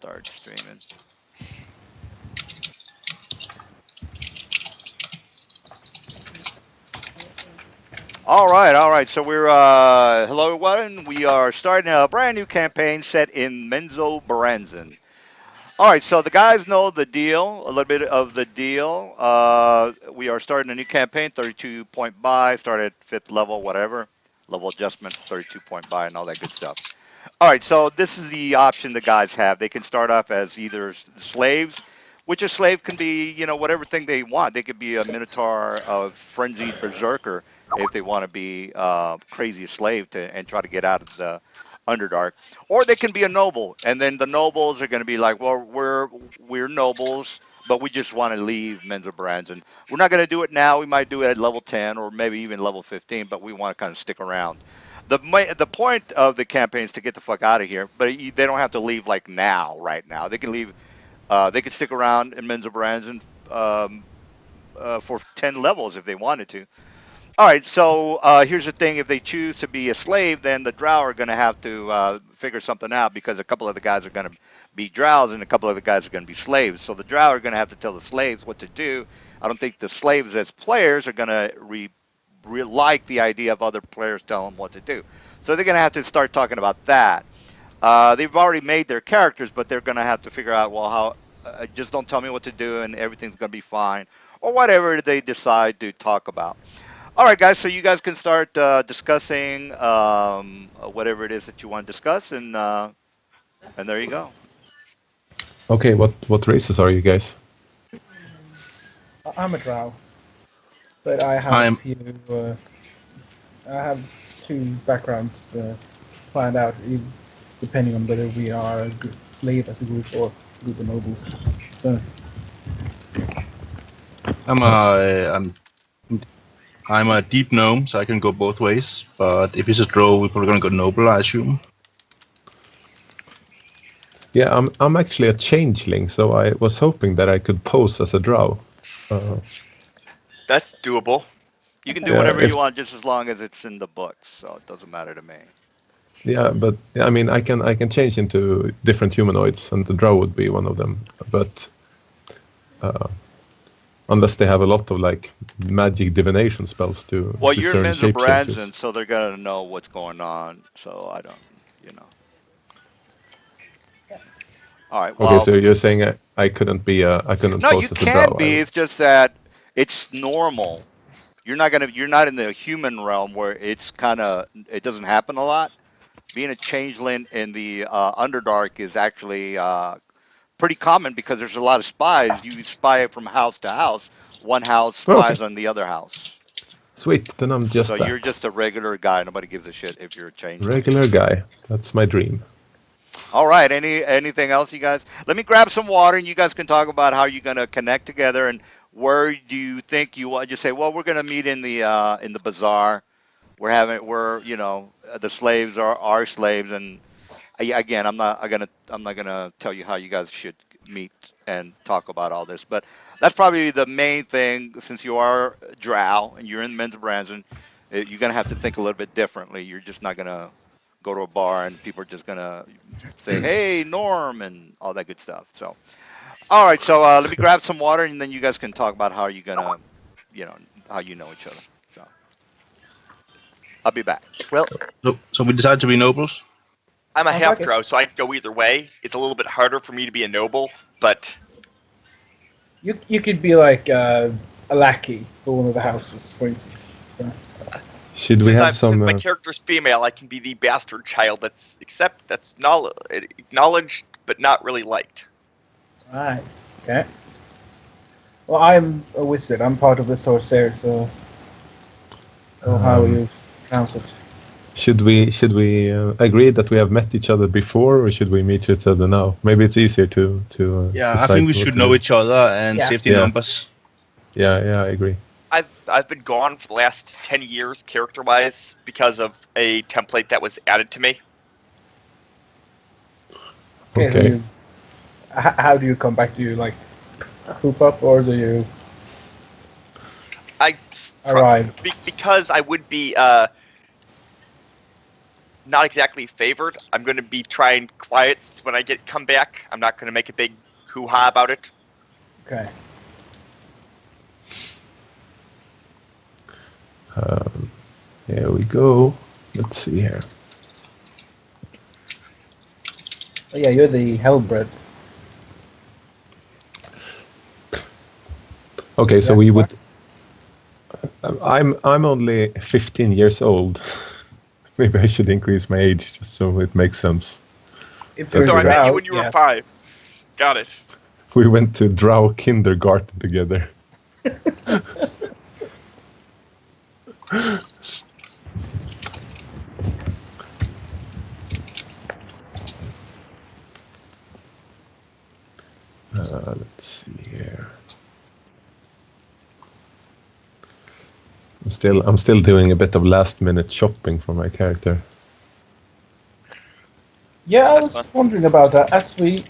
start streaming. All right. So we're hello everyone. We are starting a brand new campaign set in Menzo. All right, so the guys know the deal, a little bit of the deal. We are starting a new campaign, 32 point buy, start at 5th level, whatever. Level adjustment, 32 point buy, and all that good stuff. All right, so this is the option the guys have. They can start off as either slaves, which a slave can be, whatever thing they want. They could be a minotaur, a frenzied berserker, if they want to be crazy slave and try to get out of the Underdark, or they can be a noble, and then the nobles are going to be like, well, we're nobles, but we just want to leave Menzo Brands, and we're not going to do it now. We might do it at level 10 or maybe even level 15, but we want to kind of stick around. The point of the campaign is to get the fuck out of here, but they don't have to leave like now, right now. They can leave. They can stick around in Menzo Brands and for 10 levels if they wanted to. All right, so here's the thing: if they choose to be a slave, then the drow are going to have to figure something out because a couple of the guys are going to be drows and a couple of the guys are going to be slaves. So the drow are going to have to tell the slaves what to do. I don't think the slaves as players are going to like the idea of other players telling them what to do. So they're going to have to start talking about that. They've already made their characters, but they're going to have to figure out, well, how just don't tell me what to do and everything's going to be fine, or whatever they decide to talk about. All right, guys. So you guys can start discussing whatever it is that you want to discuss, and there you go. Okay, what races are you guys? I'm a drow, but I have a I'm few. I have two backgrounds planned out, depending on whether we are a slave as a group or a group of nobles. So I'm a I'm a deep gnome, so I can go both ways. But if it's a drow, we're probably gonna go noble, I assume. Yeah, I'm actually a changeling, so I was hoping that I could pose as a drow. That's doable. You can do Yeah, whatever you want, just as long as it's in the books. So it doesn't matter to me. but I mean, I can change into different humanoids, and the drow would be one of them. But uh, unless they have a lot of like magic divination spells to Well, you're in discern Menzo shapeshifters. so they're gonna know what's going on. So I don't. All right. Okay, Well, so you're saying I couldn't no, you pose as a can drow. be. It's just that it's normal. You're not in the human realm where it doesn't happen a lot. Being a changeling in the Underdark is actually pretty common because there's a lot of spies. You spy from house to house. One house Okay, spies on the other house. sweet. Then I'm So just you're that just a regular guy. Nobody gives a shit if you're a changeling. regular guy. That's my dream. All right. Anything else, you guys? Let me grab some water, and you guys can talk about how you're gonna connect together and where do you think you want. Just say, well, we're gonna meet in the bazaar. The slaves are our slaves, and again, I'm not gonna tell you how you guys should meet and talk about all this, but that's probably the main thing. Since you are drow and you're in men's Branson, you're gonna have to think a little bit differently. You're just not gonna go to a bar and people are just gonna say, "Hey, Norm," and all that good stuff. So, all right, so let me grab some water, and then you guys can talk about how you're gonna, you know, how you know each other. So, I'll be back. Well, So we decided to be nobles. I'm a sounds half like it. drow, so I can go either way. It's a little bit harder for me to be a noble, but you could be like a lackey for one of the houses, for instance. So Should we have some? since my character's female, I can be the bastard child that's acknowledged but not really liked. alright, okay. Well, I'm a wizard. I'm part of the sorcerer, so how you pronounce it? Should we agree that we have met each other before, or should we meet each other now? Maybe it's easier to Yeah, I decide think we what should to know do. each other and Yeah. safety Yeah. numbers. Yeah, I agree. I've been gone for the last 10 years character-wise because of a template that was added to me. Okay. Okay. So how do you come back? Do you like poop up, or do you I arrive? because I would be not exactly favored. I'm going to be trying quiet when I come back. I'm not going to make a big hoo-ha about it. Okay. Here we go. Let's see here. Oh yeah, you're the Hellbred. Okay, so Yes, we you would. I'm only 15 years old. Maybe I should increase my age just so it makes sense. If That's you're So I okay. met you Drow, when you were yes. 5. Got it. We went to Drow kindergarten together. Let's see here. I'm still doing a bit of last-minute shopping for my character. Yeah, I That's was wondering about that. We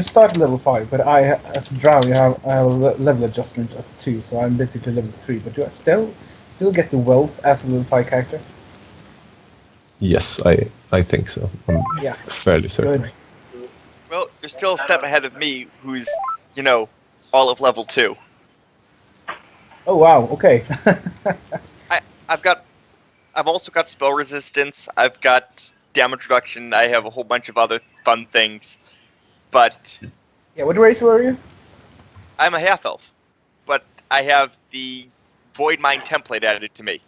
start level 5, but as a Drow, I have a level adjustment of 2, so I'm basically level 3. But do I still get the wealth as a level 5 character? Yes, I think so. I'm Yeah. fairly certain. Good. Well, you're still a step ahead of me, who's, all of level 2. Oh wow. Okay. I've also got spell resistance. I've got damage reduction. I have a whole bunch of other fun things. But Yeah. What race were you? I'm a half elf. But I have the Void Mind template added to me.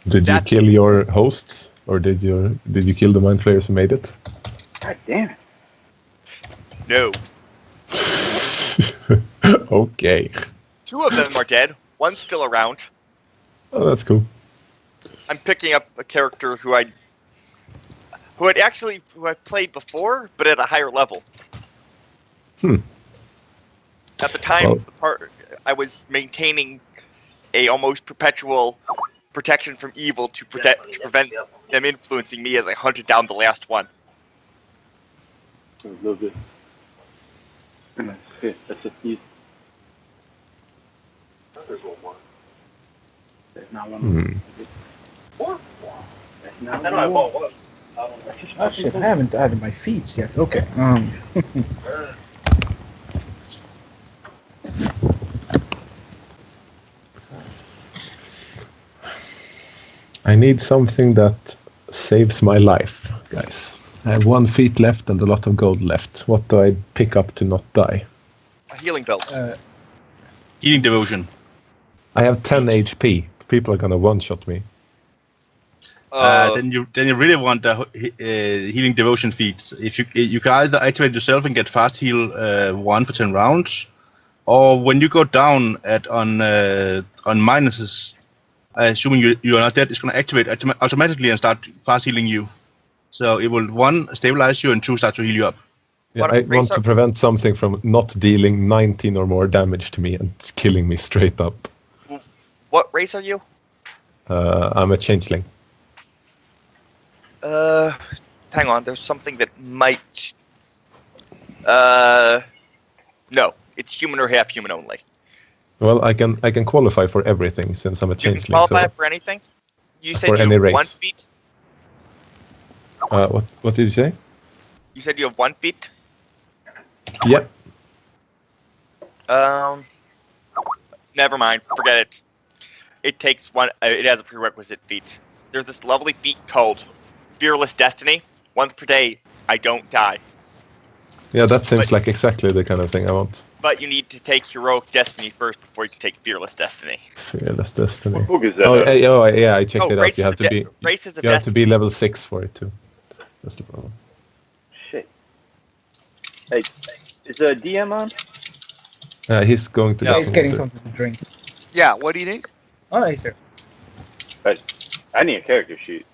Did you That- kill your hosts, or did you kill the mind players who made it? God damn it. No. Okay. 2 of them are dead. One's still around. Oh, that's cool. I'm picking up a character who I played before, but at a higher level. Hmm. At the time, Well- I was maintaining a almost perpetual protection from evil to prevent them influencing me as I hunted down the last one. A little bit. That's a few. There's one more. That's not one. Hmm. That's not one. I bought one. Oh shit! I haven't added my feats yet. Okay. I need something that saves my life, guys. I have 1 feet left and a lot of gold left. What do I pick up to not die? A healing belt. Healing devotion. I have 10 HP. People are gonna one-shot me. Then you really want the healing devotion feats. If you can either activate yourself and get fast heal 1 for 10 rounds, or when you go down on minuses, assuming you are not dead, it's going to activate automatically and start fast healing you. So it will 1 stabilize you and 2 start to heal you up. Yeah, What I race want to are- prevent something from not dealing 19 or more damage to me and killing me straight up. What race are you? I'm a changeling. Hang on. There's something that might. No, it's human or half human only. Well, I can qualify for everything since I'm a You can changeling. qualify So for anything. You said For you any have race. 1 feet. what did you say? You said you have 1 feet. Yeah. Never mind. Forget it. It takes 1. It has a prerequisite feat. There's this lovely feat called Fearless Destiny. Once per day, I don't die. Yeah, that seems But- like exactly the kind of thing I want. But you need to take Heroic Destiny first before you can take Fearless Destiny. Fearless Destiny. What book is that? Yeah, I checked it out. You have to be Races of you have to Destiny. be level 6 for it too. That's the problem. Shit. Hey, is the DM on? He's going to Yeah, Yeah, get he's some getting water. something to drink. Yeah, what do you need? Oh, he's here. I need a character sheet.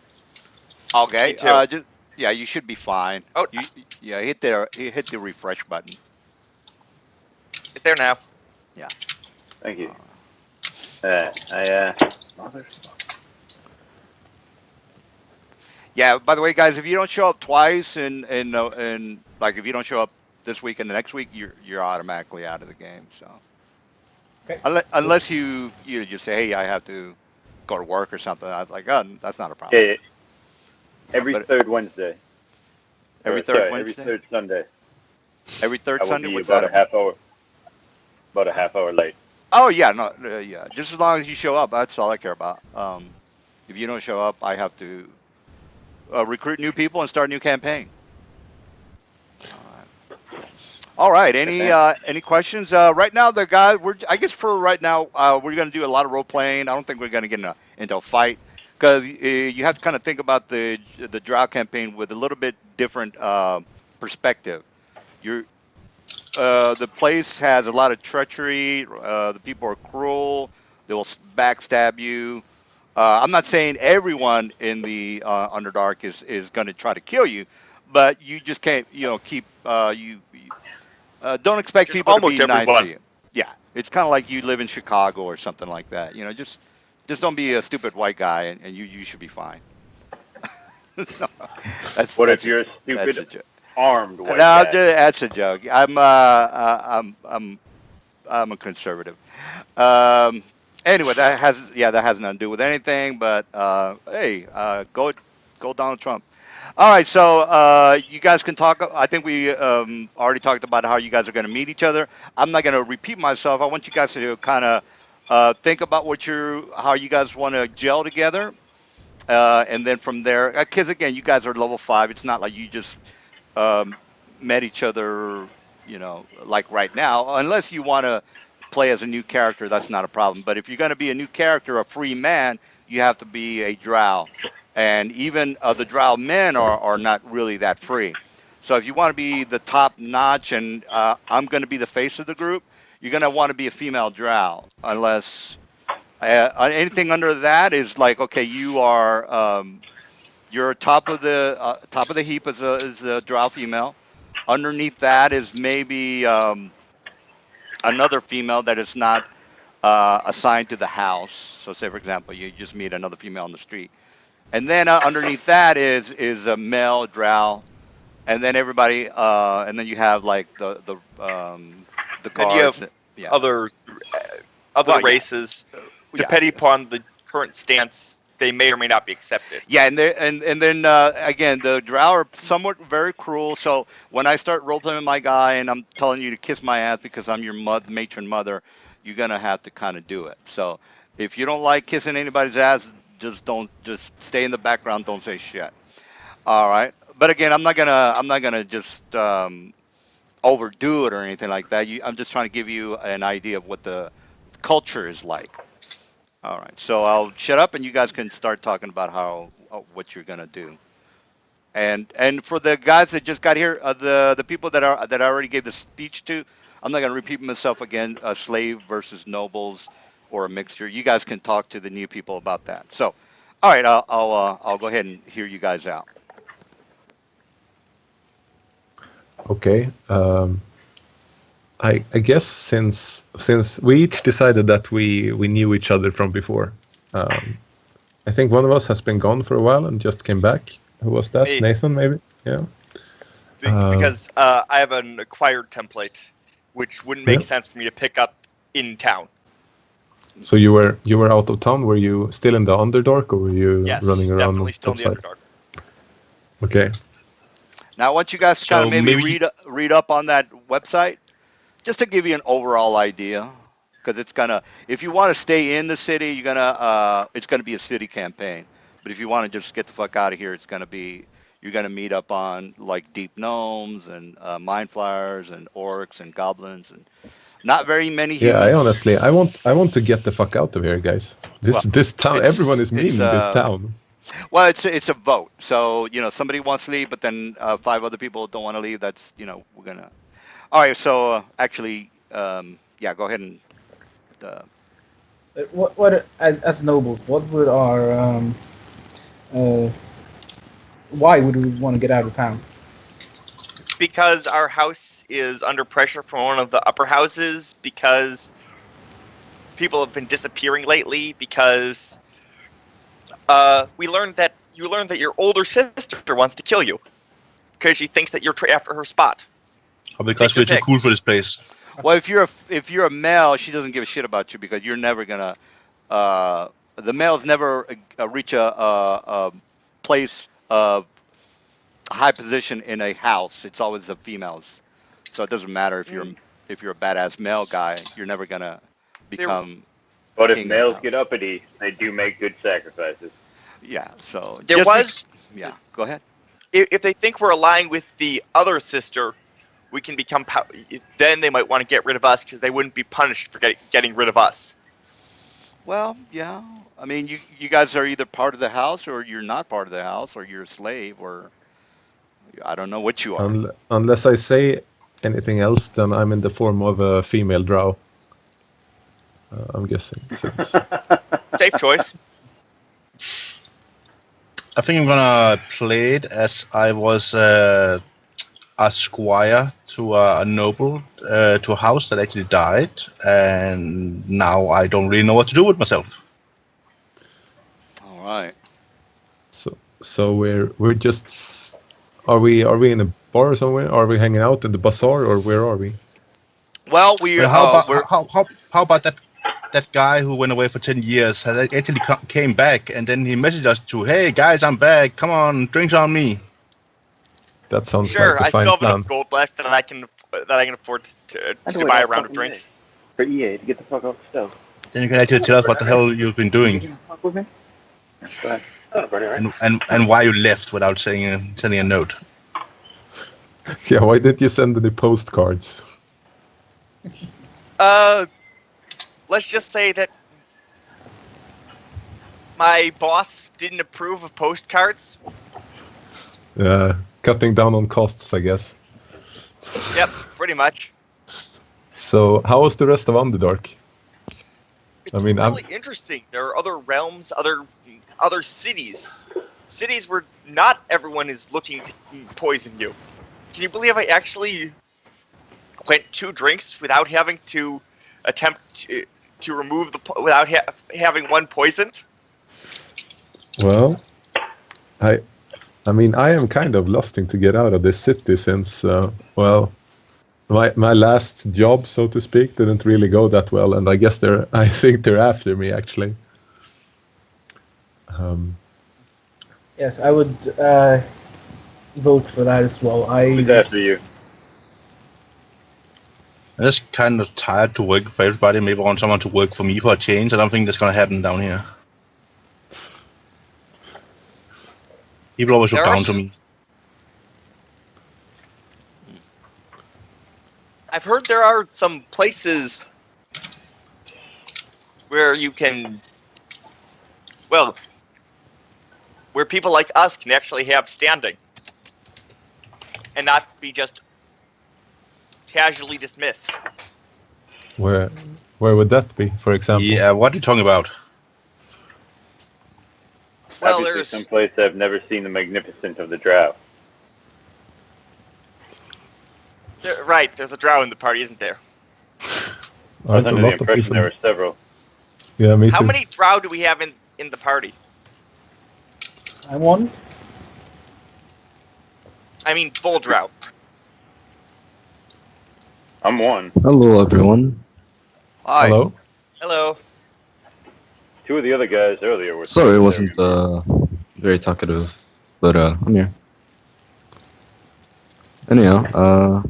Okay. Me too. You should be fine. Oh, Hit the refresh button. it's there now. Thank you. Yeah. By the way, guys, if you don't show up twice and like if you don't show up this week and the next week, you're automatically out of the game. So Okay. unless you just say, hey, I have to go to work or something. I was like, oh, that's not a problem. Okay, every But third Wednesday. every Or, third sorry, every Wednesday, third Sunday. every third I will Sunday. be What's that about? about a half hour late. Oh yeah, no, yeah. Just as long as you show up, that's all I care about. If you don't show up, I have to recruit new people and start a new campaign. All right. All right. Good man. Any questions? Right now, the guy. I guess for right now, we're gonna do a lot of role playing. I don't think we're gonna get into a fight because you have to kind of think about the drought campaign with a little bit different perspective. You're the place has a lot of treachery. The people are cruel. They will backstab you. I'm not saying everyone in the Underdark is going to try to kill you, but you just can't, keep don't expect Just people to be almost nice to everyone. you. Yeah, it's kind of like you live in Chicago or something like that. Just don't be a stupid white guy, and you should be fine. No, that's What if that's a you're a that's stupid a joke. armed white No, guy? that's a joke. I'm a conservative. Um, anyway, that has nothing to do with anything. But hey, go Donald Trump. All right, so you guys can talk. I think we already talked about how you guys are going to meet each other. I'm not going to repeat myself. I want you guys to kind of think about how you guys want to gel together, and then from there, because again, you guys are level 5. It's not like you just um, met each other, like right now, unless you want to play as a new character, that's not a problem. But if you're going to be a new character, a free man, you have to be a drow. And even the drow men are not really that free. So if you want to be the top notch, and I'm going to be the face of the group, you're going to want to be a female drow, unless anything under that is like, okay, you're top of the heap as a drow female. Underneath that is maybe another female that is not assigned to the house. So, say for example, you just meet another female on the street, and then underneath that is a male drow, and then and then you have like the Then you guards. have Yeah. other other Well, yeah, races. yeah. Depending upon the current stance, they may or may not be accepted. Yeah, and then again, the drow are somewhat very cruel. So when I start role playing my guy, and I'm telling you to kiss my ass because I'm your matron mother, you're gonna have to kind of do it. So if you don't like kissing anybody's ass, just stay in the background. Don't say shit. All right. But again, I'm not gonna just overdo it or anything like that. I'm just trying to give you an idea of what the culture is like. All right. So I'll shut up and you guys can start talking about what you're gonna do. And for the guys that just got here, the people that I already gave the speech to, I'm not gonna repeat myself again. Slave versus nobles or a mixture. You guys can talk to the new people about that. So, all right. I'll go ahead and hear you guys out. Okay. I guess since we each decided that we knew each other from before, I think one of us has been gone for a while and just came back. Who was that? Me. Nathan, maybe? Yeah. Because I have an acquired template, which wouldn't make Yeah. sense for me to pick up in town. So you were out of town. Were you still in the Underdark, or were you Yes, running around definitely on still in the topside? Underdark. Okay. Now, I want you guys to kind So of maybe maybe read up on that website just to give you an overall idea, because if you want to stay in the city, it's gonna be a city campaign. But if you want to just get the fuck out of here, you're gonna meet up on like deep gnomes and mind flyers and orcs and goblins and not very many Yeah. humans. I want to get the fuck out of here, guys. This Well, this town. Everyone is it's mean in this town. well, it's a vote. So somebody wants to leave, but then 5 other people don't want to leave. That's we're gonna. All right. So actually, yeah, go ahead and. Uh, What as nobles? What would our uh, why would we want to get out of town? Because our house is under pressure from one of the upper houses, because people have been disappearing lately, because you learned that your older sister wants to kill you because she thinks that you're after her spot. because Take your we're too pick. cool for this place. well, if you're a male, she doesn't give a shit about you because you're never gonna the males never reach a place of high position in a house. It's always the females. So it doesn't matter if you're a badass male guy, you're never gonna There, become But if king of the males get house. uppity, they do make good sacrifices. Yeah. So there was. yeah. Go ahead. If they think we're allying with the other sister, we can become. Then they might want to get rid of us because they wouldn't be punished for getting rid of us. Well, yeah. I mean, you guys are either part of the house or you're not part of the house, or you're a slave, or I don't know what you are. Unless I say anything else, then I'm in the form of a female drow. I'm guessing. Since... Safe choice. I think I'm gonna play it as I was a squire to a noble, to a house that actually died, and now I don't really know what to do with myself. All right. So we're just. Are we in a bar somewhere? Are we hanging out in the bazaar, or where are we? Well, But how about we're how about that guy who went away for 10 years has actually came back, and then he messaged us to, hey guys, I'm back, come on, drinks on me. That sounds Sure, like a I still fine have plan. enough gold left that I can afford to I'd wait buy a all round of fucking drinks. day for EA to get the fuck off the stove. Then you can actually tell us what the hell you've been You doing, gonna fuck with me? Go ahead. Oh, Bernie, right? and why you left without sending a note. Yeah, why didn't you send any postcards? Let's just say that my boss didn't approve of postcards. Cutting down on costs, I guess. Yep, pretty much. So, how was the rest of Underdark? It's I mean, really interesting. There are other realms, other cities where not everyone is looking to poison you. Can you believe I actually went 2 drinks without having to attempt to remove without having one poisoned? Well, I mean, I am kind of lusting to get out of this city since, well, my last job, so to speak, didn't really go that well, and I think they're after me actually. Yes, I would vote for that as well. Who's after you? I'm just kind of tired to work for everybody. Maybe I want someone to work for me for a change. I don't think that's gonna happen down here. People always look There are down to me. I've heard there are some places where you can, well, where people like us can actually have standing and not be just casually dismissed. Where would that be, for example? Yeah, what are you talking about? Well, Obviously, there's someplace I've never seen the magnificent of the drought. right. There's a drow in the party, isn't there? I Aren't was a under the lot of impression people? there were several. Yeah, me How too. many drow do we have in the party? I'm one. I mean, full drow. I'm one. Hello, everyone. hi. Hello. Hello. 2 of the other guys earlier were. Sorry, I wasn't very talkative, but I'm here. Anyhow,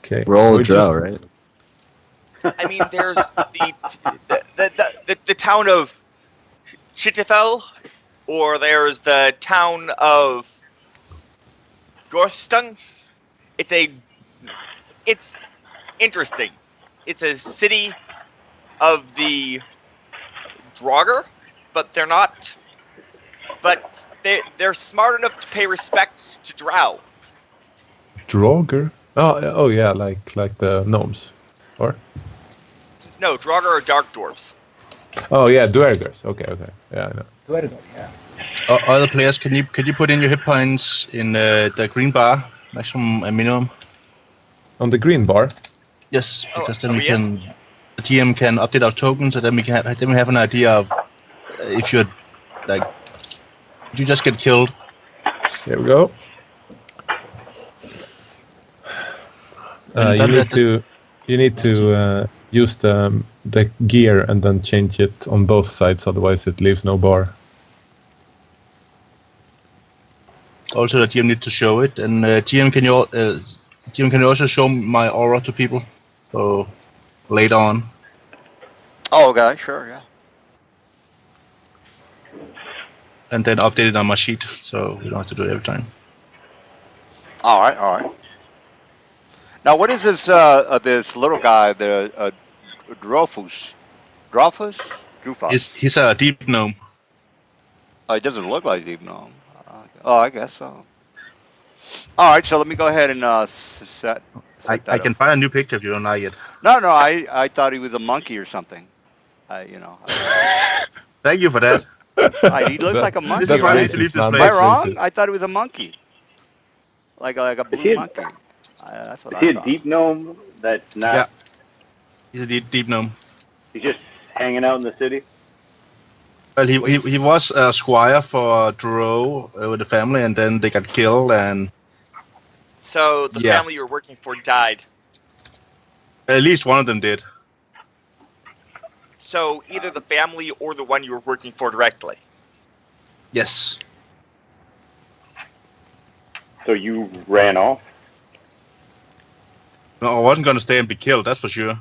Okay. we're all We drow, just- right? I mean, there's the town of Chittethel, or there's the town of Gorstung. It's interesting. It's a city of the Draugr, but they're not. But they're smart enough to pay respect to drow. Draugr? Oh yeah, like the gnomes, or? No, Draugr are dark dwarves. Oh yeah, Duergars. Okay, yeah, I know. Duergar, yeah. Other players, can you put in your hit points in the green bar, maximum and minimum? On the green bar. Yes, Oh, because then are we we can. The GM can update our tokens, and then we have an idea of if you're like, you just get killed. Here we go. And You that- need to use the gear and then change it on both sides. Otherwise, it leaves no bar. Also, the GM need to show it, and GM can you also show my aura to people? So later on. Oh, okay, sure, yeah. And then update it on my sheet, so you don't have to do it every time. All right, all right. Now, what is this little guy, the Drofus? Drufus? He's a deep gnome. Oh, it doesn't look like Deep Gnome. Oh, I guess so. All right, so let me go ahead and set I that up can for find a you. new picture if you don't like it. No, no, I thought he was a monkey or something. You know, Thank you for that. he looks like a monkey, This is why we need right? to leave racist, this man. Am I That's place. wrong? racist. I thought it was a monkey, like a Is blue he a, monkey. That's what is I he a thought. deep gnome that's not? Yeah, he's a deep gnome. He's just hanging out in the city. Well, he was a squire for Dro with the family, and then they got killed, and So the yeah, family you were working for died. at least one of them did. So either the family or the one you were working for directly. Yes. So you ran off. No, I wasn't gonna stay and be killed. That's for sure.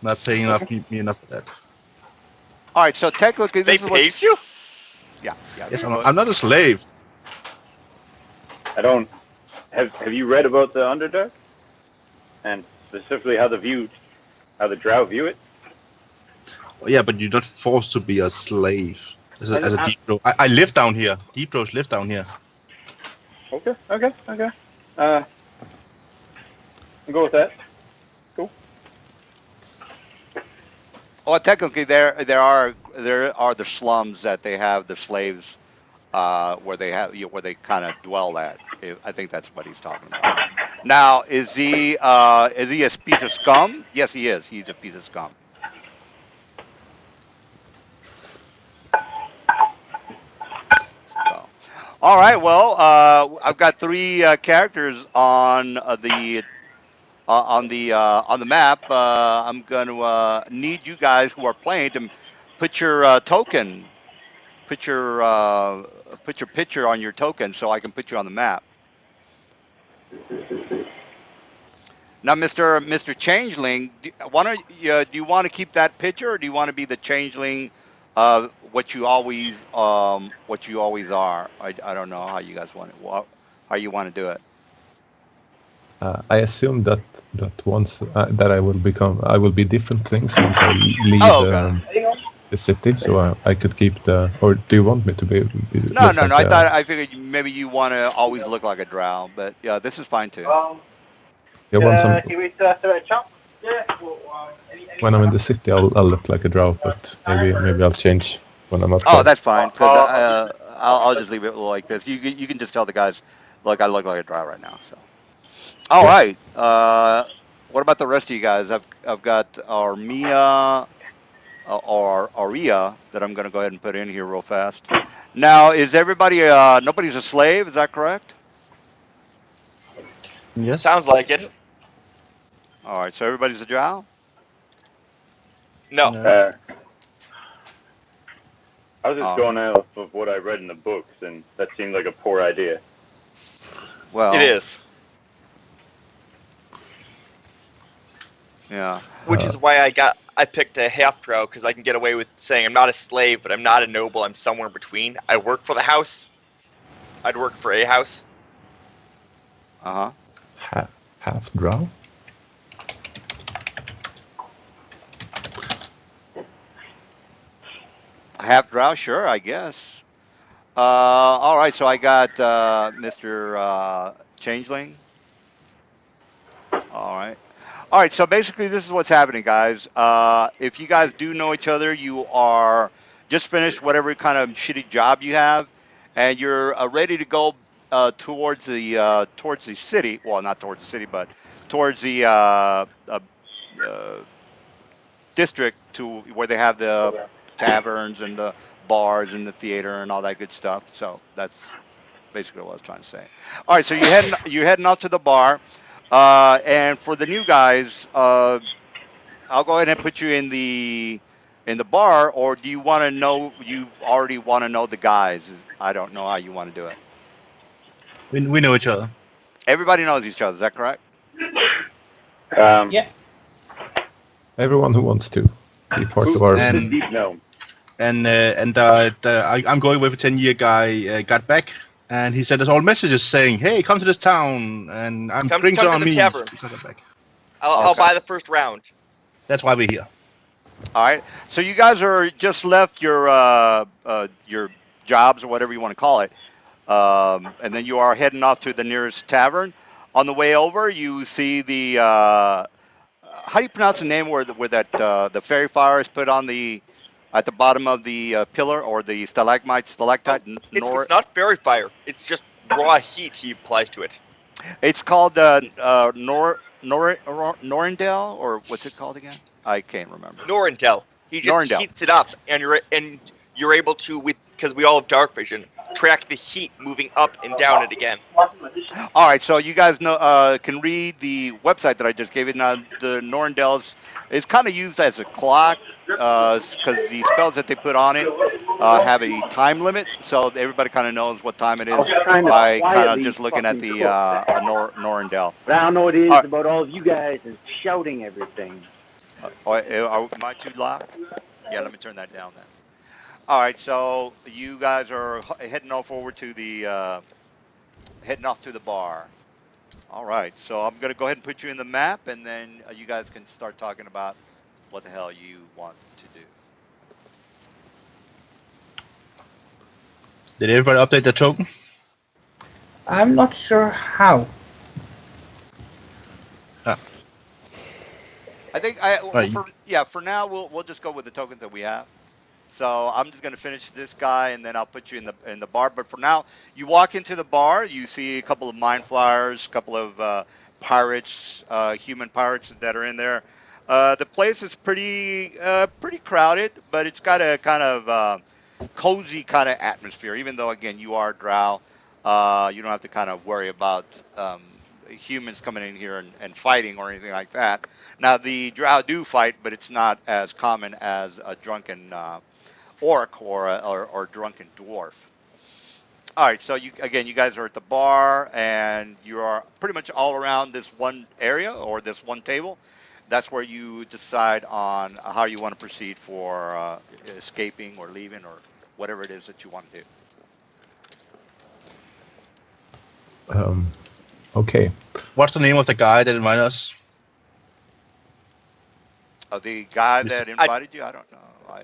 Not paying enough me enough for that. All right, so technically, They this is paid you? Yeah, yeah. Yes, Go ahead. I'm not a slave. I don't. Have you read about the Underdark, and specifically how the Drow view it? Yeah, but you're not forced to be a slave as a I- deep bro. I live down here. Deep bros live down here. Okay. I'll go with that. Well, technically, there are the slums that they have the slaves where they have where they kind of dwell at. I think that's what he's talking about. Now, is he a piece of scum? Yes, he is. He's a piece of scum. So, all right. Well, I've got three characters on the map. I'm going to need you guys who are playing to put your token, put your put your picture on your token so I can put you on the map. Now, Mr. Changeling, do you want to keep that picture, or do you want to be the Changeling, what you always are? I don't know how you guys want it. How you want to do it? I assume that once that I will be different things once I leave Oh, okay. the city. So I could keep the. Or do you want me to be No, look no, no. like a, I figured maybe you want to always look like a drow, but yeah, this is fine too. you want some? When I'm in the city, I'll look like a drow, but maybe I'll change when I'm Oh, outside. that's fine because I'll just leave it like this. You can just tell the guys, look, I look like a drow right now. So, all Yeah. right. What about the rest of you guys? I've got Armia or Aria that I'm going to go ahead and put in here real fast. Now, is everybody? Nobody's a slave. Is that correct? Yes. Sounds like it. All right. So everybody's a drow. No. No. I was just Oh, going off of what I read in the books, and that seemed like a poor idea. well, It is. Yeah. Which is why I picked a half drow, because I can get away with saying I'm not a slave, but I'm not a noble. I'm somewhere in between. I work for the house. I'd work for a house. Uh huh. Half drow. Half drow, sure, I guess. All right, so I got Mr. Changeling. All right. All right, so basically this is what's happening, guys. If you guys do know each other, you are just finished whatever kind of shitty job you have, and you're ready to go towards the city. Well, not towards the city, but towards the uh, district to where they have the taverns and the bars and the theater and all that good stuff. So that's basically what I was trying to say. All right, so you heading out to the bar, and for the new guys, I'll go ahead and put you in the bar, or do you want to know? You already want to know the guys? I don't know how you want to do it. We know each other. Everybody knows each other. Is that correct? Yeah. Everyone who wants to be part of our. Who's the And- deep gnome? I'm going away for 10-year guy got back, and he sent us all messages saying, "Hey, come to this town, and I'm Come drinks to are on the me tavern. because I'm back." I'll Okay. buy the first round. That's why we're here. All right. So you guys are just left your jobs or whatever you want to call it, and then you are heading off to the nearest tavern. On the way over, you see the how do you pronounce the name where that the fairy fire is put on the at the bottom of the pillar or the stalagmite Oh, stalactite it's not fairy fire. It's just raw heat he applies to it. It's called Norindel, or what's it called again? I can't remember. Norindel. He just Norindel. heats it up, and you're able to, because we all have dark vision, track the heat moving up and down it again. All right, so you guys know can read the website that I just gave you. Now the Norindels is kind of used as a clock because the spells that they put on it have a time limit, so everybody kind of knows what time it I was is trying to by kind of quietly just looking at fucking the cook. Norindel. But I don't know what it is All right. about all of you guys and shouting everything. Am I too loud? Yeah, let me turn that down then. All right, so you guys are heading off over to the heading off to the bar. All right, so I'm gonna go ahead and put you in the map, and then you guys can start talking about what the hell you want to do. Did everybody update their token? I'm not sure how. I think Right. for now we'll just go with the tokens that we have. So I'm just gonna finish this guy, and then I'll put you in the bar. But for now, you walk into the bar, you see a couple of mind flyers, a couple of pirates, human pirates that are in there. The place is pretty crowded, but it's got a kind of cozy kind of atmosphere. Even though again you are Drow, you don't have to kind of worry about humans coming in here and fighting or anything like that. Now the Drow do fight, but it's not as common as a drunken orc or drunken dwarf. All right, so you guys are at the bar, and you are pretty much all around this one area or this one table. That's where you decide on how you want to proceed for escaping or leaving or whatever it is that you want to do. Okay. What's the name of the guy that invited us? The guy Mr. that invited you, I don't know. I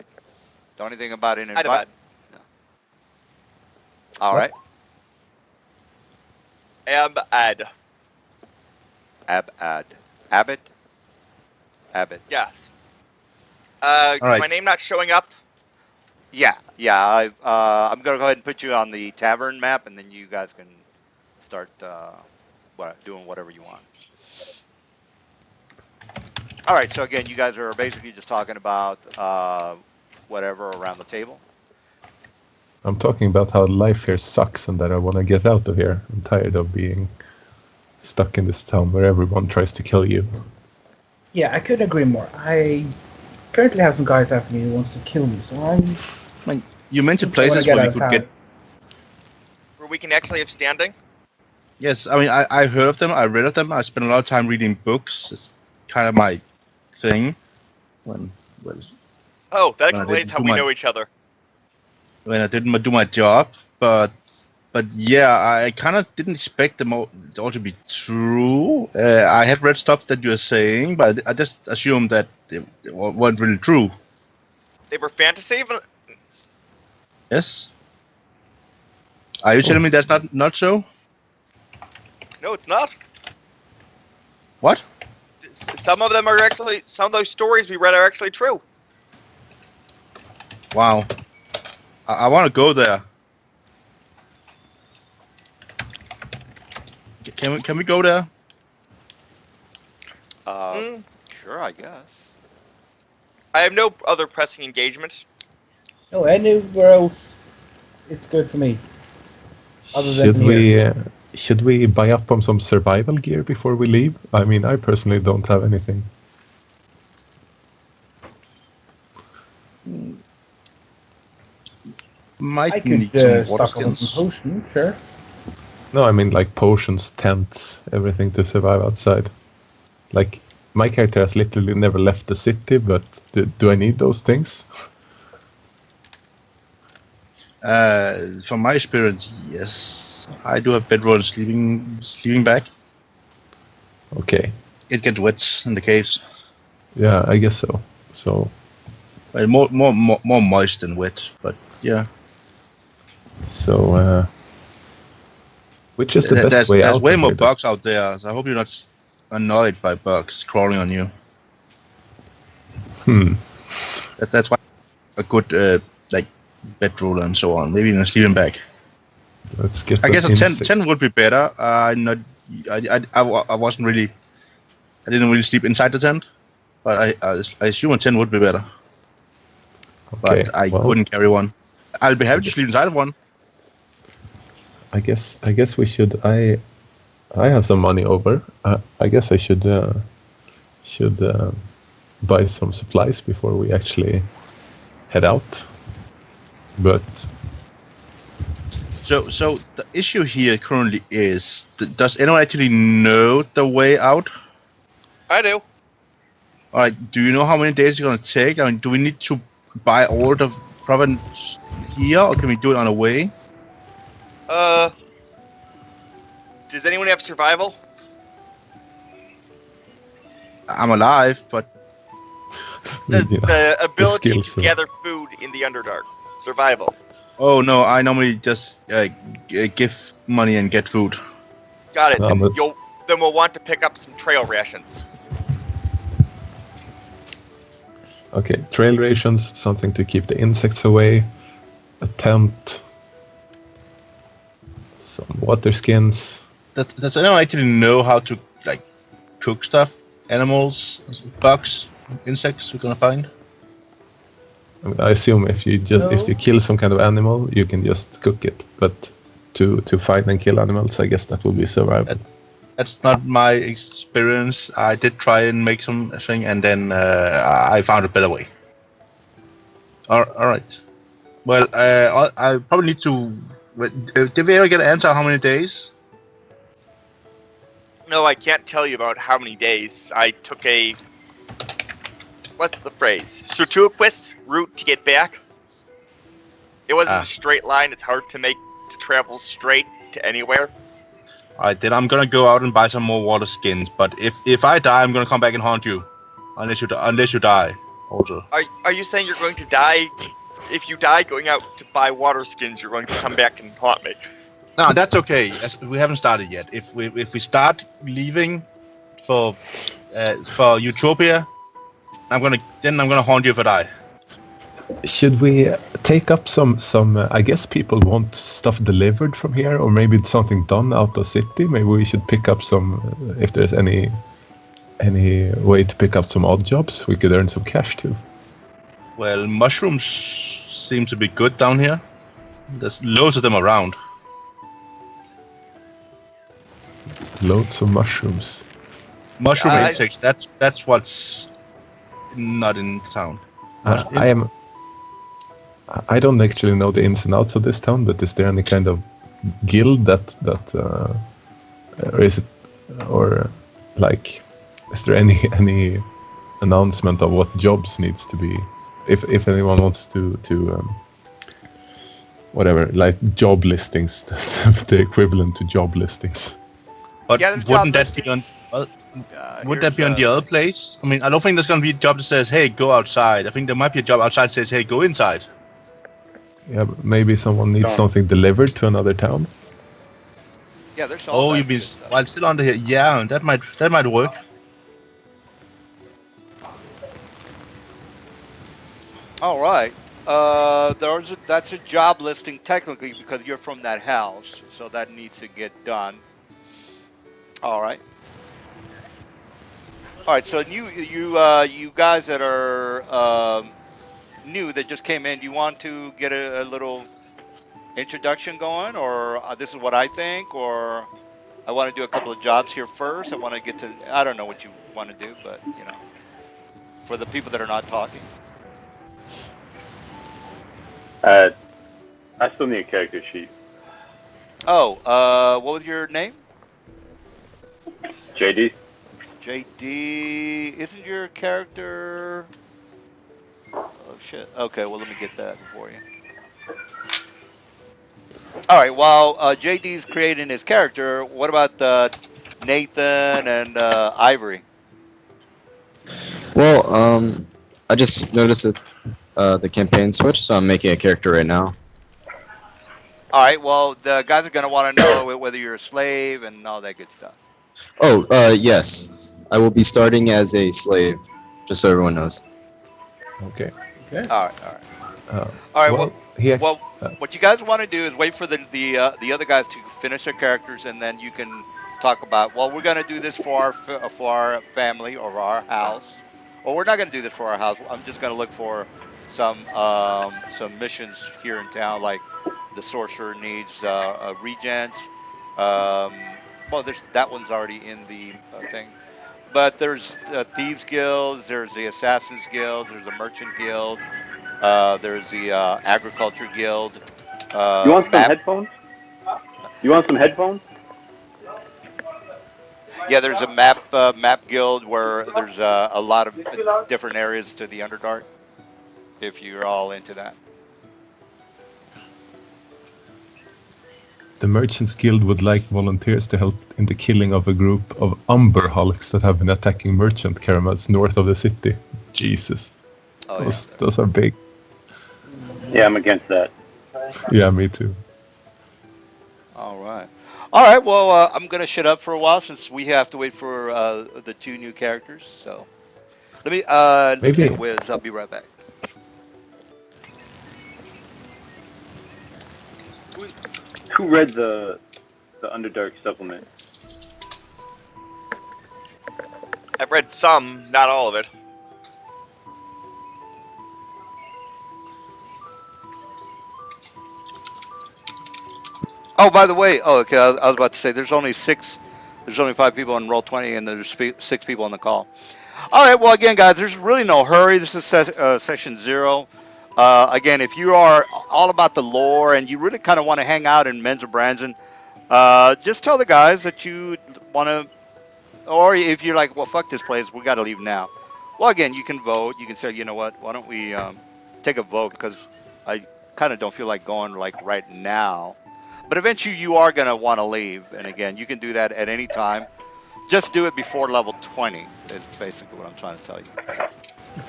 don't anything about an I'd invite. No. All right, Abad. Abbott. Yes. All right. My name not showing up. Yeah. I'm gonna go ahead and put you on the tavern map, and then you guys can start doing whatever you want. All right. So again, you guys are basically just talking about whatever around the table. I'm talking about how life here sucks and that I want to get out of here. I'm tired of being stuck in this town where everyone tries to kill you. Yeah, I couldn't agree more. I currently have some guys after me who wants to kill me, so I'm. You mentioned I wanna places get where out we of could town. get. Where we can actually have standing. Yes, I mean I heard of them. I read of them. I spent a lot of time reading books. It's kind of my thing. When Oh, that When I explains didn't how do we my- know each other. I didn't do my job, but yeah, I kind of didn't expect them all to be true. I have read stuff that you're saying, but I just assumed that they weren't really true. They were fantasy. Yes. Are you telling me that's not so? No, it's not. What? Some of them are actually. Some of those stories we read are actually true. Wow. I want to go there. Can we go there? Mm. Sure, I guess. I have no other pressing engagement. No, anywhere else is good for me. Other than Should we buy up on some survival gear before we leave? I mean, I personally don't have anything. Might I need could some water stock up on some skins. potions, sure. No, I mean like potions, tents, everything to survive outside. Like my character has literally never left the city, but do I need those things? From my experience, yes. I do have bedroll and sleeping bag. Okay. It gets wet in the caves. Yeah, I guess so. So Well, more moist than wet, but yeah. Which is the best way There's out way of more here? bugs out there, so I hope you're not annoyed by bugs crawling on you. That's why a good like bedroll and so on. Maybe in a sleeping bag. Let's get I guess a insect. 10 would be better. Not. I wasn't really. I didn't really sleep inside the tent, but I assume a 10 would be better. Okay, But I well, couldn't carry one. I'll be happy to sleep inside of one. I guess we should. I have some money over. I guess I should buy some supplies before we actually head out. But So the issue here currently is: does anyone actually know the way out? I do. All right. Do you know how many days it's gonna take? I mean, do we need to buy all the province here, or can we do it on the way? Does anyone have survival? I'm alive, but The, you know, the ability skills, to gather food in the Underdark. Survival. oh no, I normally just give money and get food. Got it. No, Then, but- then we'll want to pick up some trail rations. okay, trail rations, something to keep the insects away, a tent, some water skins. Does anyone actually know how to like cook stuff? Animals, bugs, insects we're gonna find? I mean, I assume if you kill some kind of animal, you can just cook it. But to find and kill animals, I guess that will be survival. That's not my experience. I did try and make something, and then I found a better way. All right. Well, I probably need to. Did we ever get an answer? How many days? No, I can't tell you about how many days. I took a... What's the phrase? Circuitous route to get back. It wasn't a straight line. It's hard to travel straight to anywhere. Alright, then I'm gonna go out and buy some more water skins. But if I die, I'm gonna come back and haunt you, unless you die. Also, Are you saying you're going to die? If you die going out to buy water skins, you're going to come back and haunt me. no, that's okay. We haven't started yet. If we start leaving for Utopia, I'm gonna haunt you if I die. Should we take up some? I guess people want stuff delivered from here, or maybe something done out of city. Maybe we should pick up some. If there's any way to pick up some odd jobs, we could earn some cash too. Well, mushrooms seem to be good down here. There's loads of them around. Loads of mushrooms. Mushroom I- insects. That's what's not in town. I don't actually know the ins and outs of this town, but is there any kind of guild that or is it, or like, is there any announcement of what jobs needs to be, if anyone wants to whatever, like job listings, the equivalent to job listings. But Yeah, there's wouldn't job that be on? Would Here's, that be on the other place? I mean, I don't think there's gonna be a job that says, "Hey, go outside." I think there might be a job outside that says, "Hey, go inside." Yeah, but maybe someone needs Don't. something delivered to another town. Yeah, there's all Oh, that you mean good stuff. while still under here? Yeah, that might work. All right. That's a job listing technically because you're from that house, so that needs to get done. All right. All right. So you guys that are new that just came in, do you want to get a little introduction going, or this is what I think, or I want to do a couple of jobs here first. I want to get to. I don't know what you want to do, but for the people that are not talking. I still need a character sheet. Oh, what was your name? JD. JD. Isn't your character? Oh shit. Okay, well let me get that for you. All right. While JD's creating his character, what about Nathan and Ivory? Well, I just noticed that the campaign switched, so I'm making a character right now. All right. Well, the guys are gonna want to know whether you're a slave and all that good stuff. Oh, yes. I will be starting as a slave, just so everyone knows. Okay. Okay. All right. All right. Uh, All right. well, he Well, uh, what you guys want to do is wait for the other guys to finish their characters, and then you can talk about. Well, we're gonna do this for our family or our house, or we're not gonna do this for our house. I'm just gonna look for some missions here in town, like the sorcerer needs regents. Well, there's that one's already in the thing, but there's thieves guilds, there's the assassins guild, there's the merchant guild. There's the agriculture guild. You want some Map. headphones? You want some headphones? Yeah, there's a map guild where there's a lot of different areas to the Underdark. If you're all into that. The Merchants Guild would like volunteers to help in the killing of a group of Umber Hulks that have been attacking merchant caravans north of the city. Jesus. Oh yeah. Those are big. Yeah, I'm against that. Yeah, me too. All right. All right. Well, I'm gonna shut up for a while since we have to wait for the two new characters. So let me Maybe. take a whiz. I'll be right back. Who read the Underdark supplement? I've read some, not all of it. Oh, by the way, okay. I was about to say there's only 5 people on Roll20, and there's 6 people on the call. All right. Well, again, guys, there's really no hurry. This is session 0. Again, if you are all about the lore and you really kind of want to hang out in Menzo Branson, just tell the guys that you want to, or if you're like, well, fuck this place, we got to leave now. Well, again, you can vote. You can say, you know what? Why don't we take a vote, because I kind of don't feel like going like right now. But eventually you are going to want to leave. And again, you can do that at any time. Just do it before level 20 is basically what I'm trying to tell you. So.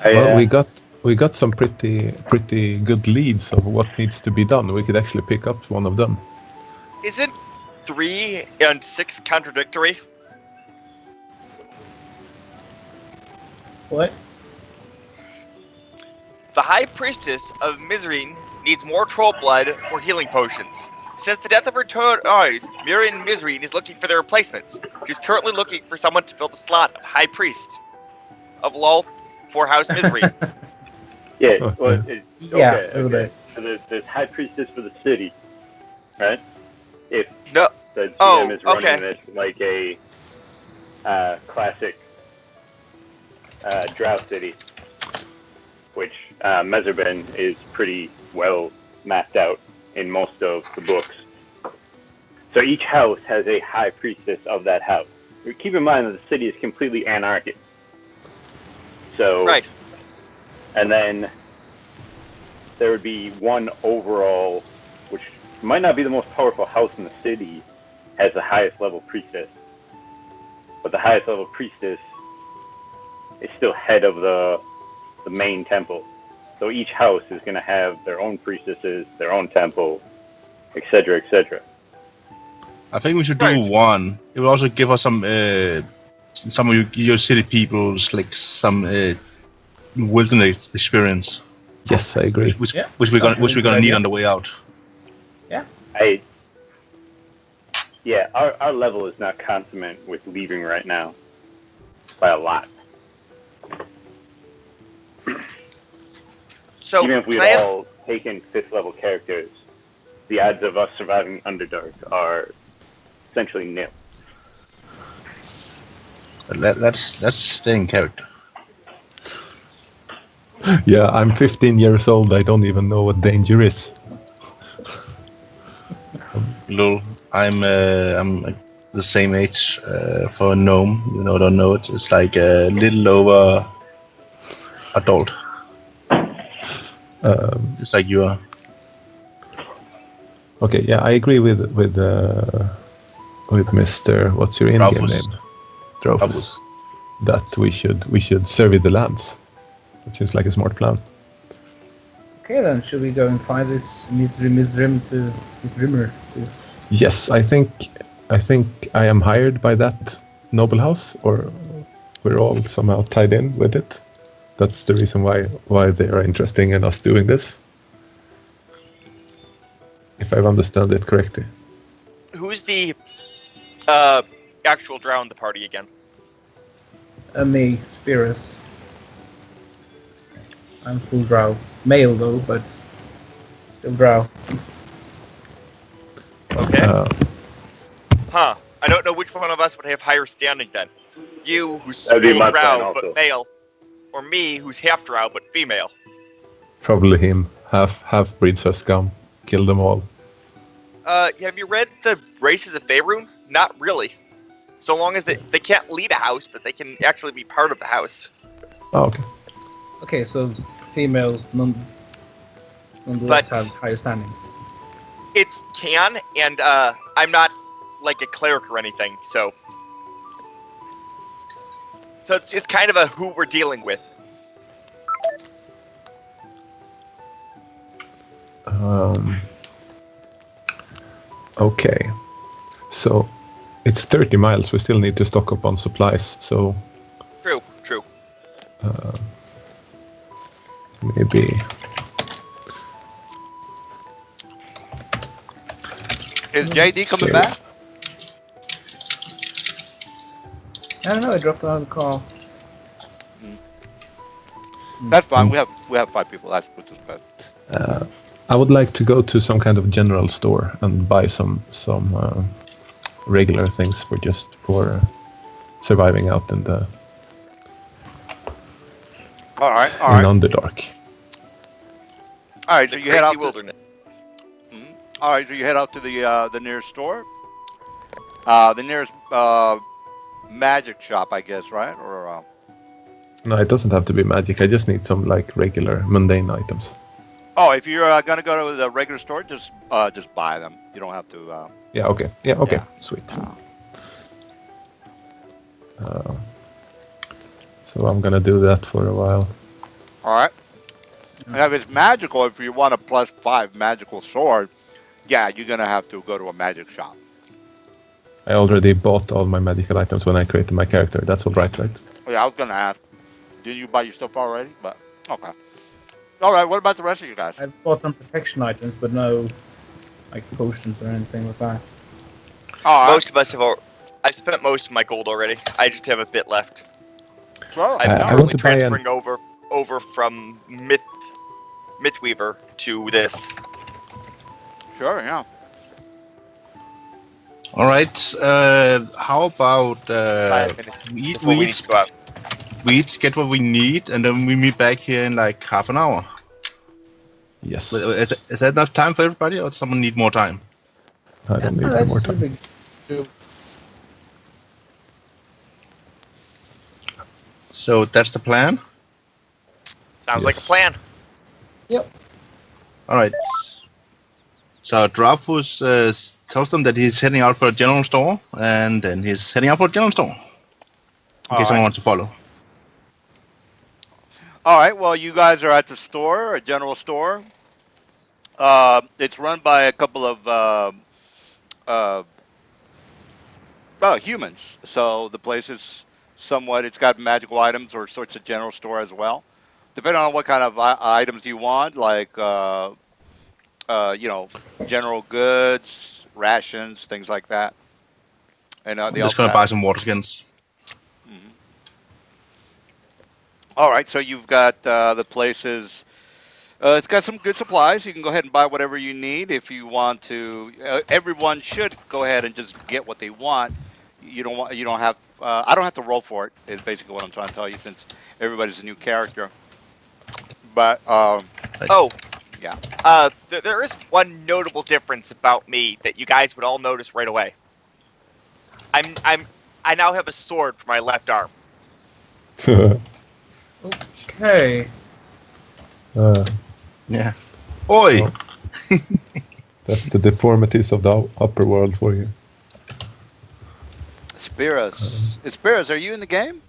Well, we got some pretty good leads of what needs to be done. We could actually pick up one of them. Isn't 3 and 6 contradictory? What? The High Priestess of Mizrine needs more troll blood for healing potions. Since the death of her eyes, Miriam Mizrine is looking for their replacements. She's currently looking for someone to fill the slot of High Priest of Lol for House Mizrine. Yeah, well, Yeah, okay. So there's High Priestess for the city, right? If No. the GM Oh, is running okay. this like a classic Drow city, which Mezerben is pretty well mapped out in most of the books. So each house has a high priestess of that house. Keep in mind that the city is completely anarchic. So, Right. and then there would be one overall, which might not be the most powerful house in the city, has the highest level priestess. But the highest level priestess is still head of the main temple. So each house is going to have their own priestesses, their own temple, etc., etc. I think we should do Right. one. It will also give us some of your city people's like some wilderness experience, Yes, I agree. which Yeah. we're gonna need idea. on the way out. Our level is not consummate with leaving right now by a lot. So Even if we can I had have- all taken 5th level characters, the odds of us surviving Underdark are essentially nil. Let's stay in character. Yeah, I'm 15 years old. I don't even know what danger is. Lol. I'm like the same age for a gnome. You know, don't know it. It's like a little over adult, just like you are. Okay, yeah, I agree with Mr. What's your in-game Dreyfus. name? Dreyfus. That we should survey the lands. It seems like a smart plan. Okay then, should we go and find this Mizrimmer? Yes, I think I am hired by that noble house, or we're all somehow tied in with it. That's the reason why they are interested in us doing this. If I've understood it correctly. Who's the actual drow in the party again? Me, Spirus. I'm full drow. Male though, but still drow. Okay. Huh. I don't know which one of us would have higher standing then. You, who's That'd be full my plan drow also. but male, or me, who's half drow but female. Probably him. Half breeds are scum. Kill them all. Have you read the Races of Faerun? Not really. So long as they can't lead a house, but they can actually be part of the house. Oh, okay. Okay, so female nonetheless But- have higher standings. It's can, and I'm not like a cleric or anything, so it's kind of a who we're dealing with. Okay. So it's 30 miles. We still need to stock up on supplies. So True. maybe. Is JD coming So- back? I don't know, I dropped out of the call. That's fine. We have 5 people. That's which is good. I would like to go to some kind of general store and buy some regular things for surviving out in the All right. in Underdark. All right. So The you head crazy out. wilderness. All right. So you head out to the nearest store. The nearest magic shop, I guess, right? Or No, it doesn't have to be magic. I just need some like regular mundane items. if you're gonna go to the regular store, just buy them. You don't have to. Yeah. Okay. Yeah. Okay. Yeah. Sweet. So I'm gonna do that for a while. All right. And if it's magical, if you want a +5 magical sword, yeah, you're gonna have to go to a magic shop. I already bought all my magical items when I created my character. That's all right, right? Oh, yeah, I was gonna ask. Didn't you buy your stuff already? But okay. All right. What about the rest of you guys? I've bought some protection items, but no like potions or anything like that. All right. Most of us have. I've spent most of my gold already. I just have a bit left. Sure. I'm I want currently to buy an- transferring over from Mythweaver to this. Sure. Yeah. All right. How about 5 minutes we before we need each to go out. get what we need, and then we meet back here in like half an hour. Yes. Is that enough time for everybody, or does someone need more time? I don't need Let's more do time. the- So that's the plan. Sounds like a Yes. plan. All right. So Dreyfus tells them that he's heading out for a general store, and then he's heading out for a general store. In All case someone right. wants to follow. All right. Well, you guys are at the store, a general store. It's run by a couple of humans. So the place is somewhat. It's got magical items or sorts of general store as well. Depending on what kind of items you want, like general goods, rations, things like that. And I'm they just also gonna have- buy some water skins. All right, so you've got the places. It's got some good supplies. You can go ahead and buy whatever you need if you want to. Everyone should go ahead and just get what they want. You don't want. You don't have. I don't have to roll for it. Is basically what I'm trying to tell you, since everybody's a new character. But Oh, yeah. there is one notable difference about me that you guys would all notice right away. I now have a sword for my left arm. Okay. Yeah. Oi! Well, that's the deformities of the upper world for you. Spiros, are you in the game?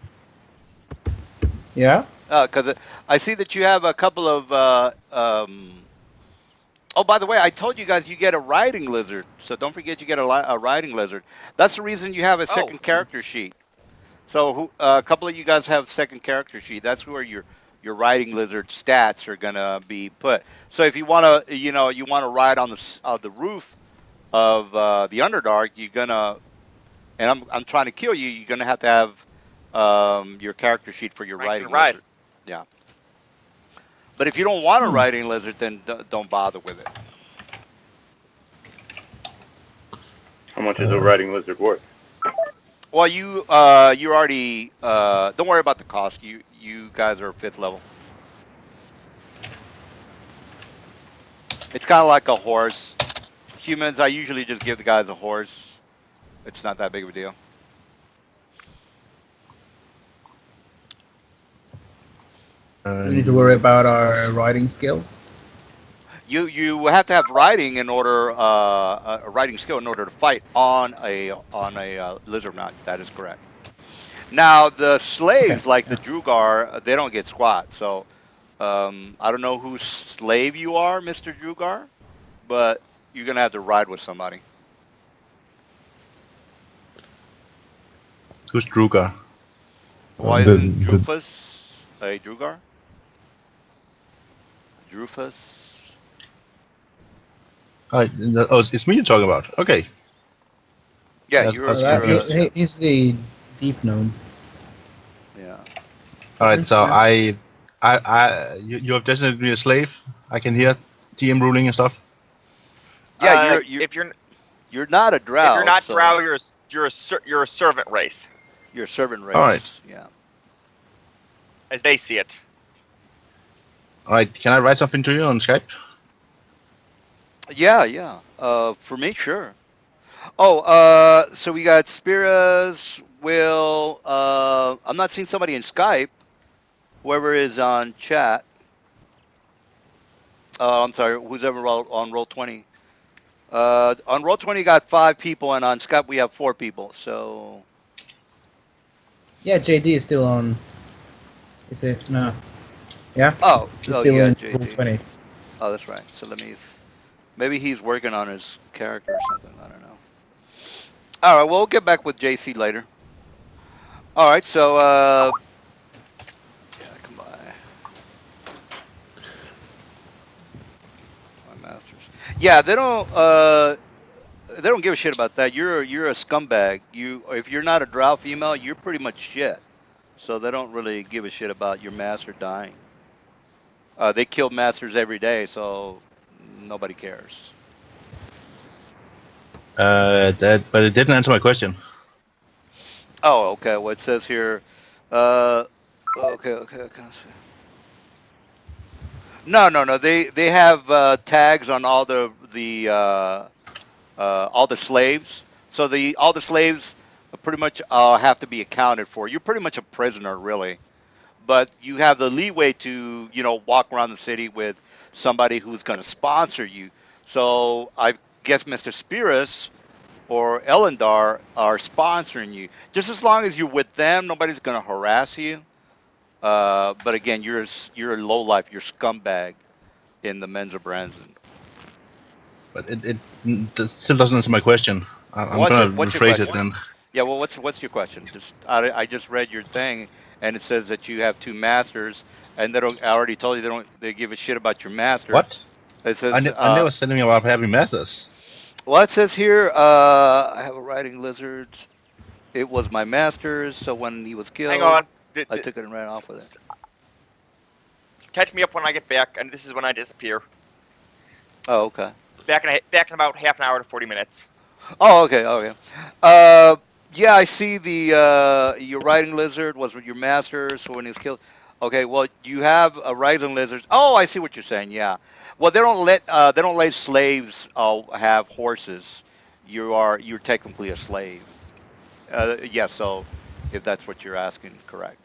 Yeah. Because I see that you have a couple of. Oh, by the way, I told you guys you get a riding lizard, so don't forget you get a riding lizard. That's the reason you have a Oh, second character sheet. So a couple of you guys have second character sheet. That's where your riding lizard stats are gonna be put. So if you wanna, you wanna ride on the roof of the Underdark, you're gonna, and I'm trying to kill you. You're gonna have to have your character sheet for your ranks and riding ride. lizard. Yeah. But if you don't want a Hmm. riding lizard, then don't bother with it. How much is a riding lizard worth? Well, you already don't worry about the cost. You guys are 5th level. It's kind of like a horse. Humans, I usually just give the guys a horse. It's not that big of a deal. We need to worry about our riding skill. You have to have riding in order a riding skill in order to fight on a lizard mount. That is correct. Now the Okay. slaves like the Yeah. Drugar, they don't get squat. So I don't know whose slave you are, Mister Drugar, but you're gonna have to ride with somebody. Who's Drugar? Why The, isn't the Drufus a Drugar? Drufus. It's me you're talking about. Okay. Yeah, That's- you're that's That, you're confused. he's the deep gnome. yeah. All right. So Yeah. you have designated me a slave. I can hear TM ruling and stuff. Yeah, If you're you're not a if you're drow, not drow, so you're a servant race, you're a servant All right. race. Yeah. as they see it. All right. Can I write something to you on Skype? Yeah, yeah. For me, sure. Oh, so we got Spiras, Will. I'm not seeing somebody in Skype. Whoever is on chat. I'm sorry. Who's ever on roll 20? On roll 20, got 5 people, and on Skype we have 4 people. So Yeah, JD is still on. Is it? No. Yeah. He's oh still yeah, in JD. 20. Oh, that's right. So maybe he's working on his character or something. I don't know. All right, well, we'll get back with JC later. All right, so yeah, come by. My masters. Yeah, they don't give a shit about that. You're a scumbag. If you're not a drow female, you're pretty much shit. So they don't really give a shit about your master dying. They kill masters every day, so nobody cares. But it didn't answer my question. Oh, okay. Well, it says here, uh, okay. No. They have tags on all the slaves. So all the slaves pretty much have to be accounted for. You're pretty much a prisoner, really. But you have the leeway to, walk around the city with somebody who's going to sponsor you. So I guess Mr. Spiris or Elendar are sponsoring you. Just as long as you're with them, nobody's going to harass you. But again, you're a low life, you're scumbag in the Menzo Branson. But it still doesn't answer my question. I'm What's gonna it? What's your rephrase it question? then. Yeah, well, what's your question? I just read your thing, and it says that you have 2 masters, and I already told you they give a shit about your master. What? It says I never said anything about having masters. well, it says here I have a riding lizard. It was my master's, so when he was Hang killed, on. I took it and ran off with it. catch me up when I get back, and this is when I disappear. Oh, okay. Back in about half an hour to 40 minutes. Oh, okay, okay. Uh, yeah, I see the your riding lizard was with your master, so when he was killed. Okay, well, you have a riding lizard. Oh, I see what you're saying. Yeah. Well, they don't let slaves have horses. You're technically a slave. Yeah, so if that's what you're asking, correct.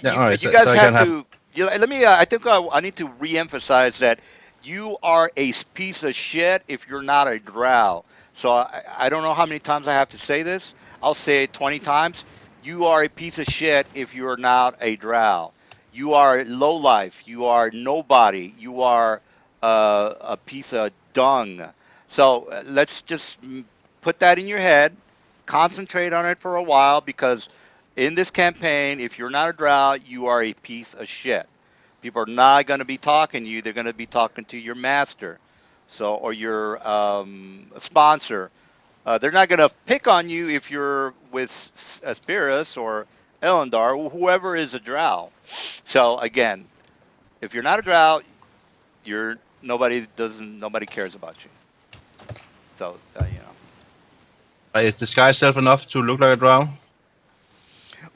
Yeah, all right. You So guys I can have have. to. Let me. I think I need to reemphasize that you are a piece of shit if you're not a drow. So I don't know how many times I have to say this. I'll say it 20 times. You are a piece of shit if you're not a drow. You are low life. You are nobody. You are a piece of dung. So let's just put that in your head, concentrate on it for a while, because in this campaign, if you're not a drow, you are a piece of shit. People are not going to be talking to you. They're going to be talking to your master, so, or your sponsor. They're not going to pick on you if you're with Aspirus or Elendar, or whoever is a drow. So again, if you're not a drow, you're nobody cares about you. So Is disguise self enough to look like a drow?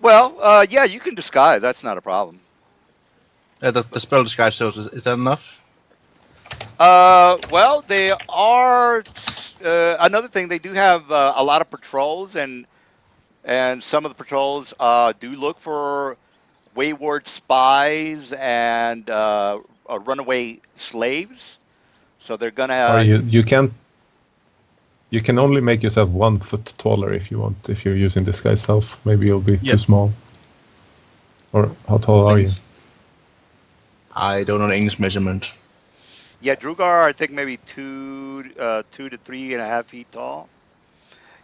Well, yeah, you can disguise. That's not a problem. The spell disguise self is that enough? Well, they are another thing. They do have a lot of patrols, and some of the patrols do look for wayward spies and runaway slaves. So they're Or gonna. you can only make yourself 1 foot taller if you want. If you're using disguise self, maybe you'll be Yeah. too small. Or how tall are you? I don't know the English measurement. Yeah, Drugar, I think maybe 2 to 3.5 feet tall.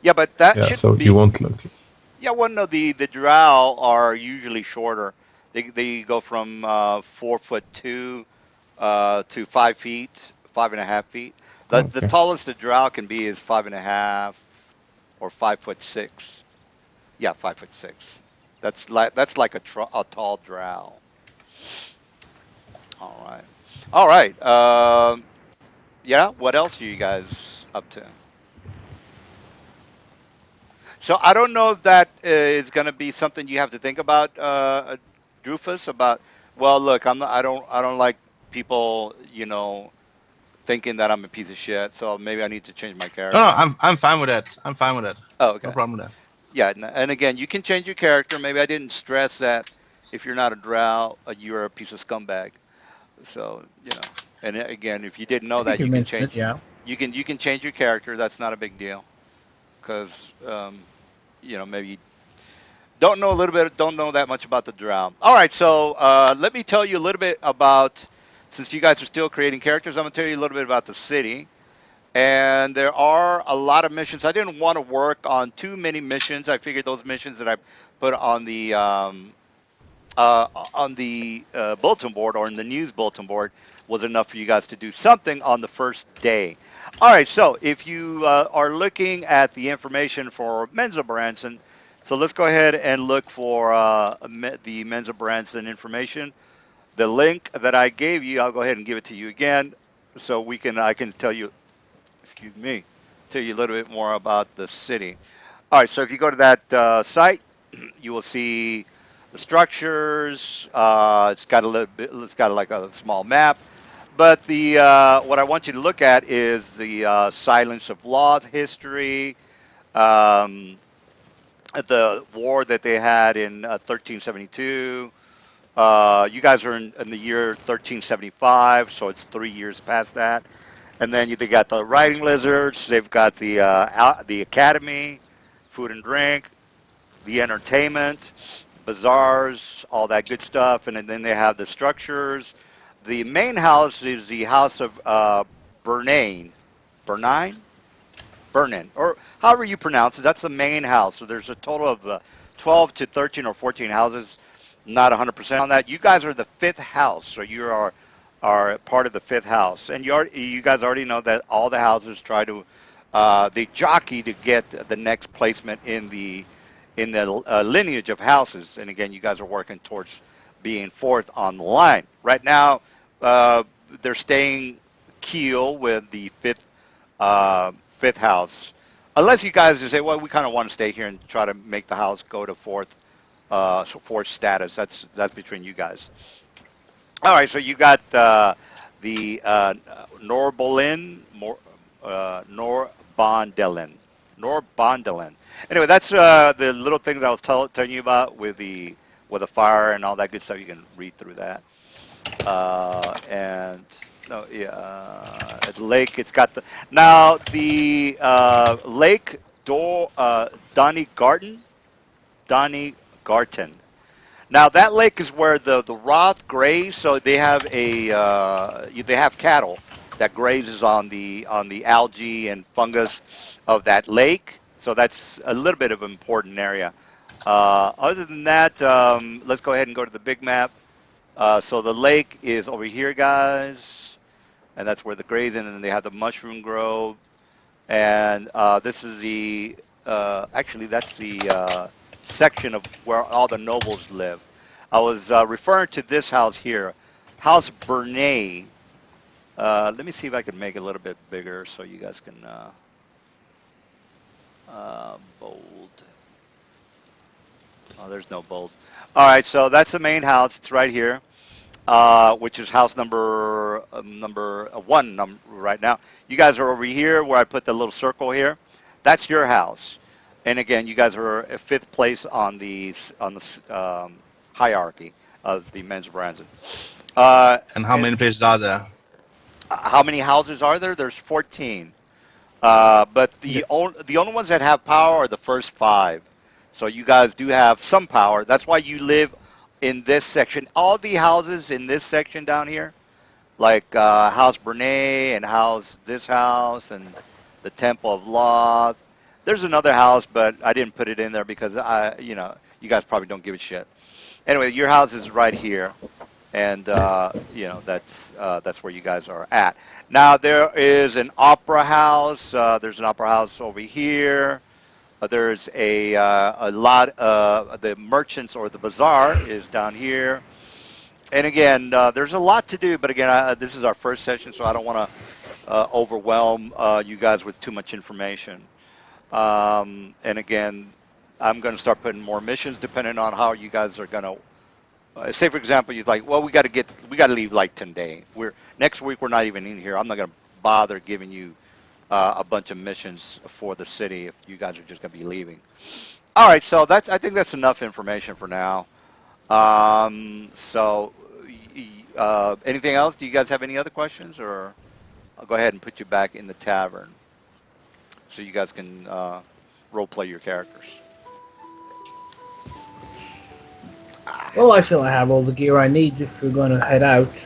Yeah, but that Yeah, so shouldn't you be. won't look. Yeah, well, no, the drow are usually shorter. They go from 4'2" to 5 feet, 5.5 feet. The Okay. tallest the drow can be is 5.5 or 5'6". Yeah, 5'6". That's like a tall drow. All right, all right. Yeah. What else are you guys up to? So I don't know if that is going to be something you have to think about, Drufus. About, well, look, I don't like people, thinking that I'm a piece of shit. So maybe I need to change my No, no, character. I'm fine with that. I'm fine with that. Oh, No okay. problem with that. Yeah, and again, you can change your character. Maybe I didn't stress that if you're not a drow, you're a piece of scumbag. So and again, if you didn't I know think that, you you can mentioned it. change. Yeah. You can change your character. That's not a big deal because maybe you don't know that much about the drow. All right, so let me tell you a little bit about, since you guys are still creating characters, I'm gonna tell you a little bit about the city. And there are a lot of missions. I didn't want to work on too many missions. I figured those missions that I put on the bulletin board, or in the news bulletin board, was enough for you guys to do something on the first day. All right, so if you are looking at the information for Menzo Branson, so let's go ahead and look for the Menzo Branson information. The link that I gave you, I'll go ahead and give it to you again, so I can tell you, excuse me, tell you a little bit more about the city. All right, so if you go to that site, you will see the structures. It's got a little bit. It's got like a small map. But the what I want you to look at is the Silence of Law history, um, the war that they had in 1372. You guys are in the year 1375, so it's 3 years past that. And then they got the riding lizards. They've got the academy, food and drink, the entertainment, bazaars, all that good stuff. And then they have the structures. The main house is the House of Bernane. Bernine? Burnin, or however you pronounce it. That's the main house. So there's a total of 12 to 13 or 14 houses. Not 100% on that. You guys are the fifth house, so you are part of the fifth house, and you guys already know that all the houses try to they jockey to get the next placement in the lineage of houses. And again, you guys are working towards being fourth on the line. Right now, they're staying keel with the fifth house. Unless you guys just say, well, we kind of want to stay here and try to make the house go to fourth status. That's between you guys. All right, so you got the Norbondelin. Norbondelin. Anyway, that's the little thing that I was telling you about with the fire and all that good stuff. You can read through that. And no, yeah, the lake. It's got the Lake Donny Garten. Now that lake is where the Roth graze. So they have they have cattle that grazes on the algae and fungus of that lake. So that's a little bit of an important area. Other than that, let's go ahead and go to the big map. So the lake is over here, guys, and that's where the grazing, and then they have the mushroom grove, and this is actually that's the section of where all the nobles live. I was referring to this house here, House Bernay. Let me see if I can make it a little bit bigger so you guys can bold. Oh, there's no bold. All right, so that's the main house. It's right here, which is house number one right now. You guys are over here where I put the little circle here. That's your house. And again, you guys are at fifth place on the hierarchy of the Menzo Branson. And how many places are there? How many houses are there? There's 14. But the only ones that have power are the first 5. So you guys do have some power. That's why you live in this section. All the houses in this section down here, like House Bernay and this house and the Temple of Loth. There's another house, but I didn't put it in there because you guys probably don't give a shit. Anyway, your house is right here, and that's where you guys are at. Now there is an opera house. There's an opera house over here. There's a lot of the merchants or the bazaar is down here. And again, there's a lot to do, but again, this is our first session, so I don't want to overwhelm you guys with too much information. And again, I'm going to start putting more missions depending on how you guys are going to. Say, for example, you're like, well, we got to leave like today. Next week we're not even in here. I'm not going to bother giving you a bunch of missions for the city if you guys are just going to be leaving. All right, so I think that's enough information for now. Anything else? Do you guys have any other questions, or I'll go ahead and put you back in the tavern so you guys can role play your characters. Well, I feel I have all the gear I need if we're going to head out.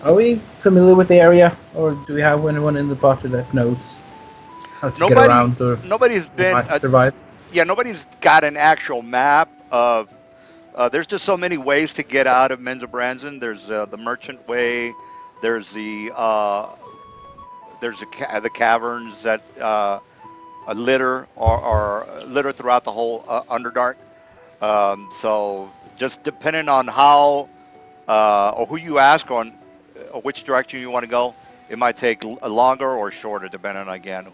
Are we familiar with the area, or do we have anyone in the party that knows how to get around or nobody's been survive? Yeah, nobody's got an actual map of. There's just so many ways to get out of Menzo Branson. There's the merchant way. There's the caverns that litter throughout the whole Underdark. So just depending on how or who you ask on which direction you want to go, it might take longer or shorter depending on again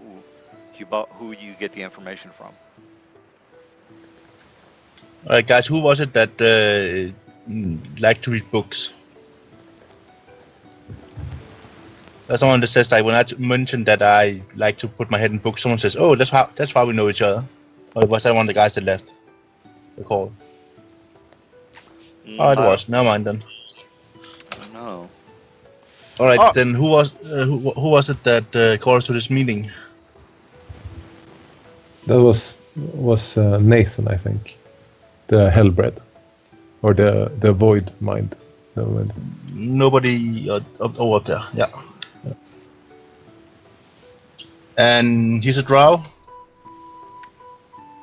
who you get the information from. All right, guys, who was it that liked to read books? There's someone that says, like, when I mentioned that I like to put my head in books, someone says, "Oh, that's why we know each other." Or was that one of the guys that left the call? Oh, it was. Never mind then. No. All right, then who was it that called us to this meeting? That was Nathan, I think. The Hellbred, or the Void Mind. Nobody over there. Yeah. And he's a drow?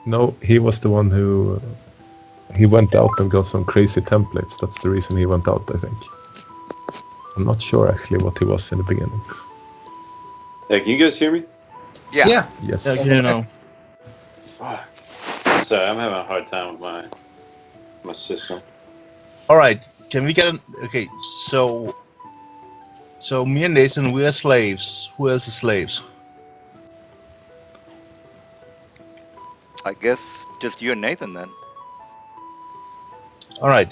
No, he was the one who he went out and got some crazy templates. That's the reason he went out, I think. I'm not sure actually what he was in the beginning. Hey, can you guys hear me? Yeah. Yes. Yeah, you know. Fuck. Sorry, I'm having a hard time with my system. All right. Can we get an? Okay. So me and Nathan, we're slaves. Who else is slaves? I guess just you and Nathan then. All right.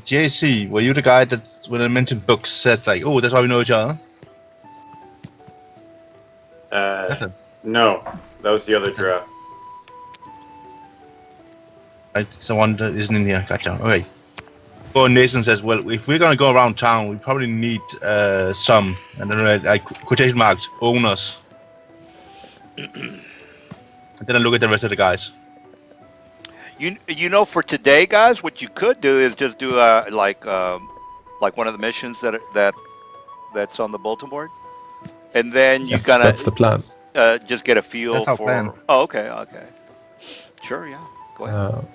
JC, were you the guy that when I mentioned books said like, oh, that's why we know each other? No, that was the other draft. Right. Someone that isn't in here. Gotcha. Okay. So Nathan says, well, if we're gonna go around town, we probably need some, and then I quotation marks owners. And then I look at the rest of the guys. You know, for today, guys, what you could do is just do like one of the missions that's on the bulletin board, and then you kind That's the plan. just get a feel That's our for. plan. Oh, okay. Sure, yeah. Go ahead.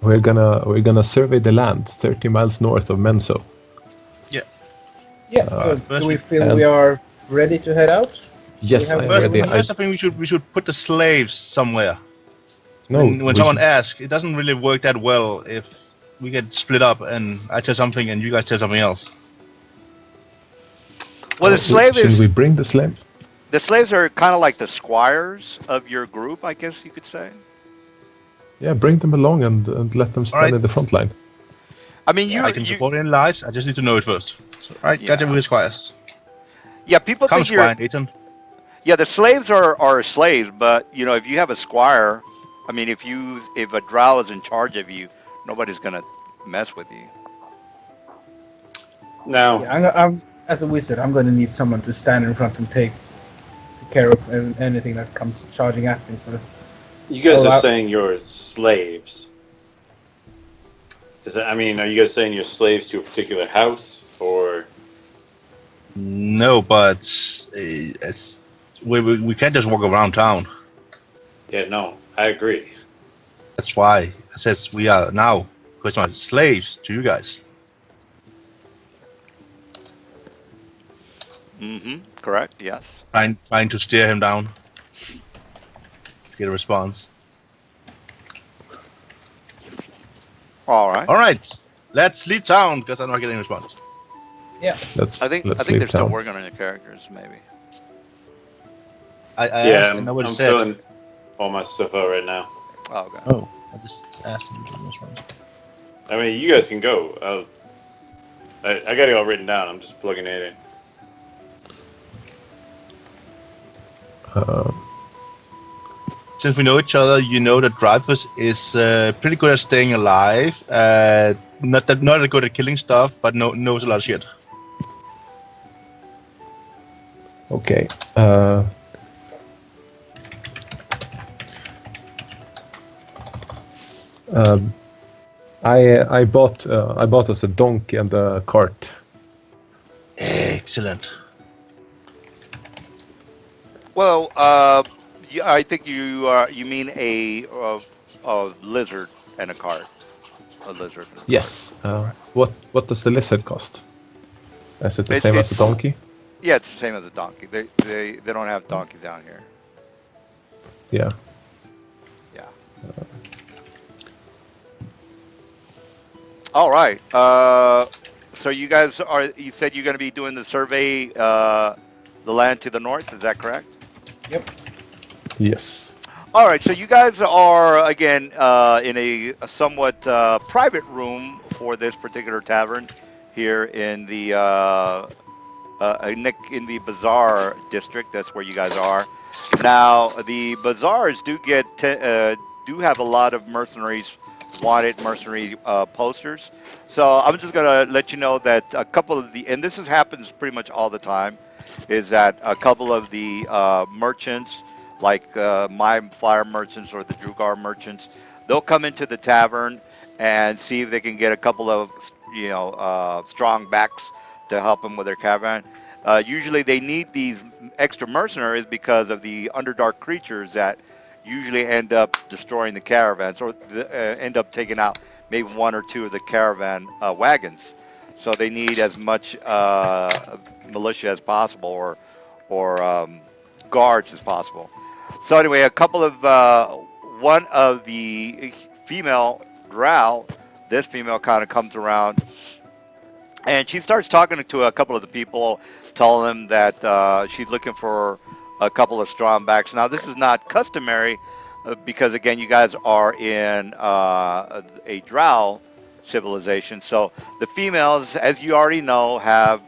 We're gonna survey the land 30 miles north of Menzo. Yeah. Uh, So do we feel and- we are ready to head out? Yes, have- I'm First, ready. first I think we should put the slaves somewhere. No, when we someone should- asks, it doesn't really work that well if we get split up and I tell something and you guys tell something else. Well, the slave Should is we bring the slave? the slaves are kind of like the squires of your group, I guess you could say. Yeah, bring them along and let them stand Alright. in the front line. I mean, I can support any lies. I just need to know it first. So, right, Yeah. gotcha with squires. yeah, people Come, think you're. squire Nathan. Yeah, the slaves are slaves, but you know, if you have a squire, I mean, if a drow is in charge of you, nobody's gonna mess with you. Now, Yeah, I'm as a wizard. I'm going to need someone to stand in front and take care of anything that comes charging at me. So you guys Oh, are I- saying you're slaves. Does that, I mean, are you guys saying you're slaves to a particular house, or No, but we can't just walk around town. yeah? No, I agree. That's why I says we are now slaves to you guys. Mm-hmm. Correct. Yes. Trying to steer him down. Get a response. All right. All right, let's leave town because I'm not getting a response. Let's I think let's they're leave still town. working on the characters, maybe. I Yeah, asked and nobody I'm said. filling all my stuff out right now. Oh, okay. Oh, I just asked him to respond. I mean, you guys can go. I got it all written down. I'm just plugging it in. uh, Since we know each other, you know that Dreyfus is pretty good at staying alive. Not that good at killing stuff, but knows a lot of shit. okay. I bought us a donkey and a cart. Excellent. Well, yeah, I think you mean a lizard and a cart. A lizard. and a Yes. cart. What does the lizard cost? Is it the It's- same as the it's- donkey? Yeah, it's the same as a donkey. They don't have donkeys down here. Yeah. Yeah. All right. So you guys you said you're going to be doing the survey, the land to the north. Is that correct? Yes. All right. So you guys are again in a somewhat private room for this particular tavern here in the in the bazaar district. That's where you guys are. Now the bazaars do have a lot of wanted mercenary posters. So I'm just gonna let you know that a couple of and this happens pretty much all the time, is that a couple of the merchants, like my flyer merchants or the Drugar merchants, they'll come into the tavern and see if they can get a couple of strong backs to help them with their caravan. Usually they need these extra mercenaries because of the underdark creatures that usually end up destroying the caravans or end up taking out maybe one or two of the caravan wagons. So they need as much militia as possible or guards as possible. So anyway, a couple of one of the female drow, this female kind of comes around and she starts talking to a couple of the people, telling them that she's looking for a couple of strong backs. Now, this is not customary because, again, you guys are in a drow civilization. So the females, as you already know, have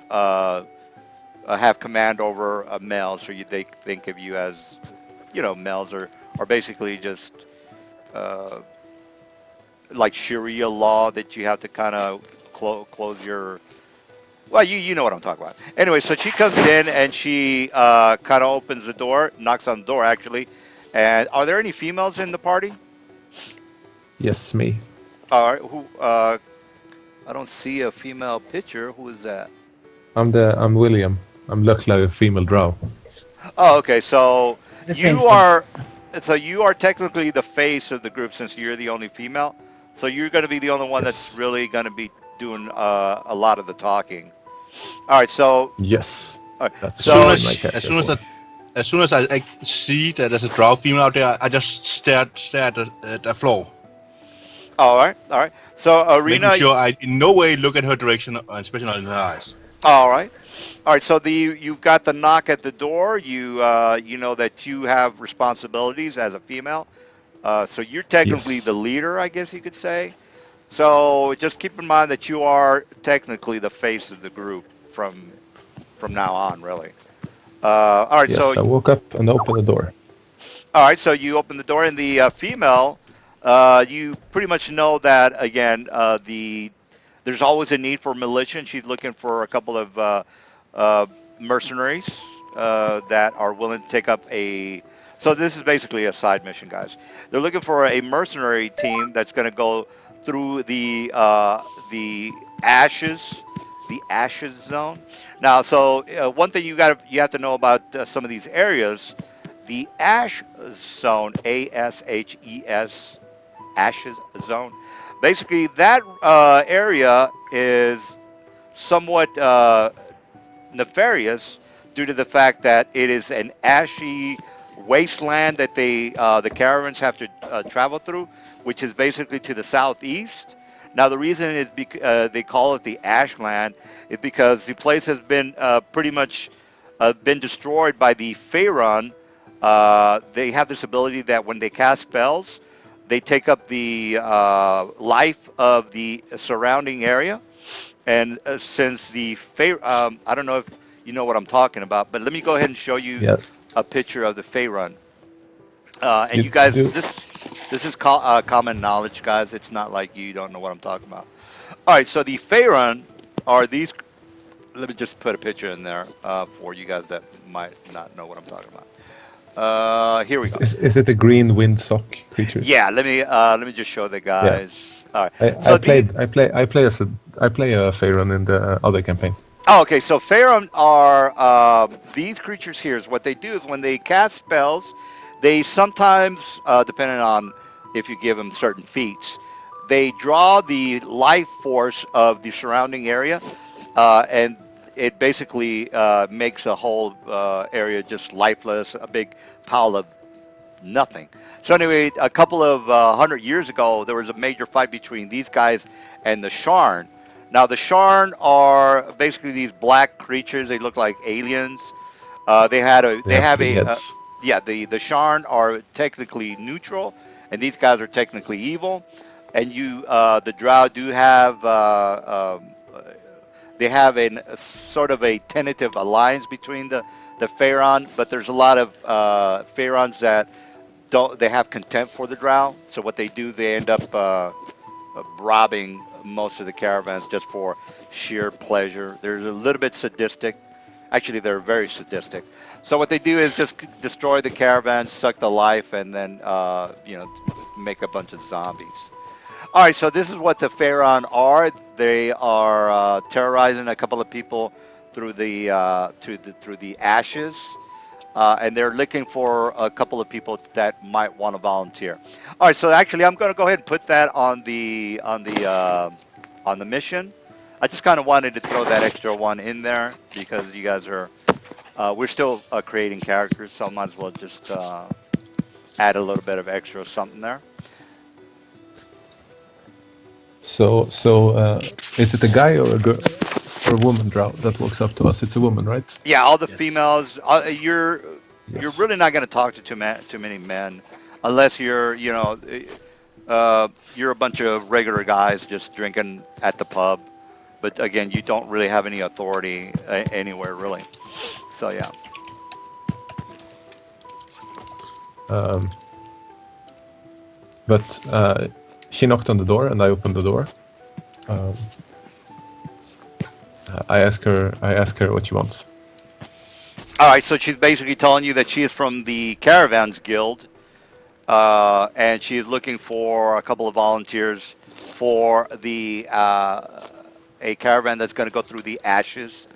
command over males. So they think of you as, males are basically just uh, like Sharia law that you have to kind of close your. Well, you know what I'm talking about. Anyway, so she comes in and she kind of opens the door, knocks on the door actually. And are there any females in the party? Yes, me. All right, who? I don't see a female picture. Who is that? I'm William. I'm look like a female drow. Oh, okay. So It's a change you from. are, so you are technically the face of the group since you're the only female. So you're going to be the only one that's Yes. really going to be doing a lot of the talking. All right. So, Yes. all right, That's As what I soon so made my as as character soon as for. that as soon as I see that there's a drow female out there, I just stare at the floor, all right, all right. So making Arena, sure I in no way look at her direction, especially not in her eyes. all right. All right, so you've got the knock at the door. You know that you have responsibilities as a female. So you're technically the Yes. leader, I guess you could say. So just keep in mind that you are technically the face of the group from now on, really. All right, so Yes. I woke up and opened the door. you open the door, and the female, you pretty much know that again. There's always a need for militia. And she's looking for a couple of uh, mercenaries that are willing to take up a. So this is basically a side mission, guys. They're looking for a mercenary team that's going to go through the ashes zone. Now, so one thing you have to know about some of these areas, the ash zone, ASHES, ashes zone. Basically, that area is somewhat nefarious due to the fact that it is an ashy wasteland that the caravans have to travel through, which is basically to the southeast. Now, the reason is they call it the Ashland is because the place has been pretty much been destroyed by the Pharaon. They have this ability that when they cast spells, they take up the life of the surrounding area, and since I don't know if you know what I'm talking about, but let me go ahead and show you Yes. a picture of the Faerun. And You you guys, do. this is common knowledge, guys. It's not like you don't know what I'm talking about. All right, so the Faerun are these. Let me just put a picture in there for you guys that might not know what I'm talking about. Here we go. Is it the green windsock creatures? Yeah, let me just show the Yeah. guys. All right, I so these. played. I play a Faerun in the other campaign. Oh, okay, so Faerun are these creatures here. Is what they do is when they cast spells, they sometimes, depending on if you give them certain feats, they draw the life force of the surrounding area, and it basically makes a whole area just lifeless, a big pile of nothing. So anyway, a couple of 100 years ago, there was a major fight between these guys and the Sharn. Now the Sharn are basically these black creatures. They look like aliens. They they have have three a heads. yeah, the Sharn are technically neutral, and these guys are technically evil. And the Drow do have they have a sort of a tentative alliance between the Pharaon, but there's a lot of Pharaons that don't they have contempt for the Drow. So what they do, they end up robbing most of the caravans just for sheer pleasure. They're a little bit sadistic. Actually, they're very sadistic. So what they do is just destroy the caravans, suck the life, and then make a bunch of zombies. All right, so this is what the Pharaon are. They are terrorizing a couple of people through the ashes, and they're looking for a couple of people that might want to volunteer. All right, so actually, I'm going to go ahead and put that on the mission. I just kind of wanted to throw that extra one in there because you guys are we're still creating characters, so I might as well just add a little bit of extra something there. So is it a guy or a girl? for a woman drow that walks up to us. It's a woman, right? Yeah, all the Yes. females. You're Yes. really not going to talk to too many men, unless you're a bunch of regular guys just drinking at the pub. But again, you don't really have any authority anywhere really. So yeah. Um, but she knocked on the door, and I opened the door. Um, I ask her what she wants. All right, so she's basically telling you that she is from the Caravans Guild, and she is looking for a couple of volunteers for a caravan that's going to go through the ashes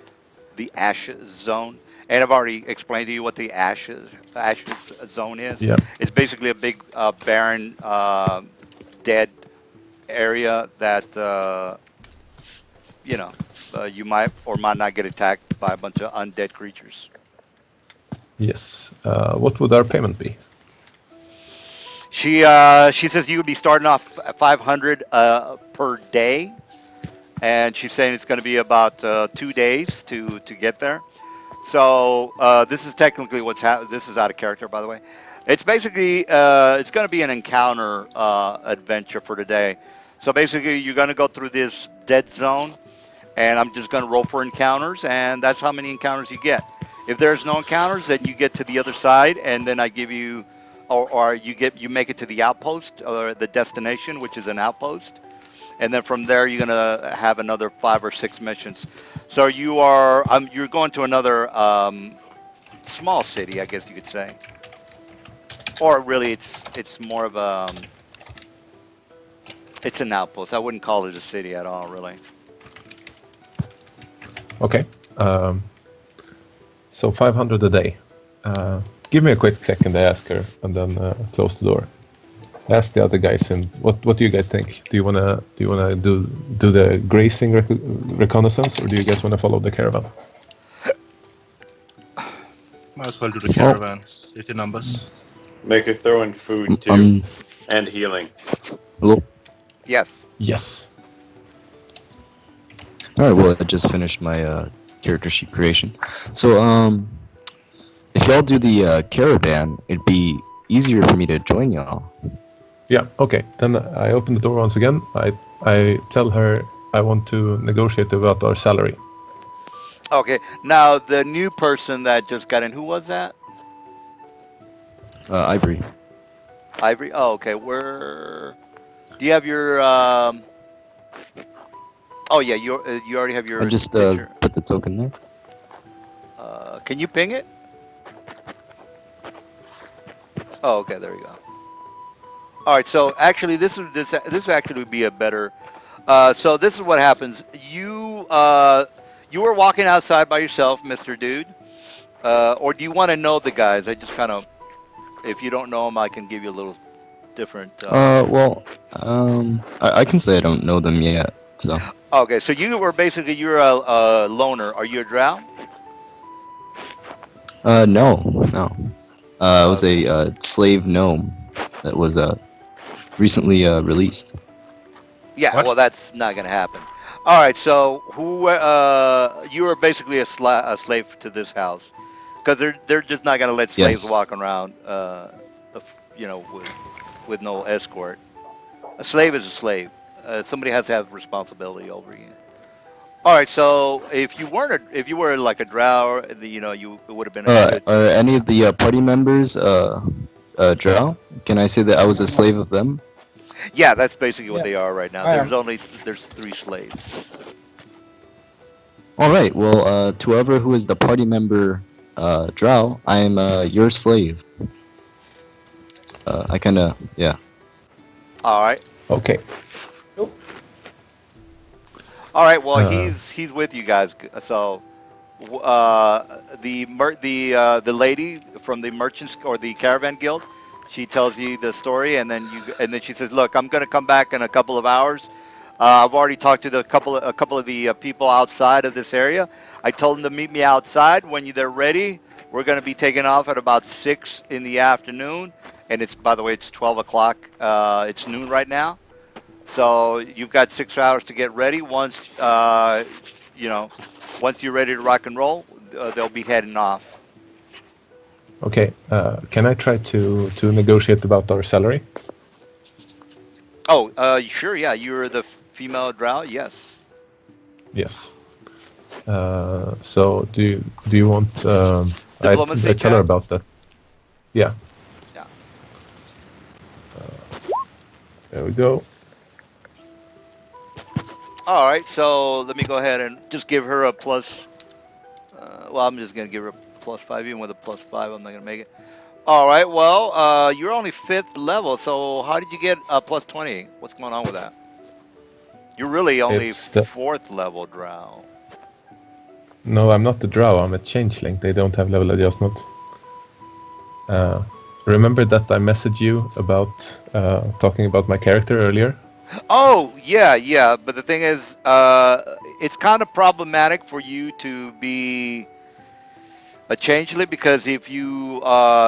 zone. And I've already explained to you what the ashes zone is. Yeah. It's basically a big barren, dead area that you might or might not get attacked by a bunch of undead creatures. Yes. What would our payment be? She says you would be starting off at 500 per day, and she's saying it's going to be about 2 days to get there. So this is technically this is out of character, by the way. It's basically it's going to be an encounter adventure for today. So basically, you're going to go through this dead zone, and I'm just going to roll for encounters, and that's how many encounters you get. If there's no encounters, then you get to the other side, and then I give you, or you make it to the outpost or the destination, which is an outpost, and then from there you're gonna have another 5 or 6 missions. So you're going to another small city, I guess you could say, or really it's more of it's an outpost. I wouldn't call it a city at all, really. Okay. So 500 a day. Give me a quick second, I ask her, and then close the door. Ask the other guys in. What do you guys think? Do you wanna do the grazing reconnaissance, or do you guys wanna follow the caravan? Might as well do the caravan. 50 numbers. Make her throw in food too, and healing. Hello. Yes. Yes. All right. Well, I just finished my character sheet creation. So, if y'all do the caravan, it'd be easier for me to join y'all. Yeah. Okay. Then I open the door once again. I tell her I want to negotiate about our salary. Okay. Now the new person that just got in, who was that? Ivory. Ivory. Oh, okay. Where do you have your? Oh yeah, you already have your. I just picture. put the token there. Can you ping it? Oh, okay. There you go. All right. So actually, this actually would be a better. So this is what happens. You were walking outside by yourself, Mr. Dude, or do you want to know the guys? I just kind of, if you don't know them, I can give you a little different. Well, I can say I don't know them yet. So. Okay, so you're a loner. Are you a drow? No. I was a slave gnome that was recently released. Yeah, What? well, that's not gonna happen. All right, so you are basically a slave to this house, because they're just not gonna let slaves Yes. walk around, with no escort. A slave is a slave. Somebody has to have responsibility over you. All right, so if you were like a drow, it would have been a good. Are any of the party members drow? Can I say that I was a slave of them? Yeah, that's basically what Yeah, they are right now. I am. There's 3 slaves. All right. Well, to whoever who is the party member drow, I am your slave. I kind of yeah. All right. Okay. All right. Well, Uh, he's with you guys. So, the lady from the merchants or the caravan guild, she tells you the story, and then she says, "Look, I'm gonna come back in a couple of hours. I've already talked to a couple of the people outside of this area. I told them to meet me outside when they're ready. We're gonna be taking off at about 6 in the afternoon, and by the way, it's 12 o'clock. It's noon right now." So you've got 6 hours to get ready. Once you know, once you're ready to rock and roll, they'll be heading off. Okay. Can I try to negotiate about our salary? Oh, sure, yeah. You're the female drow, yes. Yes. So do you want? I Diplomacy tell her check. about that. Yeah. Yeah. There we go. All right, so let me go ahead and just give her a plus. Well, I'm just gonna give her a +5. Even with a +5, I'm not gonna make it. All right. Well, you're only 5th level, so how did you get a +20? What's going on with that? You're really only It's the 4th level drow. No, I'm not the drow. I'm a changeling. They don't have level adjustment. Uh, remember that I messaged you about talking about my character earlier? Oh, yeah, yeah. But the thing is, it's kind of problematic for you to be a changeling because if you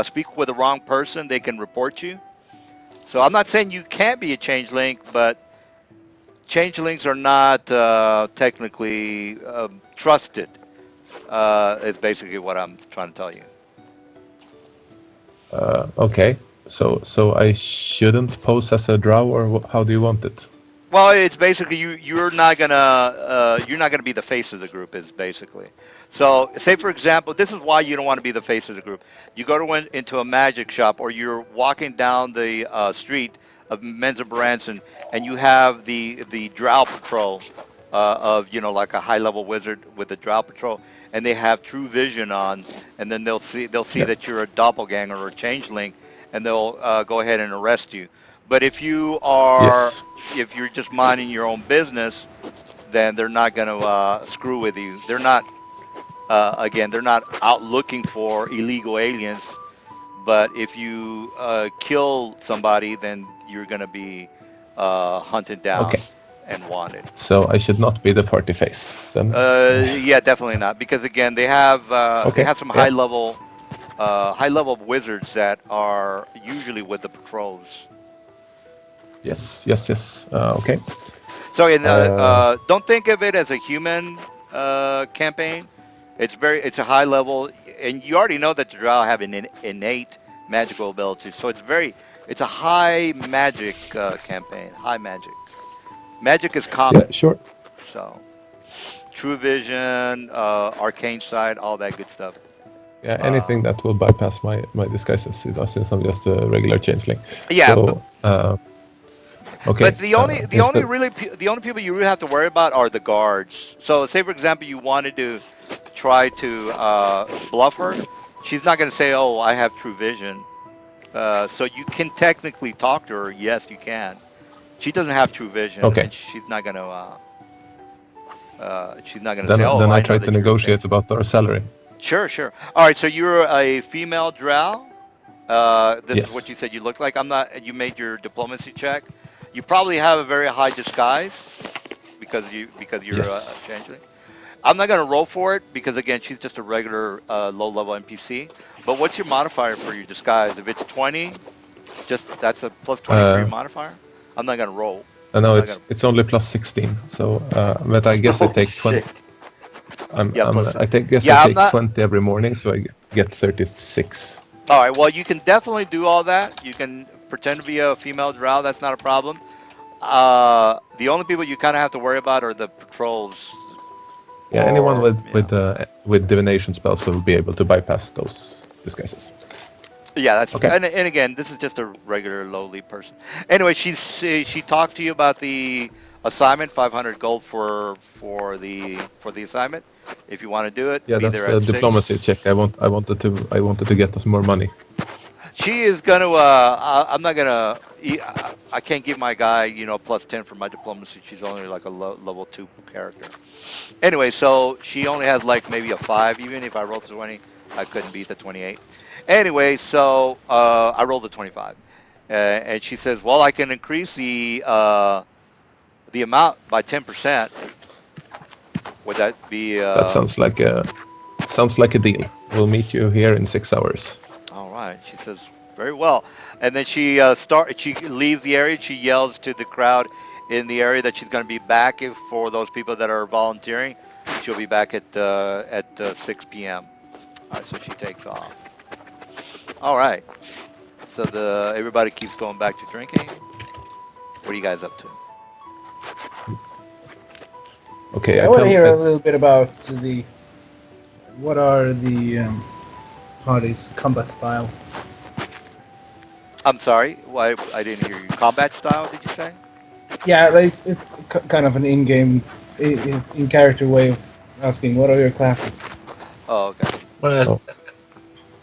speak with the wrong person, they can report you. So I'm not saying you can't be a changeling, but changelings are not technically trusted. Is basically what I'm trying to tell you. Okay. So I shouldn't pose as a drow, or how do you want it? Well, it's basically you're not gonna be the face of the group is basically. So say for example, this is why you don't want to be the face of the group. You go to into a magic shop or you're walking down the street of Menzo Branson and you have the Drow Patrol of like a high level wizard with the Drow Patrol and they have true vision on and then they'll see Yeah. that you're a doppelganger or a changeling and they'll go ahead and arrest you. But Yes. if you're just minding your own business, then they're not going to screw with you. They're not, again, they're not out looking for illegal aliens. But if you kill somebody, then you're going to be hunted Okay. down and wanted. So I should not be the party face then. Yeah, definitely not, because again, they Okay. have some Yeah. high level wizards that are usually with the patrols. Yes. Yes. Yes. Okay. So, Uh, don't think of it as a human campaign. It's a high level, and you already know that the drow have an innate magical ability. So it's a high magic campaign. High magic. Magic is yeah. common. Sure. So, true vision, arcane sight, all that good stuff. Yeah. Uh, Anything that will bypass my disguises, since I'm just a regular changeling. yeah, So okay. but Instead. the only people you really have to worry about are the guards. So, say for example, you wanted to try to bluff her, she's not going to say, "Oh, I have true vision." So you can technically talk to her. Yes, you can. She doesn't have true vision, Okay. and she's not gonna say, Then "Oh, then I I know try to that you're a negotiate change." about our salary. Sure, sure. All right. So you're a female drow. This is what Yes. you said you look like. I'm not. You made your diplomacy check. You probably have a very high disguise because you're a Yes. changeling. I'm not gonna roll for it because again, she's just a regular low-level NPC. But what's your modifier for your disguise? If it's 20, just that's a +20 for your Uh, modifier. I'm not gonna roll. no, I'm not it's gonna. it's only plus 16. So, but I guess I Oh take 20. shit! Yeah, plus. Guess I Yeah, I'm take not. 20 every morning, so I get 36. All right. Well, you can definitely do all that. You can pretend to be a female drow. That's not a problem. The only people you kind of have to worry about are the patrols, Yeah, anyone or with divination spells will be able to bypass those disguises. yeah, that's Okay. and again, this is just a regular lowly person. Anyway, she talked to you about the assignment, 500 gold for the assignment. If you want to do it, Yeah, be that's there the at diplomacy 6. check. I wanted to get us more money. She is gonna. I'm not gonna. I can't give my guy, +10 for my diplomacy. She's only like a level 2 character. Anyway, so she only has like maybe a 5. Even if I rolled 20, I couldn't beat the 28. Anyway, so I rolled a 25, and she says, "Well, I can increase the amount by 10%. Would that be That sounds like a deal. We'll meet you here in 6 hours. all right?" She says, "Very well." And then she leaves the area. She yells to the crowd in the area that she's going to be back for those people that are volunteering. she'll be back at 6 p.m. All right, so she takes off. All right. So everybody keeps going back to drinking. What are you guys up to? Okay, I want to hear a little bit about what are the party's combat style. I'm sorry, why I didn't hear you. Combat style? Did you say? Yeah, it's kind of an in character way of asking what are your classes. Oh, okay. Well,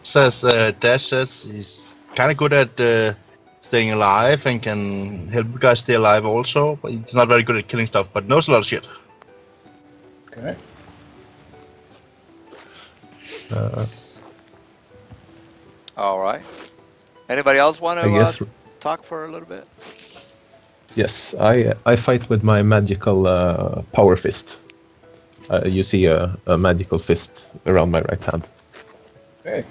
says Dash says he's kind of good at staying alive and can help you guys stay alive also, but he's not very good at killing stuff, but knows a lot of shit. Okay. All right. Anybody else want I guess to talk for a little bit? yes. I fight with my magical power fist. You see a magical fist around my right hand. Okay.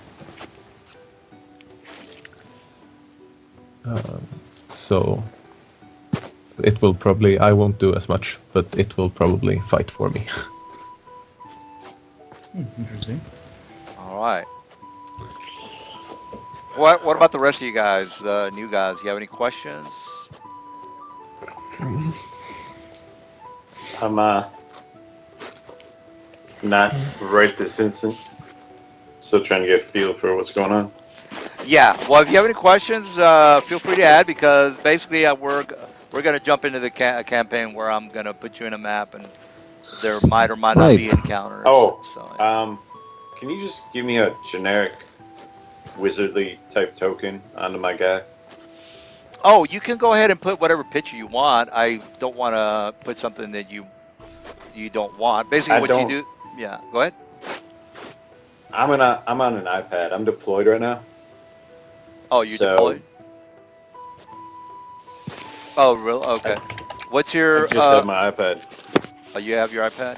So it will probably, I won't do as much, but it will probably fight for me. Interesting. All right. What about the rest of you guys, new guys? You have any questions? I'm not right this instant. Still trying to get a feel for what's going on. Yeah. Well, if you have any questions, feel free to add because basically we're going to jump into the campaign where I'm going to put you in a map and there might or might not be encounters. Oh, so, can you just give me a generic wizardly type token onto my guy? Oh, you can go ahead and put whatever picture you want. I don't want to put something that you don't want. Basically, you do. Yeah. Go ahead. I'm on an iPad. I'm deployed right now. Oh, you're deployed? Oh, really? Okay. What's your... I just have my iPad. Oh, you have your iPad?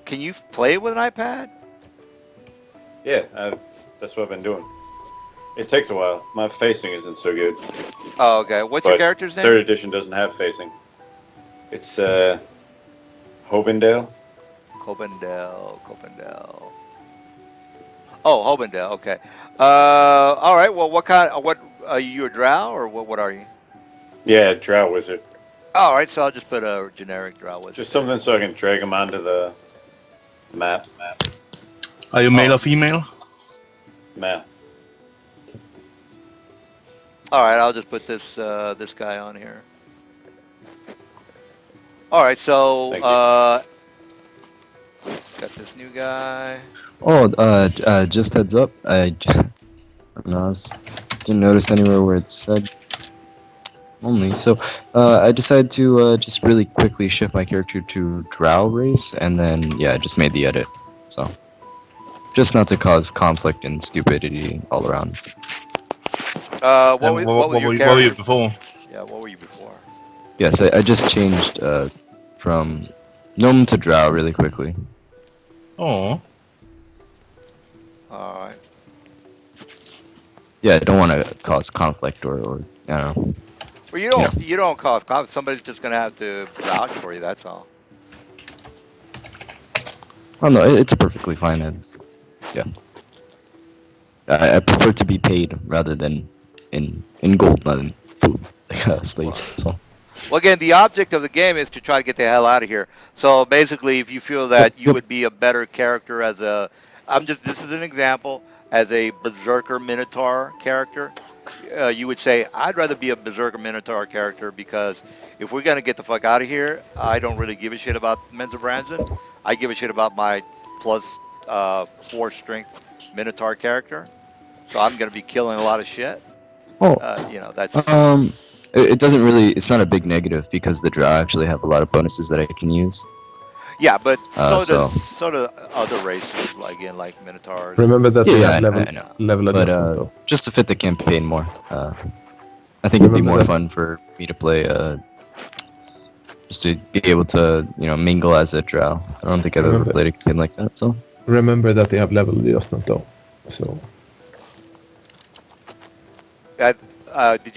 Can you play with an iPad? Yeah, that's what I've been doing. It takes a while. My facing isn't so good. Oh, okay. What's your character's name? 3rd edition doesn't have facing. It's Hovendale. Cobendale. Oh, Hobendale. Okay. All right. Well, what are you a drow or what are you? Yeah, drow wizard. All right. So I'll just put a generic drow wizard. Just something so I can drag them onto the map. Are you male or female? Map. All right. I'll just put this guy on here. All right. So got this new guy. Oh, just heads up. I didn't notice anywhere where it said only. So I decided to just really quickly shift my character to Drow race, and then yeah, I just made the edit. So just not to cause conflict and stupidity all around. What were you before? Yeah, what were you before? Yes, I just changed from Gnome to Drow really quickly. Oh. All right. Yeah, I don't want to cause conflict or I don't know. Well, you don't cause conflict. Somebody's just gonna have to vouch for you. That's all. Oh no, it's perfectly fine. Yeah, I prefer to be paid rather than in gold, not in food, like a slave. So. Well, again, the object of the game is to try to get the hell out of here. So basically, if you feel that you would be a better character as this is an example, as a Berserker Minotaur character, you would say, I'd rather be a Berserker Minotaur character because if we're going to get the fuck out of here, I don't really give a shit about Menzo Branson. I give a shit about my plus 4 strength Minotaur character. So I'm going to be killing a lot of shit. Oh, that's... It doesn't really, it's not a big negative because the Drow actually have a lot of bonuses that I can use. Yeah, but so do other races, like Minotaurs. Remember that we have level but, adjustment though. Just to fit the campaign more. I think it'd be more fun for me to play, just to be able to, mingle as a Drow. I don't think I've ever played a campaign like that, so. Remember that they have level adjustment though, so. Did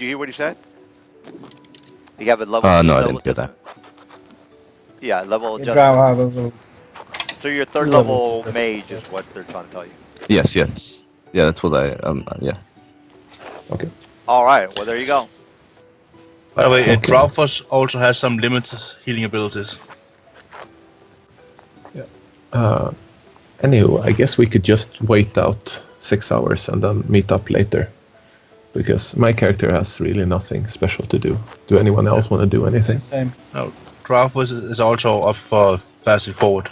you hear what he said? You have a level. No, I didn't hear that. Yeah, level The drow adjustment. have a little So your third levels level of mage difference. is what they're trying to tell you. Yes, yes. Yeah, that's what I yeah. Okay. All right. Well, there you go. By the way, Okay. Drawfus also has some limited healing abilities. Uh, Anywho, I guess we could just wait out 6 hours and then meet up later. Because my character has really nothing special to do. Do anyone else want to do anything? Same. No, Drawfus is also up for fasting forward.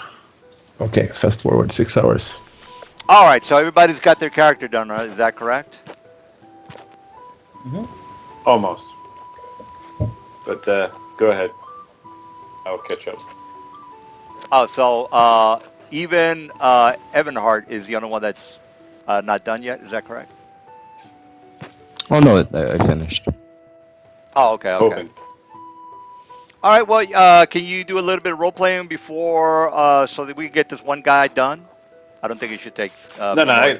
Okay, fast forward 6 hours. All right. So everybody's got their character done, right? Is that correct? Hmm. Almost. But go ahead. I'll catch up. Oh, so even Evanhart is the only one that's not done yet. Is that correct? Oh no, I finished. Oh, okay, okay. Hoping. All right. Well, can you do a little bit of role playing before so that we get this one guy done? I don't think it should take. No, more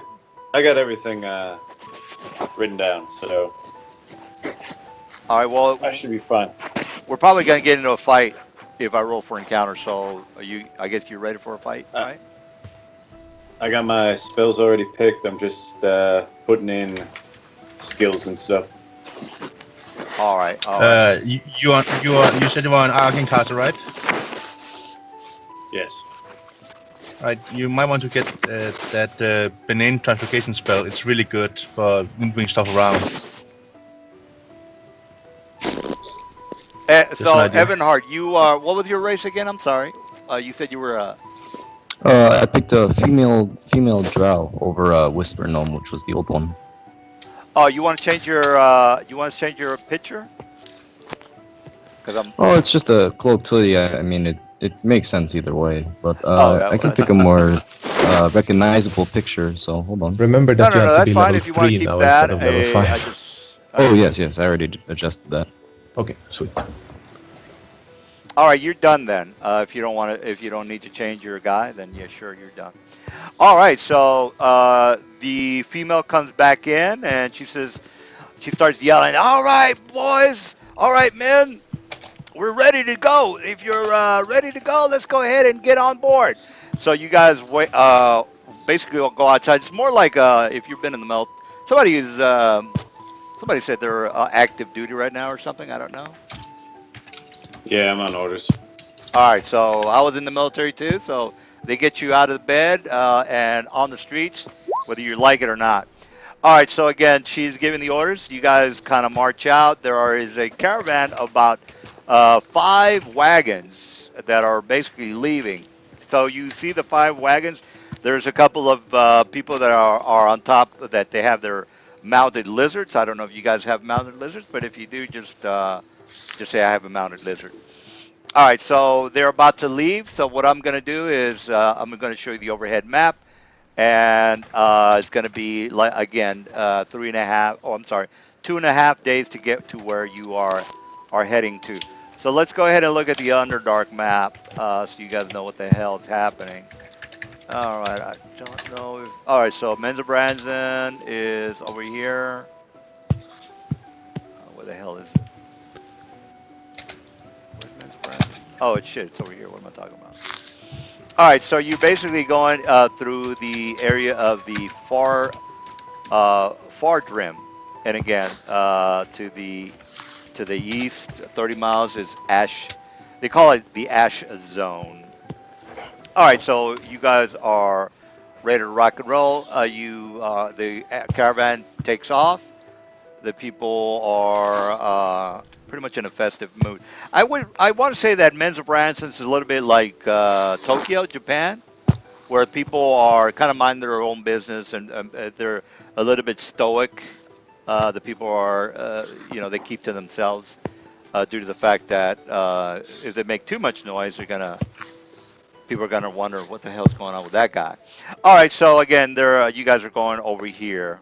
I got everything written down, so All right. Well, I should be fine. we're probably gonna get into a fight if I roll for encounter. So are you? I guess you're ready for a fight, right? I got my spells already picked. I'm just putting in skills and stuff. All right. All right. You said you were an Arcane caster, right? Yes. Right. You might want to get that benign translocation spell. It's really good for moving stuff around. So an idea. Evanhart, you are. What was your race again? I'm sorry. You said you were. I picked a female drow over Whisper Gnome, which was the old one. Oh, you want to change your. You want to change your picture? Because I'm. Oh, it's just a cloak too. I mean, it makes sense either way. But Yeah, I can well, pick a more recognizable picture. So hold on. Remember that no, you have to that's be fine level if you want to 3 keep now that. instead of level 5. I just. Oh yes, I already adjusted that. Okay, sweet. All right, you're done then. If you don't want to, if you don't need to change your guy, then yeah, sure, you're done. All right, so the female comes back in and she says, she starts yelling, "All right, boys. All right, men. We're ready to go. If you're ready to go, let's go ahead and get on board." So you guys wait. Basically, will go outside. It's more like if you've been in the melt. Somebody is. Somebody said they're active duty right now or something. I don't know. Yeah, I'm on orders. All right, so I was in the military too, so they get you out of bed and on the streets, whether you like it or not. All right, so again, she's giving the orders. You guys kind of march out. Is a caravan of about 5 wagons that are basically leaving. So you see the 5 wagons. There's a couple of people that are on top that they have their mounted lizards. I don't know if you guys have mounted lizards, but if you do, just say I have a mounted lizard. All right, so they're about to leave. So what I'm going to do is I'm going to show you the overhead map, and it's going to be like again 3.5. Oh, I'm sorry, 2.5 days to get to where you are heading to. So let's go ahead and look at the Underdark map, so you guys know what the hell is happening. All right, I don't know if. All right, so Menzo Branson is over here. Where the hell is it? Where's Menzo Branson? Oh, it's shit. It's over here. What am I talking about? All right, so you're basically going through the area of the far Drim, and again to the east, 30 miles is Ash. They call it the Ash Zone. All right, so you guys are ready to rock and roll. The caravan takes off. The people are pretty much in a festive mood. I want to say that Menzo Branson is a little bit like Tokyo, Japan, where people are kind of mind their own business and they're a little bit stoic. The people are, they keep to themselves due to the fact that if they make too much noise, people are gonna wonder what the hell's going on with that guy. All right, so again, you guys are going over here.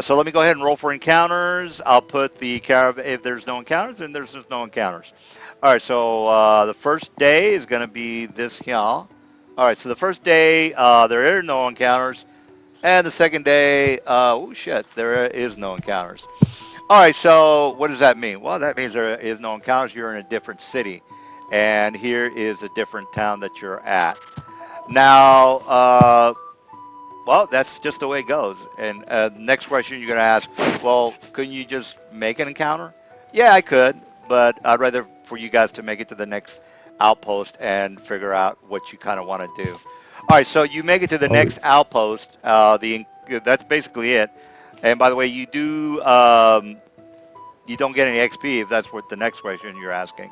So let me go ahead and roll for encounters. I'll put the caravan. If there's no encounters, then there's just no encounters. All right, so the first day is going to be this here. All right, so the first day there are no encounters, and the second day, oh shit, there is no encounters. All right, so what does that mean? Well, that means there is no encounters. You're in a different city, and here is a different town that you're at. Now, well, that's just the way it goes. And next question you're going to ask, well, couldn't you just make an encounter? Yeah, I could, but I'd rather for you guys to make it to the next outpost and figure out what you kind of want to do. All right, so you make it to the Oh, next outpost. That's basically it. And by the way, you don't get any XP if that's what the next question you're asking.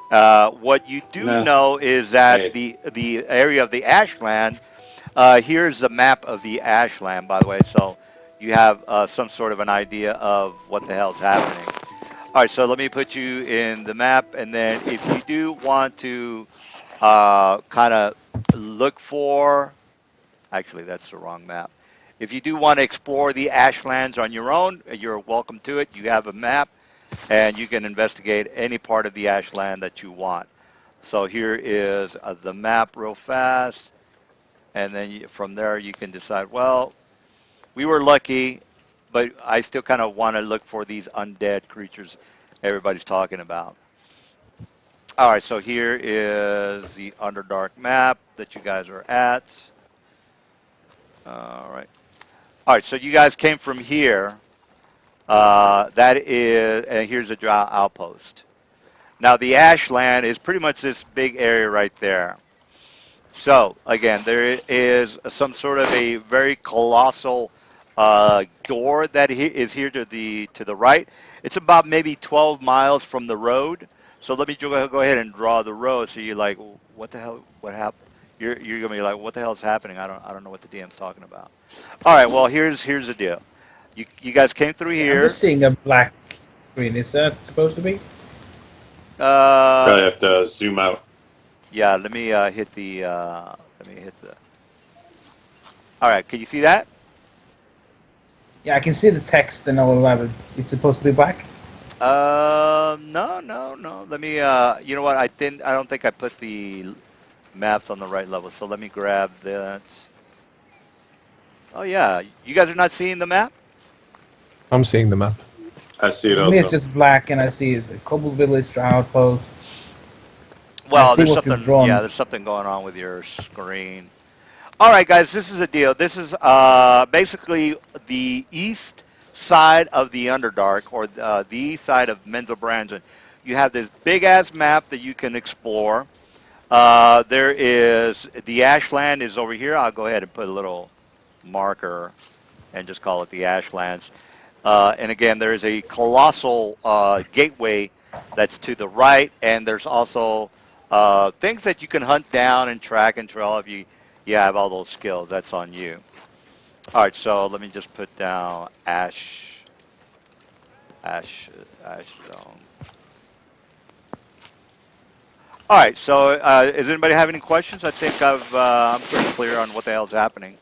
What you do No. know is that Hey. the area of the Ashland. Here's a map of the Ashland, by the way, so you have some sort of an idea of what the hell's happening. All right, so let me put you in the map, and then if you do want to kind of look for, actually, that's the wrong map. If you do want to explore the Ashlands on your own, you're welcome to it. You have a map, and you can investigate any part of the Ashland that you want. So here is the map real fast, and then from there you can decide, well, we were lucky, but I still kind of want to look for these undead creatures everybody's talking about. All right, so here is the Underdark map that you guys are at. All right. All right, so you guys came from here. That is, and here's a Drow outpost. Now, the Ashland is pretty much this big area right there. So again, there is some sort of a very colossal door that is here to the right. It's about maybe 12 miles from the road. So let me go ahead and draw the road. So you're like, what the hell? What happened? You're gonna be like, what the hell is happening? I don't know what the DM's talking about. All right, well here's the deal. You guys came through Yeah, I'm just here. seeing a black screen. Is that supposed to be? Probably Uh, have to zoom out. yeah. Let me hit the. All right, can you see that? Yeah, I can see the text and all of that, but it's supposed to be black. No, no, no. Let me. You know what? I don't think I put the maps on the right level. So let me grab that. Oh yeah, you guys are not seeing the map. I'm seeing the map. I see it For me, it's also. just black, and I see it's a cobble village outpost. I Well, see what you've Yeah, drawn. there's something going on with your screen. All right, guys, this is a deal. This is basically the east side of the Underdark, or the east side of Menzo Branson. You have this big ass map that you can explore. There is the Ashland is over here. I'll go ahead and put a little marker and just call it the Ashlands. And again, there is a colossal gateway that's to the right, and there's also things that you can hunt down and track and trail if you have all those skills. That's on you. All right, so let me just put down ash, ash zone. All right, so does anybody have any questions? I think I'm pretty clear on what the hell's happening.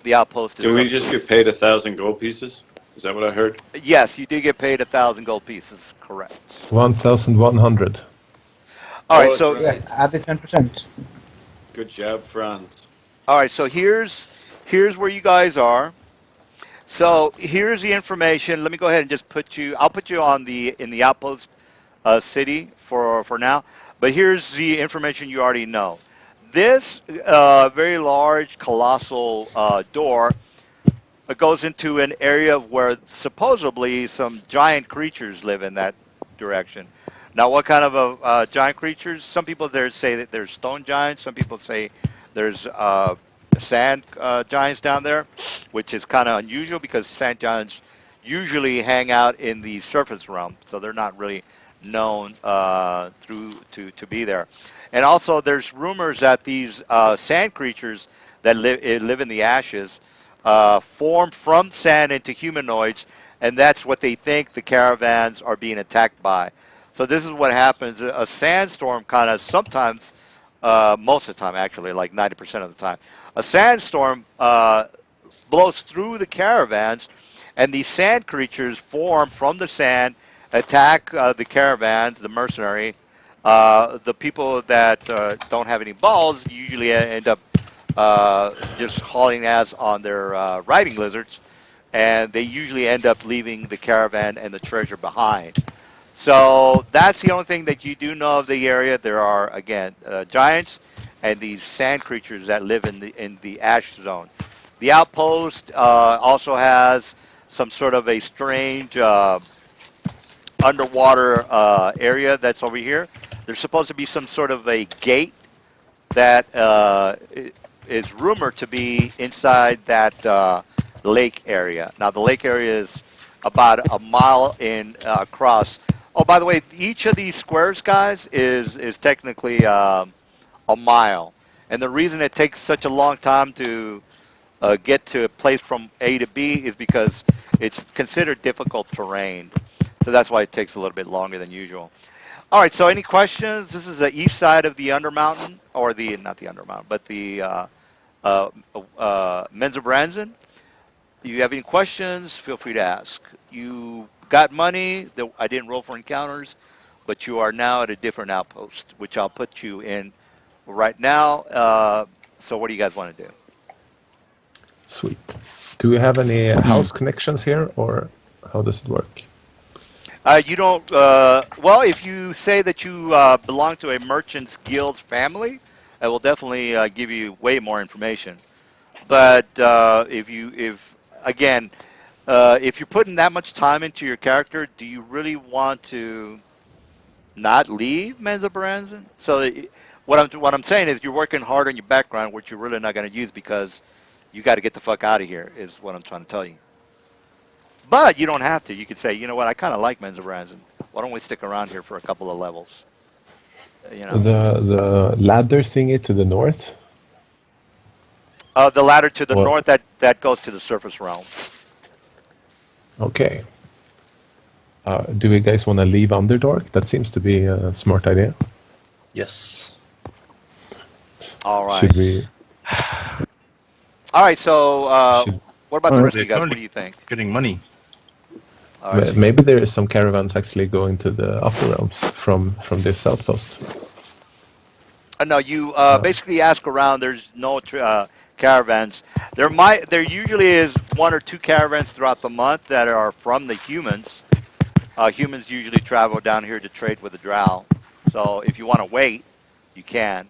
The outpost Do is we up. just get paid 1,000 gold pieces? Is that what I heard? Yes, you did get paid 1,000 gold pieces. Correct. 1,100. All right, Oh, that's so Yeah, right. add the 10%. Good job, Franz. all right, so here's where you guys are. So here's the information. Let me go ahead and just put you. I'll put you on the in the outpost city for now. But here's the information you already know. This very large, colossal door. It goes into an area where supposedly some giant creatures live in that direction. Now, what kind of giant creatures? Some people there say that there's stone giants. Some people say there's sand giants down there, which is kind of unusual because sand giants usually hang out in the surface realm, so they're not really known through to be there. And also, there's rumors that these sand creatures that live in the ashes form from sand into humanoids, and that's what they think the caravans are being attacked by. So this is what happens. A sandstorm kind of sometimes, most of the time actually, like 90% of the time, a sandstorm blows through the caravans, and these sand creatures form from the sand, attack the caravans, the mercenary. The people that don't have any balls usually end up just hauling ass on their riding lizards, and they usually end up leaving the caravan and the treasure behind. So that's the only thing that you do know of the area. There are again giants and these sand creatures that live in the ash zone. The outpost also has some sort of a strange underwater area that's over here. There's supposed to be some sort of a gate that is rumored to be inside that lake area. Now, the lake area is about a mile in across. Oh, by the way, each of these squares, guys, is technically a mile, and the reason it takes such a long time to get to a place from A to B is because it's considered difficult terrain. So that's why it takes a little bit longer than usual. All right. So any questions? This is the east side of the Undermountain, or the not the Undermountain, but the uh, Menzo Branson. You have any questions? Feel free to ask. You got money. I didn't roll for encounters, but you are now at a different outpost, which I'll put you in right now. So what do you guys want to do? Sweet. Do we have any Hmm. house connections here, or how does it work? You don't. Well, if you say that you belong to a merchant's guild family, I will definitely give you way more information. But if again, if you're putting that much time into your character, do you really want to not leave Menza Baranzan? So what I'm saying is you're working hard on your background, which you're really not going to use because you got to get the fuck out of here. Is what I'm trying to tell you. But you don't have to. You could say, you know what, I kind of like Menza Baranzan. Why don't we stick around here for a couple of levels? You know, The ladder thingy to the north, the ladder to the or north that goes to the surface realm. okay. Do you guys want to leave Underdark? That seems to be a smart idea. Yes. All right. Should we? All right. So, Should what about All the right. rest of We're you guys? What currently do you think? getting money. All right. So maybe there is some caravans actually going to the upper realms from this outpost. no, you Uh, basically ask around. There's no caravans. There usually is one or two caravans throughout the month that are from the humans. Humans usually travel down here to trade with the drow. So if you want to wait, you can.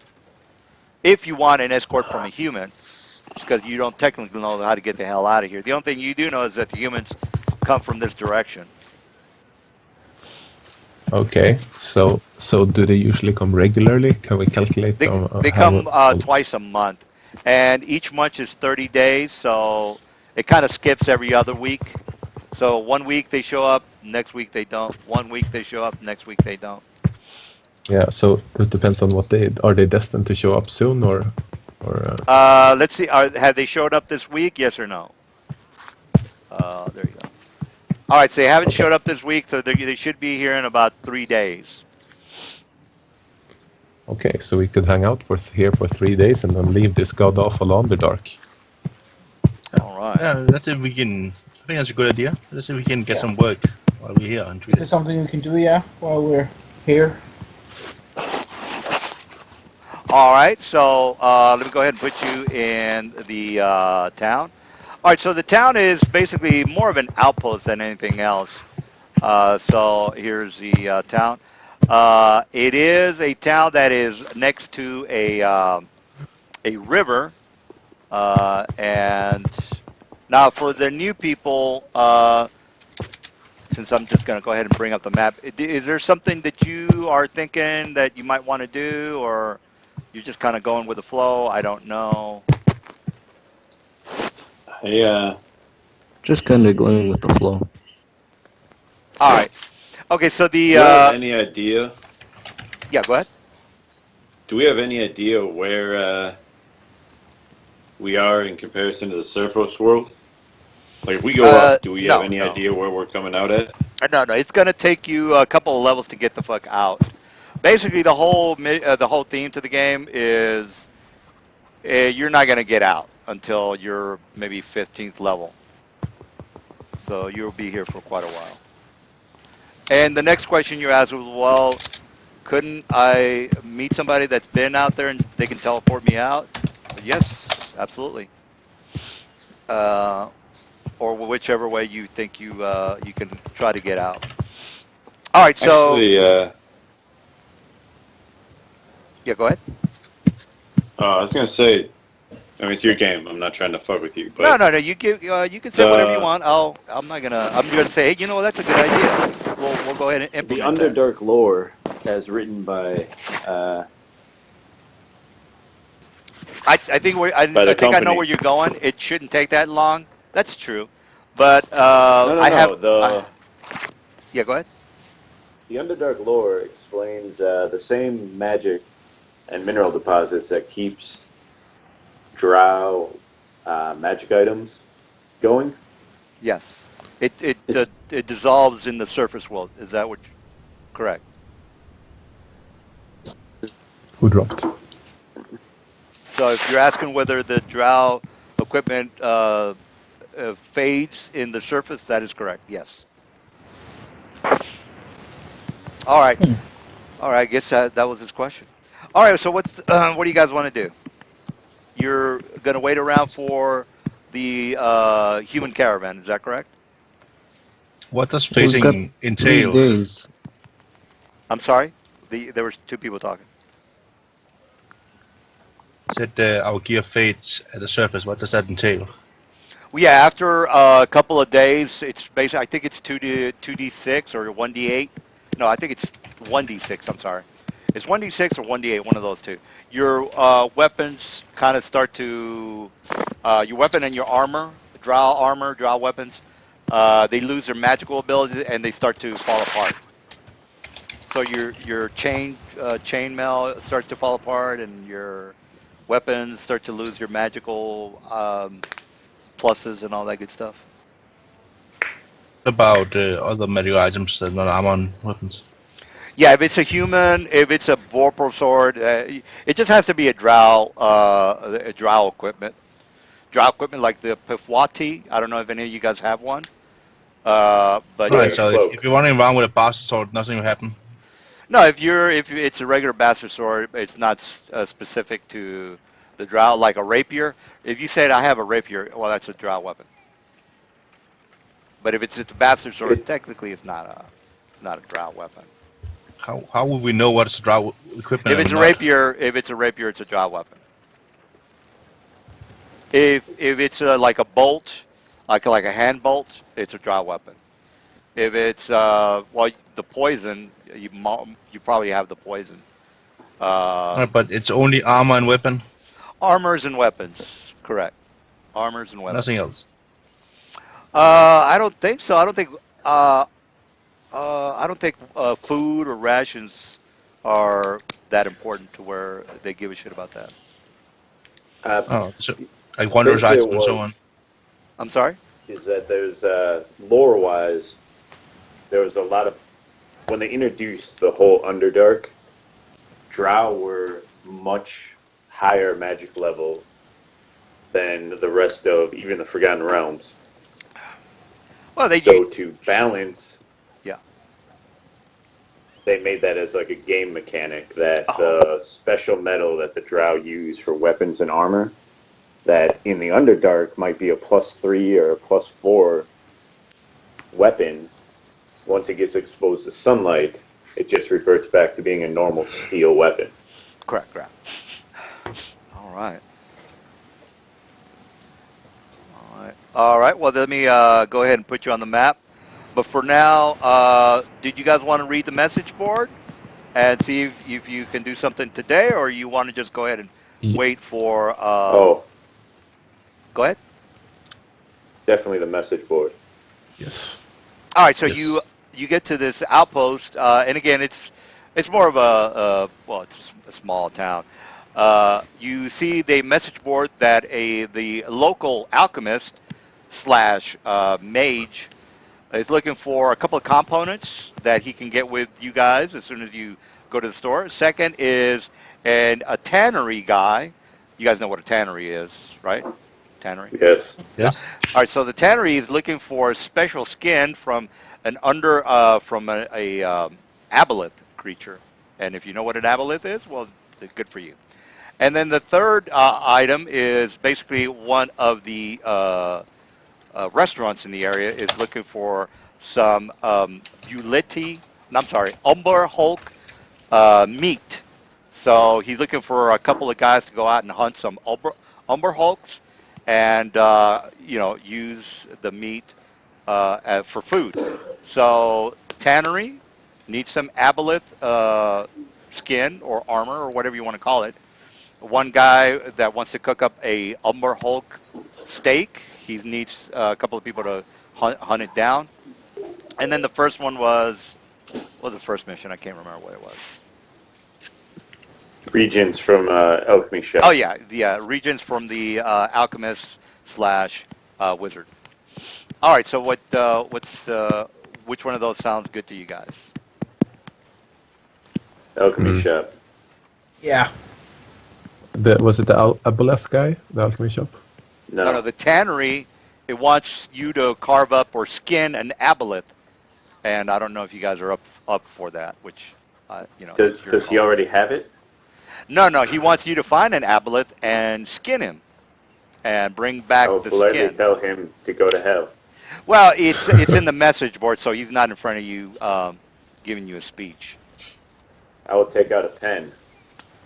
If you want an escort from a human, because you don't technically know how to get the hell out of here. The only thing you do know is that the humans come from this direction. okay, so do they usually come regularly? Can we calculate They how? come twice a month, and each month is 30 days, so it kind of skips every other week. So one week they show up, next week they don't. One week they show up, next week they don't. Yeah, so it depends on what they are. They destined to show up soon, or Let's see. Have they showed up this week? Yes or no? There you go. All right, so they haven't okay, showed up this week, so they should be here in about 3 days. okay. So we could hang out here for 3 days and then leave this god awful Underdark. All right. Yeah, let's see if we can. I think that's a good idea. Let's see if we can get Yeah. some work while we're here on 3 Is this days. something we can do, yeah, while we're here? All right, so let me go ahead and put you in the town. All right, so the town is basically more of an outpost than anything else. So here's the town. It is a town that is next to a river, and now for the new people, since I'm just going to go ahead and bring up the map, is there something that you are thinking that you might want to do, or you're just kind of going with the flow? I don't know. Hey, Just kind of going with the flow. All right. Okay, so the do I have any idea? yeah, go ahead. Do we have any idea where we are in comparison to the Surfos world? Like, if we go up, do we have No, any no. idea where we're coming out at? No, it's going to take you a couple of levels to get the fuck out. Basically, the whole theme to the game is you're not going to get out until you're maybe 15th level. So you'll be here for quite a while. And the next question you asked was, well, couldn't I meet somebody that's been out there and they can teleport me out? Yes, absolutely. Or whichever way you think you can try to get out. All right, so Actually, yeah, go ahead. I was gonna say, I mean, it's your game. I'm not trying to fuck with you, No, but no, no. You can say whatever you the want. I'm not gonna. I'm gonna say, hey, that's a good idea. We'll go ahead and The implement that. Underdark lore, as written by uh, by I the think I know where company. you're going. It shouldn't take that long. That's true, but no, no, I have. no. The Yeah, go ahead. the Underdark lore explains the same magic and mineral deposits that keeps Drow magic items going. Yes, It's it dissolves in the surface world. Is that what? Correct. Who dropped? So if you're asking whether the drow equipment fades in the surface, that is correct. Yes. All right. Hmm. All right. I guess that was his question. All right. So what do you guys want to do? You're gonna wait around for the human caravan. Is that correct? What does We've got facing 3 entail? days. I'm sorry. There was two people talking. Said our gear fades at the surface. What does that entail? Well, yeah. After a couple of days, it's basically. I think it's 2d6 or 1d8. No, I think it's 1d6. I'm sorry. It's 1d6 or 1d8. One of those two. Your weapons kind of start to your weapon and your armor, drow weapons. They lose their magical ability and they start to fall apart. So your chainmail starts to fall apart, and your weapons start to lose your magical pluses and all that good stuff. About other medical items that not armor and weapons. Yeah, if it's a human, if it's a vorpal sword, it just has to be a drow equipment. Drow equipment like the Pifwati. I don't know if any of you guys have one. But Alright, like a so if cloak. you're running around with a bastard sword, nothing will happen. no, if it's a regular bastard sword, it's not specific to the drow like a rapier. If you said I have a rapier, well, that's a drow weapon. But if it's just a bastard sword, It technically it's not a drow weapon. How would we know what is draw equipment and not? If it's a rapier, it's a drow weapon. If it's like a bolt, like a hand bolt, it's a drow weapon. If it's the poison, you probably have the poison. Alright, Um, but it's only armor and weapon, armors and weapons, correct? Armors and nothing weapons. else. I don't think so. Uh, I don't think food or rations are that important to where they give a shit about that. Uh, Oh, so like wondrous Basically, it items and so on. was I'm sorry. is that there's lore wise there was a lot of when they introduced the whole Underdark, Drow were much higher magic level than the rest of even the Forgotten Realms. Well, So to balance, yeah. they made that as like a game mechanic that Oh, the special metal that the Drow use for weapons and armor, that in the Underdark might be a +3 or a +4 weapon. Once it gets exposed to sunlight, it just reverts back to being a normal steel weapon. correct, correct. All right. All right. All right. Well, let me go ahead and put you on the map. But for now, did you guys want to read the message board and see if you can do something today, or you want to just go ahead and Ye- wait for? Oh, Go ahead. definitely the message board. yes. All right. So Yes. you get to this outpost, and again, it's more of well, it's a small town. You see the message board that the local alchemist slash mage is looking for a couple of components that he can get with you guys as soon as you go to the store. Second is a tannery guy. You guys know what a tannery is, right? Tannery. Yes. Yeah. Yes. All right. So the tannery is looking for special skin from from a aboleth creature. And if you know what an aboleth is, well, good for you. And then the third item is basically one of the restaurants in the area is looking for some buleti I'm sorry, Umber Hulk meat. So he's looking for a couple of guys to go out and hunt some Umber Hulks, and use the meat for food. So tannery needs some aboleth skin or armor or whatever you want to call it. One guy that wants to cook up a Umber Hulk steak. He needs a couple of people to hunt it down. And then the first one was the first mission? I can't remember what it was. Regions from Alchemy Oh Shop. yeah, the regions from the alchemist slash wizard. All right, so what's which one of those sounds good to you guys? Alchemy Hmm. Shop. Yeah. Was it the Aboleth guy, the alchemy shop? No, No. the tannery. It wants you to carve up or skin an aboleth, and I don't know if you guys are up for that, which Does, is your does he call. already have it? No, he wants you to find an aboleth and skin him and bring I back will the politely skin. tell him to go to hell. Well, it's in the message board, so he's not in front of you giving you a speech. I will take out a pen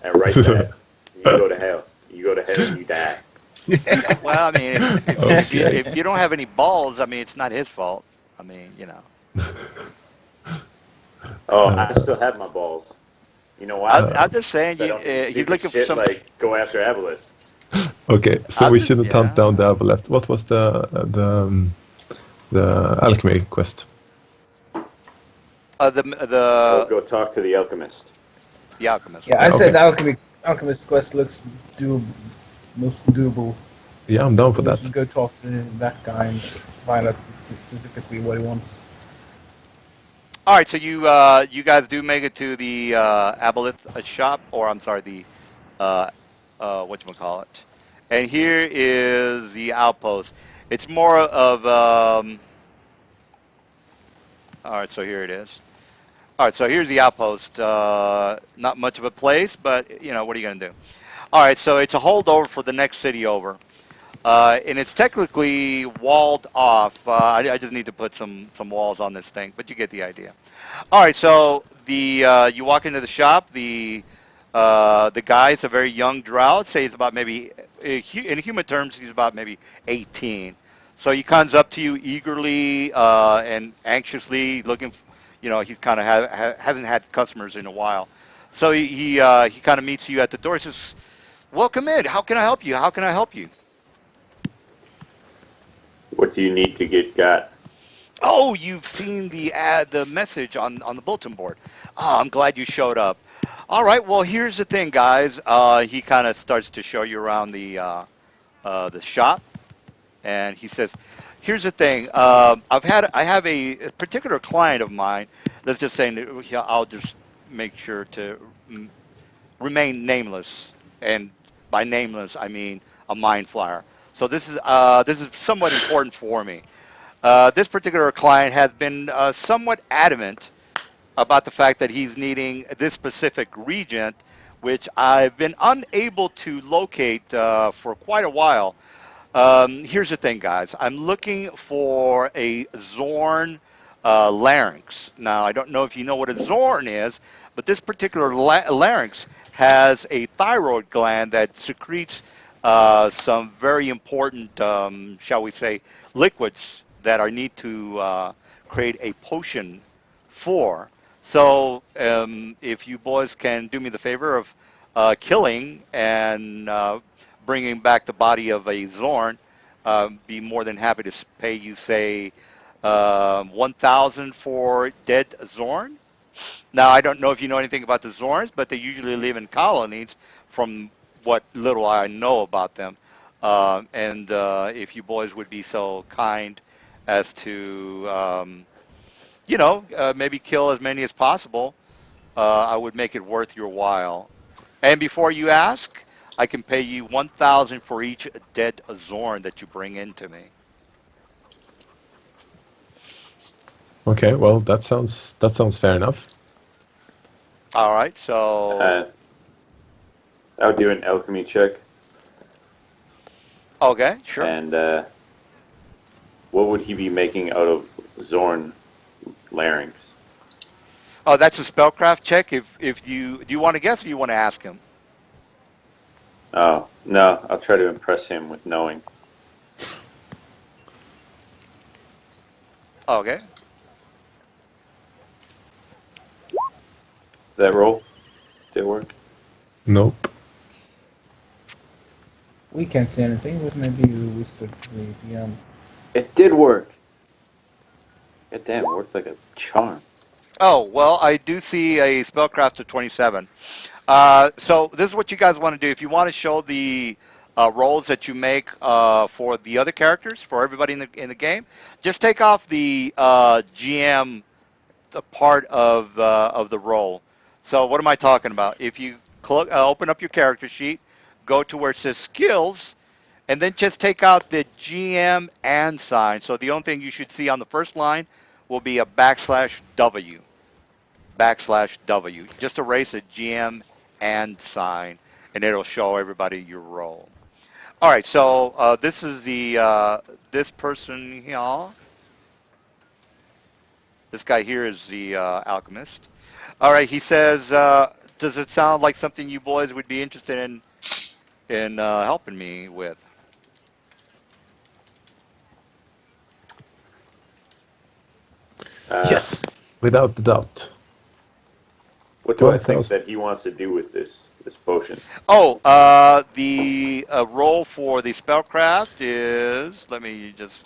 and write that. You go to hell. You go to hell and you die. Well, I mean, Okay. if you don't have any balls, I mean, it's not his fault. I mean, Oh, Uh, I still have my balls. You know why? I'm just saying, Because I don't do he's stupid looking for shit some. like go after Avalis. okay, so I'm we just shouldn't hunt down the yeah. Aboleth. What was the alchemy quest? The I will go talk to the alchemist. the alchemist. Yeah, Okay. I Yeah, said okay. Alchemist quest looks most doable. Yeah, I'm down for So we that. should go talk to that guy and find out specifically what he wants. All right, so you guys do make it to the Aboleth shop, or I'm sorry, the whatchamacallit. And here is the outpost. It's more of all right, so here it is. All right, so here's the outpost. Not much of a place, but what are you gonna do? All right, so it's a holdover for the next city over, and it's technically walled off. I just need to put some walls on this thing, but you get the idea. All right, so the you walk into the shop. The guy is a very young drow. I'd say he's about maybe in human terms he's about maybe 18. So he comes up to you eagerly and anxiously, looking. He kind of hasn't had customers in a while. So he kind of meets you at the door. He says, "Welcome in. How can I help you? How can I help you?" What do you need to get got? Oh, you've seen the message on the bulletin board. Oh, I'm glad you showed up. All right, well, here's the thing, guys. He kind of starts to show you around the shop, and he says, "Here's the thing. I have a particular client of mine. Let's just say I'll just make sure to remain nameless, and by nameless I mean a mind flyer. So this is somewhat important for me. This particular client has been somewhat adamant about the fact that he's needing this specific region, which I've been unable to locate for quite a while. Here's the thing, guys. I'm looking for a Zorn larynx. Now, I don't know if you know what a Zorn is, but this particular larynx has a thyroid gland that secretes some very important, shall we say, liquids that I need to create a potion for. So, if you boys can do me the favor of killing and bringing back the body of a Zorn, be more than happy to pay you, say, 1,000 for dead Zorn. Now, I don't know if you know anything about the Zorns, but they usually live in colonies, from what little I know about them. And if you boys would be so kind as to, maybe kill as many as possible, I would make it worth your while. And before you ask, I can pay you 1,000 for each dead Zorn that you bring into me. Okay, well that sounds fair enough. All right, so I'll do an alchemy check. okay, sure. And what would he be making out of Zorn larynx? Oh, that's a spellcraft check. If you do you want to guess or you want to ask him? Oh, no, I'll try to impress him with knowing. Okay. Did that roll? Did it work? Nope. We can't see anything, but maybe you whispered to the DM. It did work. God damn, it worked like a charm. Oh, well, I do see a spellcraft of 27. So this is what you guys want to do. If you want to show the rolls that you make for the other characters, for everybody in the game, just take off the GM the part of the roll. So what am I talking about? If you open up your character sheet, go to where it says skills, and then just take out the GM and sign. So the only thing you should see on the first line will be a \W. Just erase a GM and sign, and it'll show everybody your role. All right, so this is the this person here. This guy here is the alchemist. All right, he says, "Does it sound like something you boys would be interested in helping me with?" Uh, Yes, without the doubt. what do I think 1,000. that he wants to do with this potion? Oh, the role for the spellcraft is. Let me just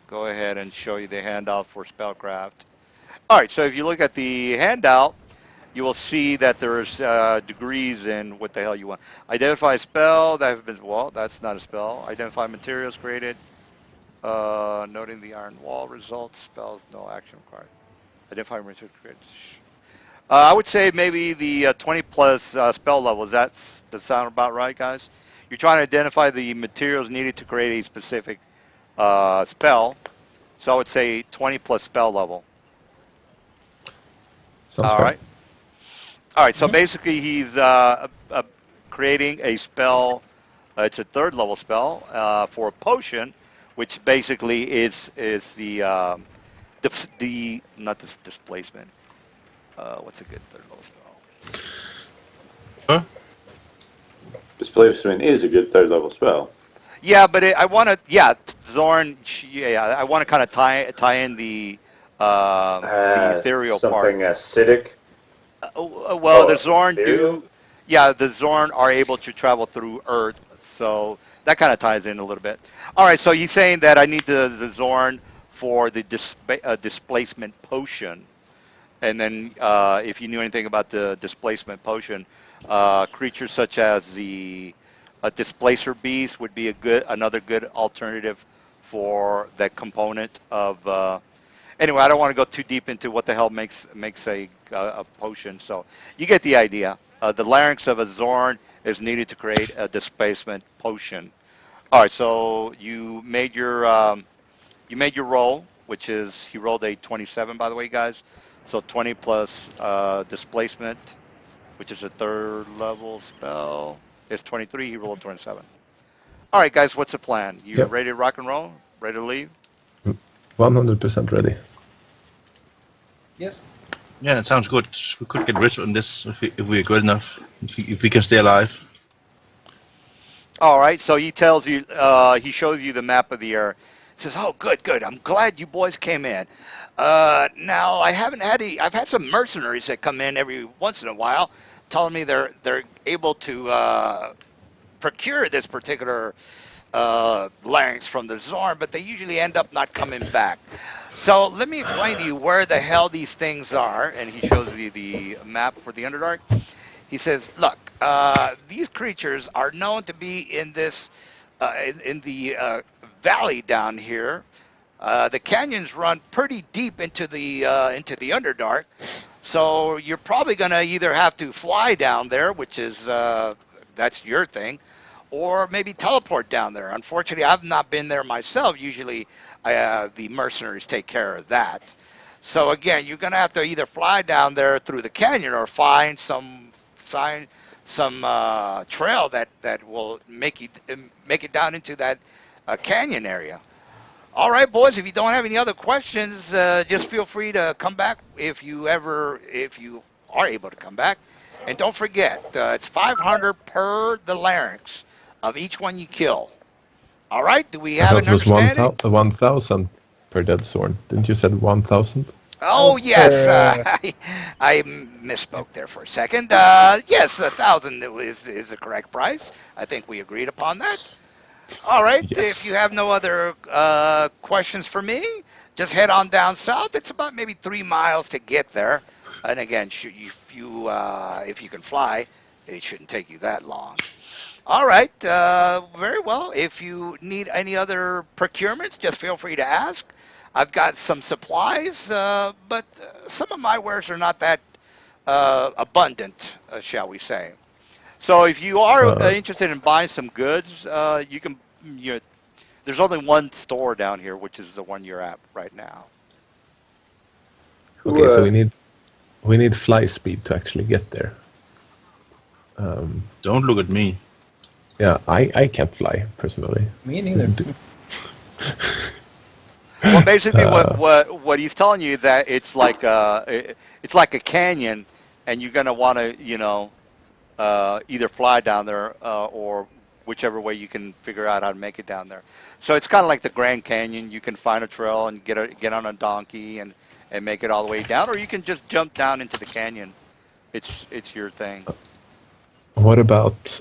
go ahead and show you the handout for spellcraft. All right, so if you look at the handout, you will see that there's degrees in what the hell you want. Identify a spell that have been. Well, that's not a spell. Identify materials created. Noting the iron wall results. Spells no action required. Identify materials created. I would say maybe the 20 plus spell levels. Does sound about right, guys? You're trying to identify the materials needed to create a specific spell. So I would say 20 plus spell level. Sounds All fair. right. All right. So Mhm. basically, he's creating a spell. It's a third level spell for a potion, which basically is the not this displacement. What's a good third level spell? Huh? Displacement is a good third level spell. Yeah, but I want to. Yeah, Zorn. Yeah, I want to kind of tie in the ethereal part. Something acidic. Well, the Oh, Zorn ethereal. do. Yeah, the Zorn are able to travel through Earth, so that kind of ties in a little bit. All right, so he's saying that I need the Zorn for the displacement potion. And then, if you knew anything about the displacement potion, creatures such as the displacer beast would be another good alternative for that component of. Anyway, I don't want to go too deep into what the hell makes a potion. So you get the idea. The larynx of a Zorn is needed to create a displacement potion. All right, so you made your roll, which is he rolled a 27, by the way, guys. So 20 plus displacement, which is a third level spell, is 23. He rolled 27. All right, guys, what's the plan? You Yep, ready to rock and roll? Ready to leave? 100% ready. Yes. Yeah, it sounds good. We could get rich on this if we're good enough. If we can stay alive. All right, so he tells you, he shows you the map of the air. Says, "Oh, good, good. I'm glad you boys came in. Now I haven't had any. I've had some mercenaries that come in every once in a while, telling me they're able to procure this particular larynx from the Zorn, but they usually end up not coming back. So let me explain to you where the hell these things are." And he shows you the map for the Underdark. He says, "Look, these creatures are known to be in this in the valley down here. The canyons run pretty deep into the Underdark, so you're probably going to either have to fly down there, which is that's your thing, or maybe teleport down there. Unfortunately, I've not been there myself. Usually, the mercenaries take care of that. So again, you're going to have to either fly down there through the canyon or find some sign, some trail that will make it down into that canyon area." All right, boys. If you don't have any other questions, just feel free to come back if you are able to come back, and don't forget it's 500 per the larynx of each one you kill. All right. Do we I have thought an it was understanding? 1,000 per dead Zorn. Didn't you said 1,000? That Oh was yes, per. I misspoke there for a second. Yes, 1,000 is the correct price. I think we agreed upon that. All right. If you Yes. have no other questions for me, just head on down south. It's about maybe 3 miles to get there. And again, if you can fly, it shouldn't take you that long. All right. Very well. If you need any other procurements, just feel free to ask. I've got some supplies, but some of my wares are not that abundant, shall we say. So if you are Uh, interested in buying some goods, you can. There's only one store down here, which is the one you're at right now. Who okay, so we need fly speed to actually get there. Don't look at me. Yeah, I can't fly personally. Me neither. Well, basically, what Uh, what what he's telling you that it's like a canyon, and you're gonna want to either fly down there or whichever way you can figure out how to make it down there. So it's kind of like the Grand Canyon. You can find a trail and get on a donkey and make it all the way down, or you can just jump down into the canyon. It's your thing. what about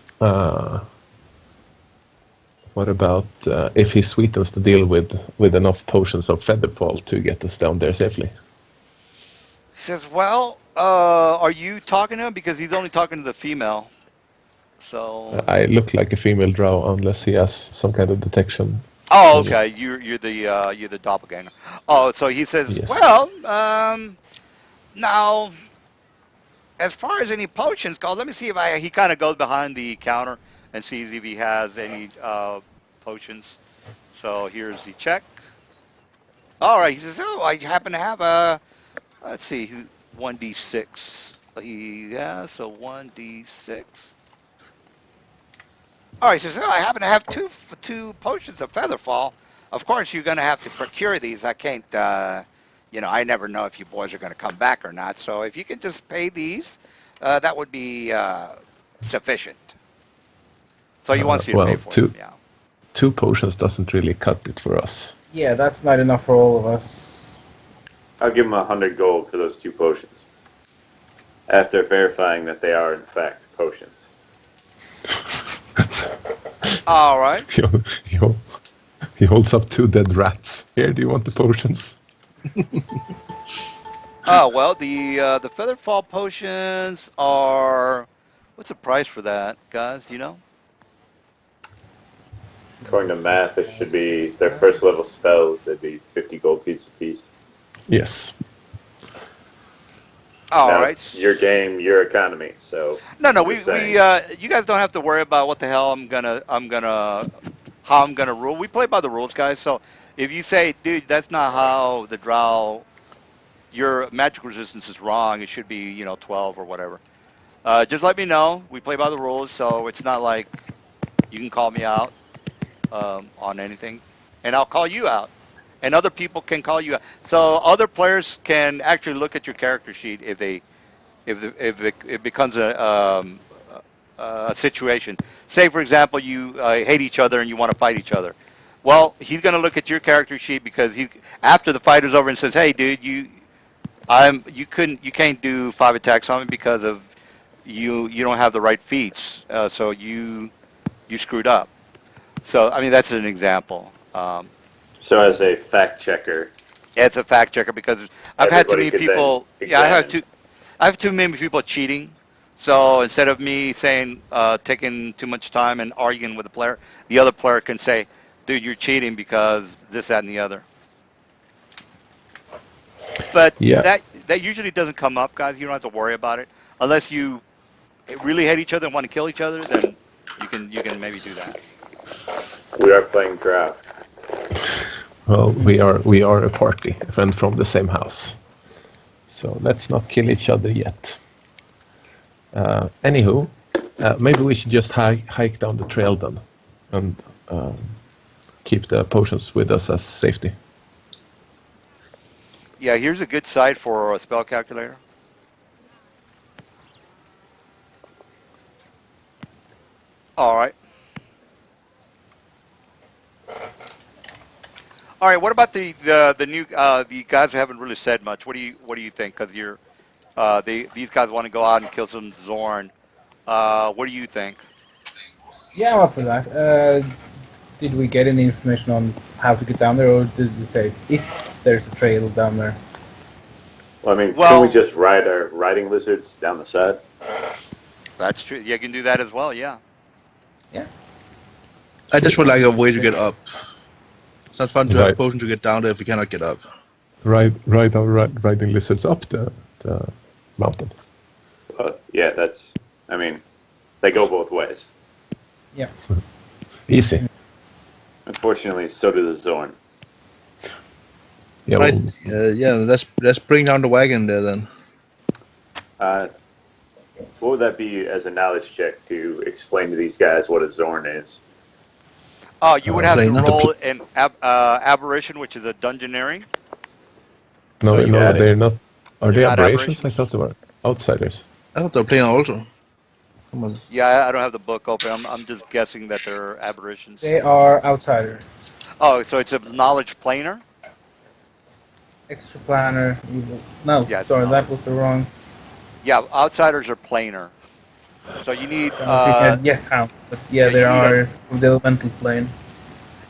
if he sweetens the deal with enough potions of Featherfall to get us down there safely? He says, "Well, are you talking to him because he's only talking to the female?" So, I look like a female drow unless he has some kind of detection oh, thingy. okay, you're the doppelganger. Oh, so he says, Yes. "Well, now as far as any potions go, let me see if I." He kind of goes behind the counter and sees if he has any potions. So here's the check. All right, he says, "Oh, I happen to have a let's see, 1d6. Yeah, so 1d6." Oh, he says, "Oh, I happen to have two potions of Featherfall. Of course, you're going to have to procure these. I can't, I never know if you boys are going to come back or not. So if you can just pay these, that would be sufficient." So he wants you to pay Well, for them, two yeah. two potions doesn't really cut it for us. Yeah, that's not enough for all of us. I'll give him 100 gold for those 2 potions. After verifying that they are in fact potions. All right. he, he, he holds up 2 dead rats. Here, do you want the potions? Oh well, the Featherfall potions are. What's the price for that, guys? Do you know? According to math, it should be their first level spells. They'd be 50 gold piece a piece. Yes. All Now, right. your game, your economy. So No, I'm just saying. you guys don't have to worry about what the hell how I'm gonna rule. We play by the rules, guys. So if you say, dude, that's not how the drow, your magic resistance is wrong. It should be 12 or whatever. Just let me know. We play by the rules, so it's not like you can call me out on anything, and I'll call you out, and other people can call you out. So other players can actually look at your character sheet if it becomes a situation. Say, for example, you hate each other and you want to fight each other. Well, he's going to look at your character sheet because after the fight is over and says, "Hey, dude, you can't do 5 attacks on me because of you don't have the right feats, so you screwed up." So, I mean, that's an example. So as a fact checker, It's a fact checker because I've had too everybody many could then people. Yeah, examine. I have too many people cheating. So instead of me saying taking too much time and arguing with the player, the other player can say, "Dude, you're cheating because this, that, and the other." But Yeah. that usually doesn't come up, guys. You don't have to worry about it unless you really hate each other and want to kill each other. Then you can maybe do that. We are playing draft. Well, we are a party, a friend from the same house. So let's not kill each other yet. Anywho, maybe we should just hike down the trail then, and keep the potions with us as safety. Yeah, here's a good site for a spell calculator. All right. All right. What about the new the guys haven't really said much. What do you think? Because these guys want to go out and kill some Zorn. What do you think? Yeah, I'm up for that. Did we get any information on how to get down there, or did we say if there's a trail down there? Well, I mean, can Well, we just ride our riding lizards down the side? that's true. You can do that as well. Yeah. Yeah. I just would like a way to get up. It's not fun to have Right. potion to get down there if we cannot get up. Ride our riding lizards up the mountain. Yeah, that's. I mean, they go both ways. Easy. Unfortunately, so do the Zorn. Yeah. Right? Well, Yeah. Let's bring down the wagon there then. What would that be as a knowledge check to explain to these guys what a Zorn is? You would have to Planar. roll an aberration, which is a dungeoneering. no, So you no, got it. they're not. Are They're they not aberrations? I aberrations? thought they were outsiders. I thought they were playing also. Come on. Yeah, I don't have the book open. I'm just guessing that they're aberrations. They are outsiders. Oh, so it's a knowledge planar? Extra planner. No, Yeah, it's sorry, not. that was the wrong. Yeah, outsiders are planar. So you need Yes, how? But yeah, yeah, there you need are from the elemental plane.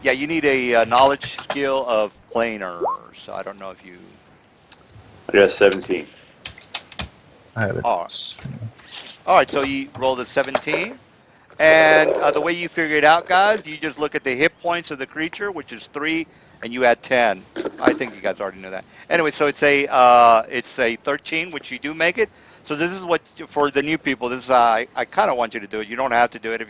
yeah, you need a knowledge skill of planar. So I don't know if you. I got 17. I have it. All right. So you rolled a 17, and the way you figure it out, guys, you just look at the hit points of the creature, which is 3, and you add 10. I think you guys already know that. Anyway, so it's a 13, which you do make it. So this is what for the new people. This is I kind of want you to do it. You don't have to do it if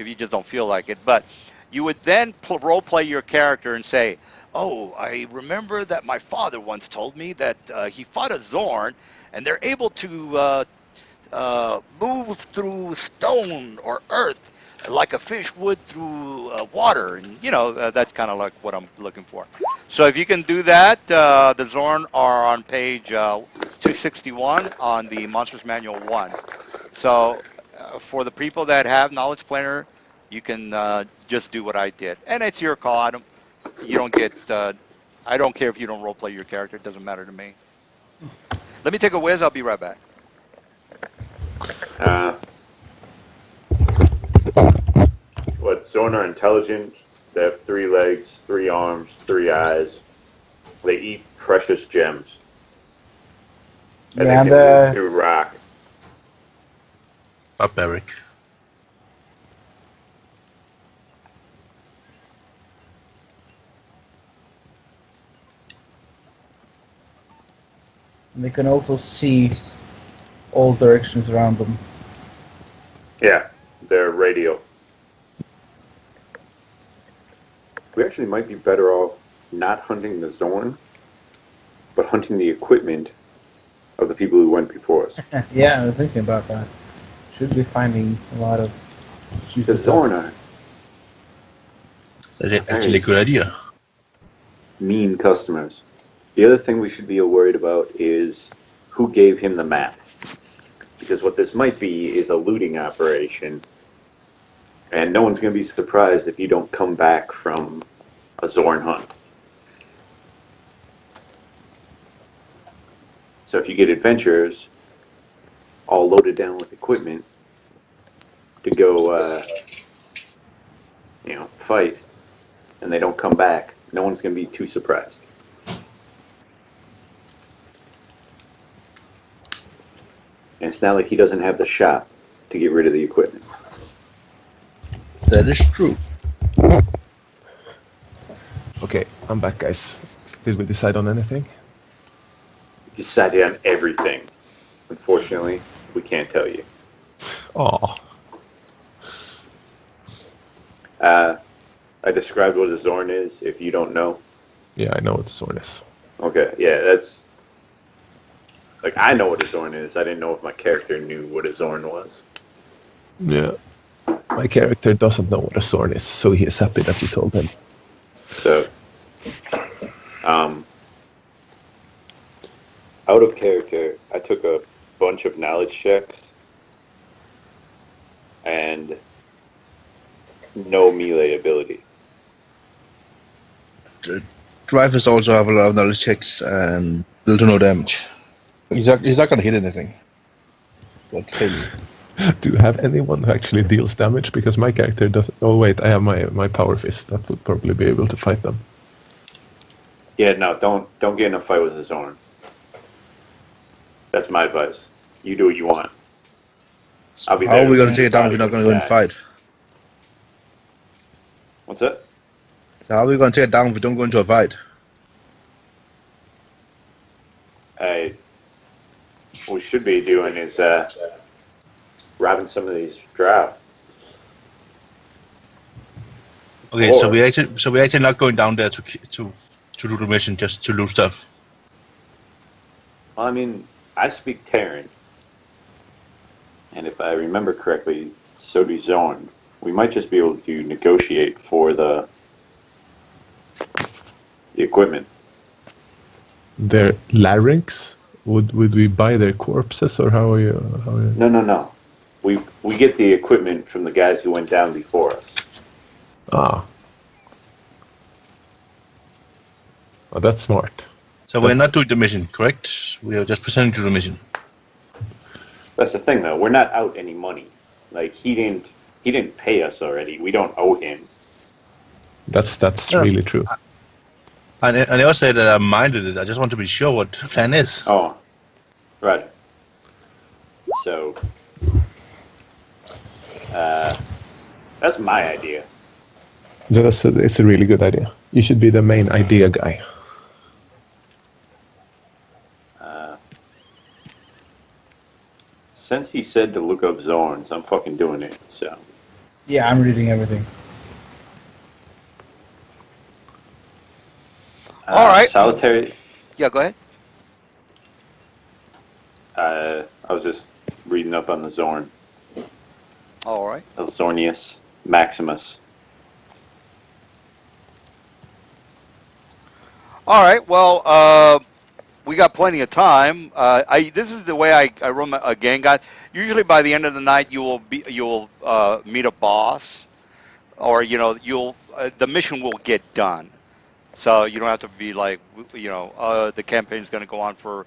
you just don't feel like it. But you would then role play your character and say, "Oh, I remember that my father once told me that he fought a Zorn, and they're able to move through stone or earth like a fish would through water." And that's kind of like what I'm looking for. So if you can do that, the Zorn are on page 261 on the Monsters Manual 1. So for the people that have Knowledge Planner, you can just do what I did, and it's your call. You don't get. I don't care if you don't role play your character. It doesn't matter to me. Let me take a whiz. I'll be right back. What Zorn are intelligent. They have 3 legs, 3 arms, 3 eyes. They eat precious gems. And Yeah, they and can move through rock. Barbaric. they can also see all directions around them. Yeah, they're radial. We actually might be better off not hunting the Zorn, but hunting the equipment of the people who went before us. Yeah, I was thinking about that. Should be finding a lot of The juicy Zorn stuff. are That's actually a good idea. mean customers. The other thing we should be worried about is who gave him the map. Because what this might be is a looting operation, and no one's going to be surprised if you don't come back from a Zorn hunt. So if you get adventurers all loaded down with equipment to go, fight, and they don't come back, no one's going to be too surprised. And it's not like he doesn't have the shop to get rid of the equipment. That is true. Okay, I'm back, guys. Did we decide on anything? Decided on everything. Unfortunately, we can't tell you. Oh, I described what a Zorn is, if you don't know. yeah, I know what the sword is. Okay, yeah, that's... Like, I know what a Zorn is. I didn't know if my character knew what a Zorn was. Yeah. My character doesn't know what a sword is, so he is happy that you told him. So, out of character, I took a bunch of knowledge checks and no melee ability. Drivers also have a lot of knowledge checks and little to no damage. He's not gonna hit anything. But failure. Do you have anyone who actually deals damage? Because my character doesn't. Oh wait, I have my power fist. That would probably be able to fight them. Yeah, no, don't get in a fight with the Zorn. That's my advice. You do what you want. I'll be How there. are we gonna take it down if we're not gonna go and fight? What's that? So how are we gonna take it down if we don't go into a fight? What we should be doing is robbing some of these drow. Okay, so we actually not going down there to do the mission, just to loot stuff. Well, I mean, I speak Terran, and if I remember correctly, so do Zorn. We might just be able to negotiate for the equipment. Their larynx? Would we buy their corpses, or how are you? No. We get the equipment from the guys who went down before us. Ah. Oh, that's smart. So we're not doing the mission, correct? We are just presenting to the mission. That's the thing, though. We're not out any money. Like he didn't pay us already. We don't owe him. That's really true. And I never said that I minded it. I just want to be sure what the plan is. Oh, right. So, that's my idea. It's a really good idea. You should be the main idea guy. Since he said to look up Zorns, I'm fucking doing it. So. Yeah, I'm reading everything. All right. Solitary. Yeah, go ahead. I was just reading up on the Zorn. All right. El Zornius Maximus. All right. Well, we got plenty of time. This is the way I run a gang, guys. Usually by the end of the night, you'll meet a boss, or the mission will get done. So you don't have to be like the campaign's going to go on for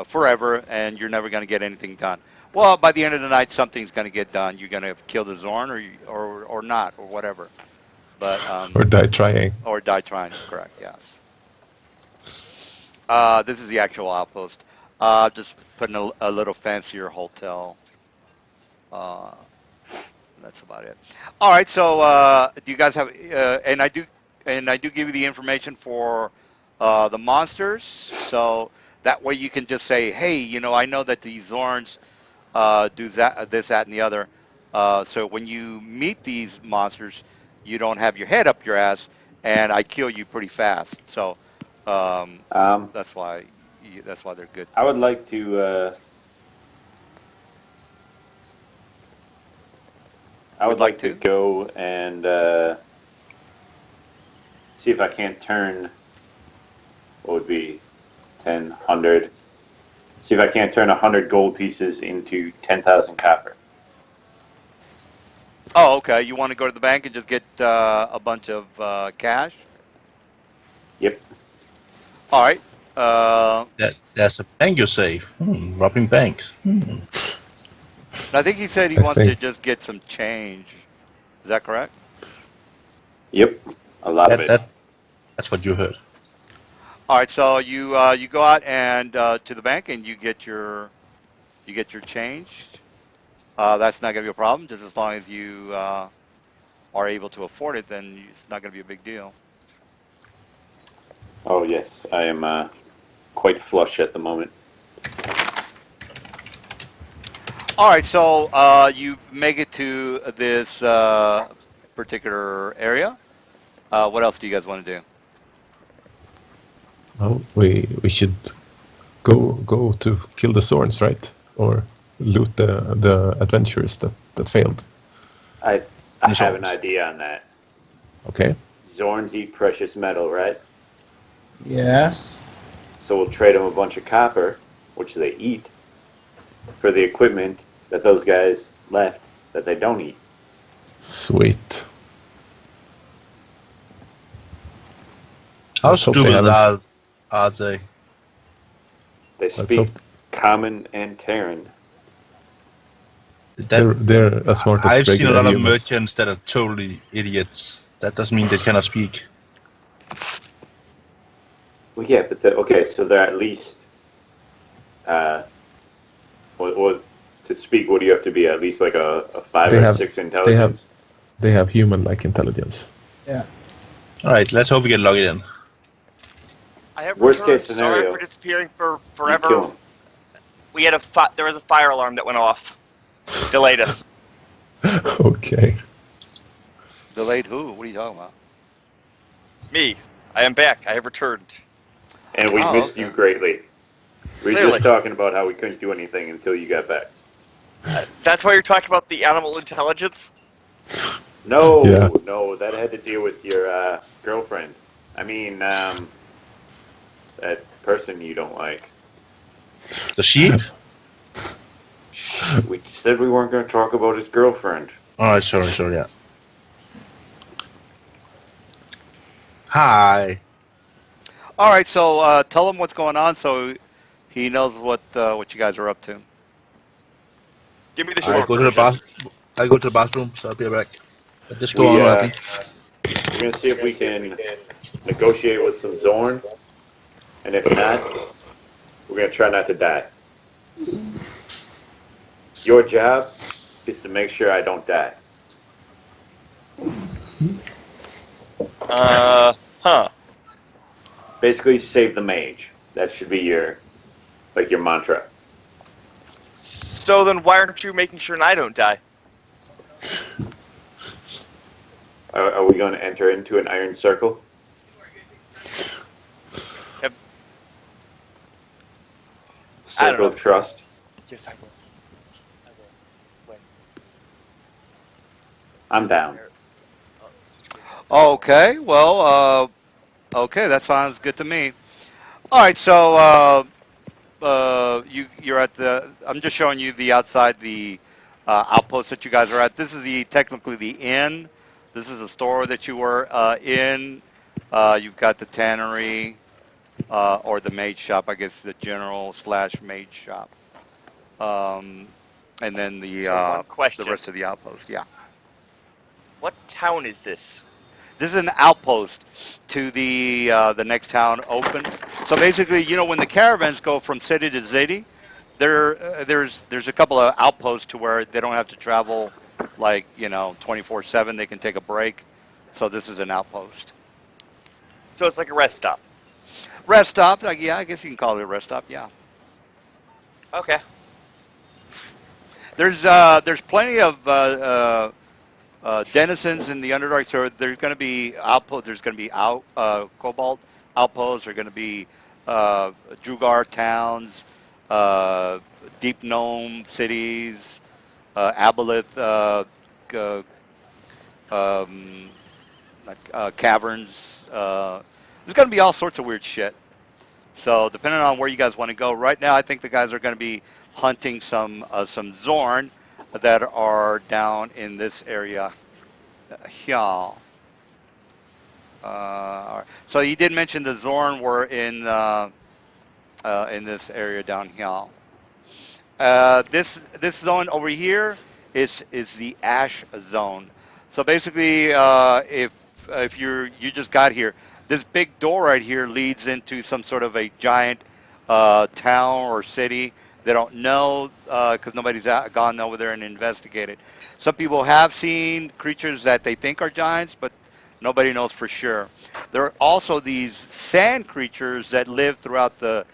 forever, and you're never going to get anything done. Well, by the end of the night, something's going to get done. You're going to kill the Zorn, or not, or whatever. But Or die trying. Or die trying. Correct. Yes. This is the actual outpost. Just putting a little fancier hotel. That's about it. All right. So, do you guys have? And I do give you the information for the monsters. So that way you can just say, hey, I know that these Zorns do that, this, that, and the other. So when you meet these monsters, you don't have your head up your ass, and I kill you pretty fast. So. That's why they're good. I would like to. I would like to go and see if I can't turn. What would be 10, 100? See if I can't turn 100 gold pieces into 10,000 copper. Oh, okay. You want to go to the bank and just get a bunch of cash? Yep. All right. That's a bank, you say? Robbing banks. I think he said he wants to just get some change. Is that correct? Yep. A lot of it. That's what you heard. All right. So you go out and to the bank and you get your change. That's not going to be a problem. Just as long as you are able to afford it, then it's not going to be a big deal. Oh yes, I am quite flush at the moment. All right, so you make it to this particular area. What else do you guys want to do? Oh, we should go to kill the Zorns, right? Or loot the adventurers that failed. I have an idea on that. Okay. Zorns eat precious metal, right? Yes. So we'll trade them a bunch of copper, which they eat, for the equipment that those guys left that they don't eat. Sweet. How Let's hope they stupid haven't. are they? They Let's hope speak Common and Terran. That they're as smart as I've seen a regular lot of humans. merchants that are totally idiots. That doesn't mean they cannot speak. Well, yeah, but okay, so they're at least, uh, to speak, what do you have to be? At least like a 5 They or have 6 they have intelligence? they have human-like intelligence. Yeah. All right, let's hope we get lucky then. I have Worst returned. case Sorry scenario, for disappearing for You forever. kill them. We had there was a fire alarm that went off. Delayed us. Okay. Delayed who? What are you talking about? Me. I am back. I have returned. And we Oh, missed okay. you greatly. We were Clearly. just talking about how we couldn't do anything until you got back. That's why you're talking about the animal intelligence? No, Yeah. no, that had to deal with your girlfriend. I mean, that person you don't like. The sheep? Shh, we said we weren't going to talk about his girlfriend. All right, sorry, yeah. Hi. All right, so tell him what's going on so he knows what you guys are up to. Give me the I short go to the version. I go to the bathroom, so I'll be back. But just go We, on, happy. We're going to see if we can negotiate with some Zorn, and if not, we're going to try not to die. Your job is to make sure I don't die. Huh. Basically, save the mage. That should be your mantra. So then why aren't you making sure I don't die? Are we going to enter into an iron circle? Yep. I don't Circle know. of trust? Yes, I will. When? I'm down. Okay, well, okay, that sounds good to me. All right, so you're at the. I'm just showing you the outside the outpost that you guys are at. This is technically the inn. This is a store that you were in. You've got the tannery or the maid shop, I guess the general slash maid shop, and then So one the question. rest of the outpost. Yeah. What town is this? This is an outpost to the next town open. So basically, when the caravans go from city to city, there's a couple of outposts to where they don't have to travel like 24/7. They can take a break. So this is an outpost. So it's like a rest stop. Rest stop. Yeah, I guess you can call it a rest stop. Yeah. Okay. There's plenty of denizens in the Underdark. So there's going to be outposts. There's going to be Cobalt outposts. There's going to be Drugar towns, uh, Deep Gnome cities, Aboleth uh, um, caverns. There's going to be all sorts of weird shit. So depending on where you guys want to go, right now I think the guys are going to be hunting some Zorn that are down in this area here. All right. So you did mention the Zorn were in this area down here. This zone over here is the ash zone. So basically, if you just got here, this big door right here leads into some sort of a giant town or city. They don't know because nobody's gone over there and investigated. Some people have seen creatures that they think are giants, but nobody knows for sure. There are also these sand creatures that live throughout the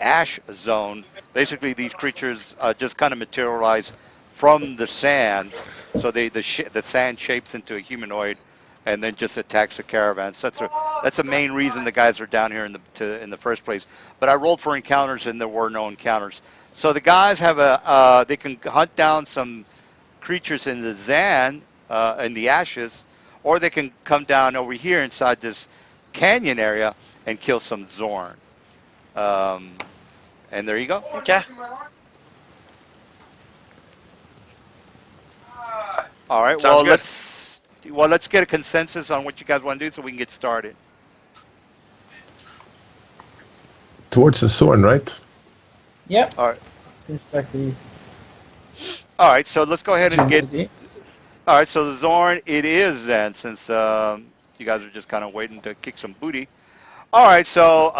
ash zone. Basically, these creatures just kind of materialize from the sand. So the sand shapes into a humanoid, and then just attacks the caravans. That's the main reason the guys are down here in the first place. But I rolled for encounters, and there were no encounters. So the guys have they can hunt down some creatures in the Zan in the ashes, or they can come down over here inside this canyon area and kill some Zorn. And there you go. Okay. All right. Sounds good. Let's get a consensus on what you guys want to do so we can get started. Towards the Zorn, right? Yep. All right. Seems like the All right. So let's go ahead and get. opportunity. All right. So the Zorn it is then, since you guys are just kind of waiting to kick some booty. All right. So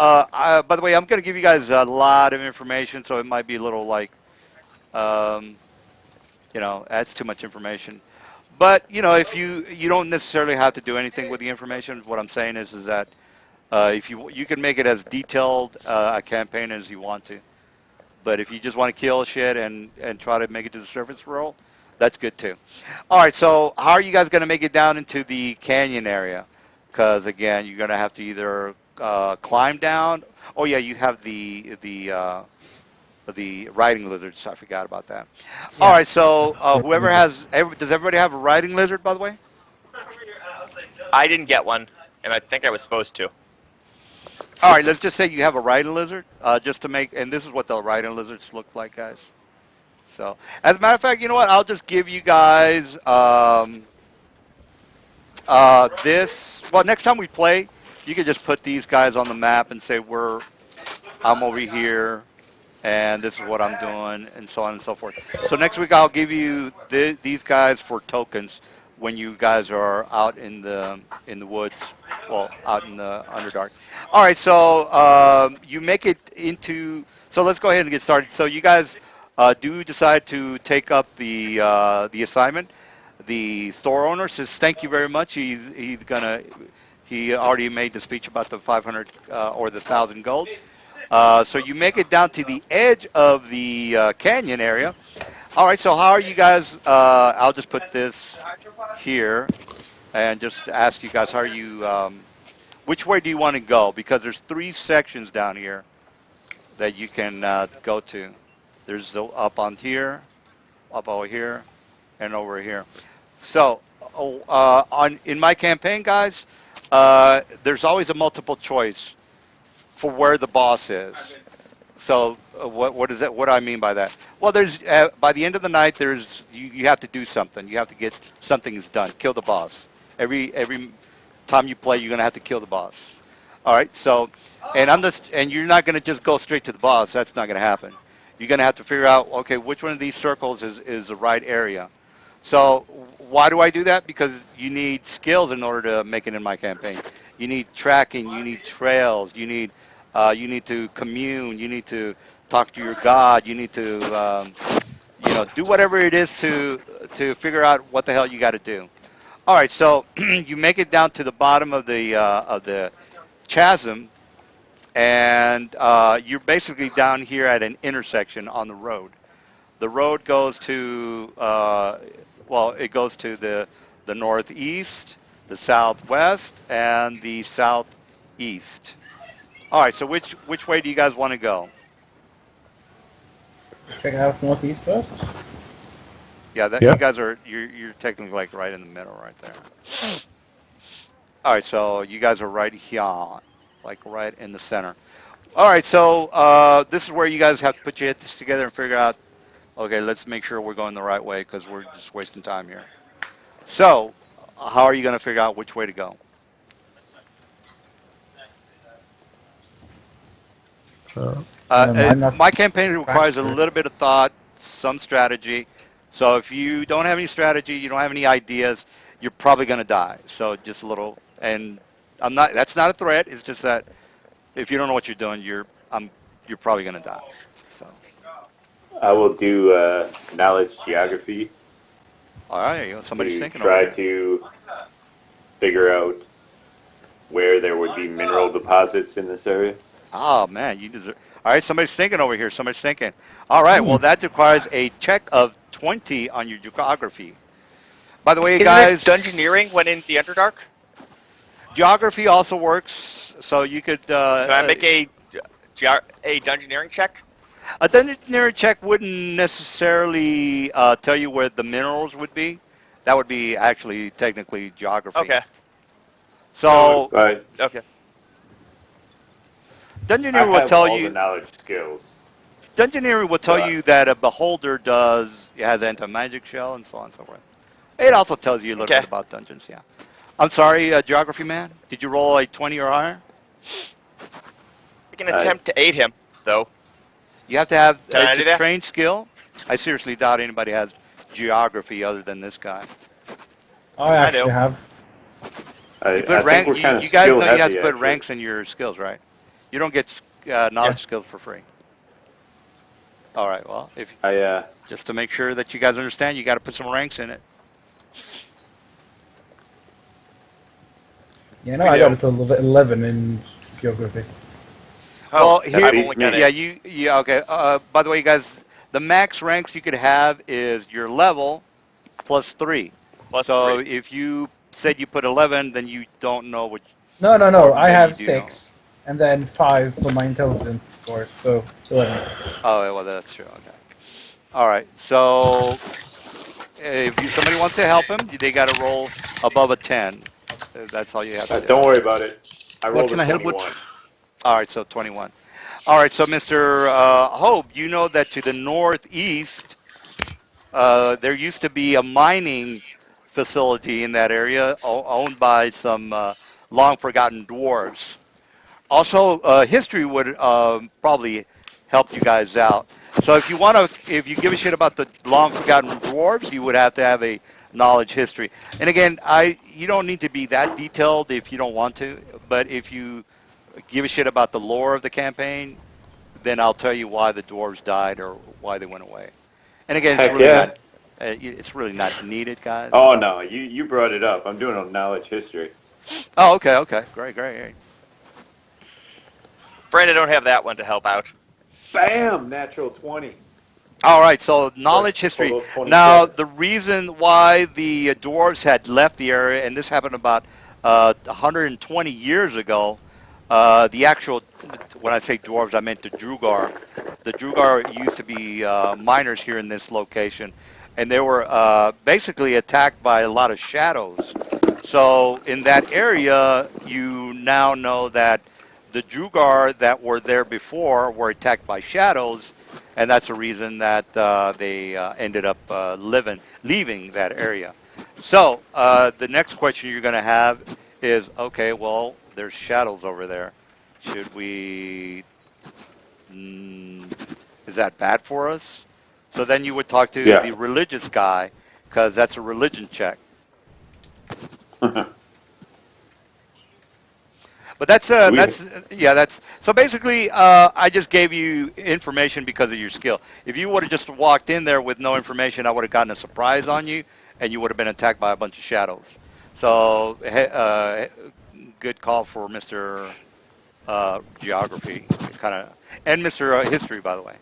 by the way, I'm going to give you guys a lot of information, so it might be a little like, um, that's too much information. But if you don't necessarily have to do anything with the information. What I'm saying is that if you can make it as detailed a campaign as you want to. But if you just want to kill shit and try to make it to the surface world, that's good too. All right, so how are you guys going to make it down into the canyon area? Because again, you're going to have to either climb down. Oh yeah, you have the riding lizards. I forgot about that. All right, so does everybody have a riding lizard, by the way? I didn't get one, and I think I was supposed to. All right, let's just say you have a riding lizard, just to make, and this is what the riding lizards look like, guys. So, as a matter of fact, you know what? I'll just give you guys this. Well, next time we play, you can just put these guys on the map and say I'm over here, and this is what I'm doing, and so on and so forth. So next week I'll give you these guys for tokens when you guys are out in the woods, well, out in the Underdark. All right, so you make it into. So let's go ahead and get started. So you guys do decide to take up the assignment. The store owner says thank you very much. He already made the speech about the 500 or the 1,000 gold. So you make it down to the edge of the canyon area. All right, so how are you guys? I'll just put this here and just ask you guys, how are you? Which way do you want to go? Because there's 3 sections down here that you can go to. There's up on here, up over here, and over here. So in my campaign, guys, there's always a multiple choice for where the boss is. So what is that? What do I mean by that? Well, there's by the end of the night, you have to do something. You have to get something's done. Kill the boss. Every time you play, you're gonna have to kill the boss. All right. So, and you're not gonna just go straight to the boss. That's not gonna happen. You're gonna have to figure out, okay, which one of these circles is the right area. So why do I do that? Because you need skills in order to make it in my campaign. You need tracking. You need trails. You need to commune. You need to talk to your God. You need to do whatever it is to figure out what the hell you got to do. All right, so you make it down to the bottom of the chasm, and you're basically down here at an intersection on the road. The road goes to it goes to the northeast, the southwest, and the southeast. All right, so which way do you guys want to go? Check out northeast first. Yeah, Yeah. you guys you're technically like right in the middle, right there. All right, so you guys are right here, like right in the center. All right, so this is where you guys have to put your heads together and figure out. Okay, let's make sure we're going the right way because we're just wasting time here. So, how are you going to figure out which way to go? Uh, I'm not My campaign requires a factor. little bit of thought, some strategy. So if you don't have any strategy, you don't have any ideas, you're probably going to die. So just a little, and that's not a threat. It's just that if you don't know what you're doing, you're probably going to die. So, I will do knowledge geography all right, there you go. Somebody's to thinking over try here. to figure out where there would be mineral deposits in this area. Oh man, you deserve. All right, somebody's thinking over here. Somebody's thinking. All right, well that requires a check of 20 on your geography. By the way, Isn't it guys, dungeoneering when in the Underdark? geography also works. So you could. Can I make a dungeoneering check? A engineering check wouldn't necessarily tell you where the minerals would be. That would be actually technically geography. Okay. So But Okay. I Dungeoneering will have tell all the you. knowledge skills. Dungeoneering will tell So you that a beholder has anti-magic shell and so on and so forth. It also tells you a little Okay. bit about dungeons. Yeah. I'm sorry, geography man. Did you roll a 20 or higher? I can attempt to aid him, though. You have to have. Can I It's do a that? trained skill. I seriously doubt anybody has geography other than this guy. I I do. actually have. You I put think rank. we're kind of You guys skill know you have to heavy, put actually. ranks in your skills, right? You don't get Yeah. knowledge skills for free. All right. Well, if I just to make sure that you guys understand, you got to put some ranks in it. Yeah, no, We I got do. a total of 11 in geography. Oh, Well, that here, I've beats only got me. yeah, 8. yeah, okay. By the way, guys, the max ranks you could have is your level plus 3. Plus So 3. if you said you put 11, then you don't know what, No, no, or no. I maybe you have do know. 6, and then 5 for my intelligence score, so 11. Oh, well, that's true. Okay. All right. So if somebody wants to help him, they got to roll above a 10. That's all you have to do. Don't worry about it. I What rolled a can I help with? 21. All right. So 21. All right. So Mr. Hope, you know that to the northeast, there used to be a mining facility in that area owned by some long forgotten dwarves. Also, history would probably help you guys out. So if you give a shit about the long forgotten dwarves, you would have to have a knowledge history. And again, you don't need to be that detailed if you don't want to. But if you give a shit about the lore of the campaign, then I'll tell you why the dwarves died or why they went away. And again, Heck yeah. it's really not needed, guys. Oh no, you brought it up. I'm doing a knowledge history. Oh, okay, okay, great, great, great. Brandon don't have that one to help out. Bam! Natural 20. All right, so knowledge history. Total Now, 27. the reason why the dwarves had left the area, and this happened about 120 years ago, the actual, when I say dwarves, I meant the Drugar. The Drugar used to be miners here in this location, and they were basically attacked by a lot of shadows. So in that area, you now know that the Drugar that were there before were attacked by shadows, and that's the reason that they ended up leaving that area. So the next question you're going to have is, okay, well, there's shadows over there. Should we? Mm, is that bad for us? So then you would talk to Yeah. the religious guy because that's a religion check. But We that's so basically I just gave you information because of your skill. If you would have just walked in there with no information, I would have gotten a surprise on you, and you would have been attacked by a bunch of shadows. So good call for Mr. Geography, kind of, and Mr. History, by the way.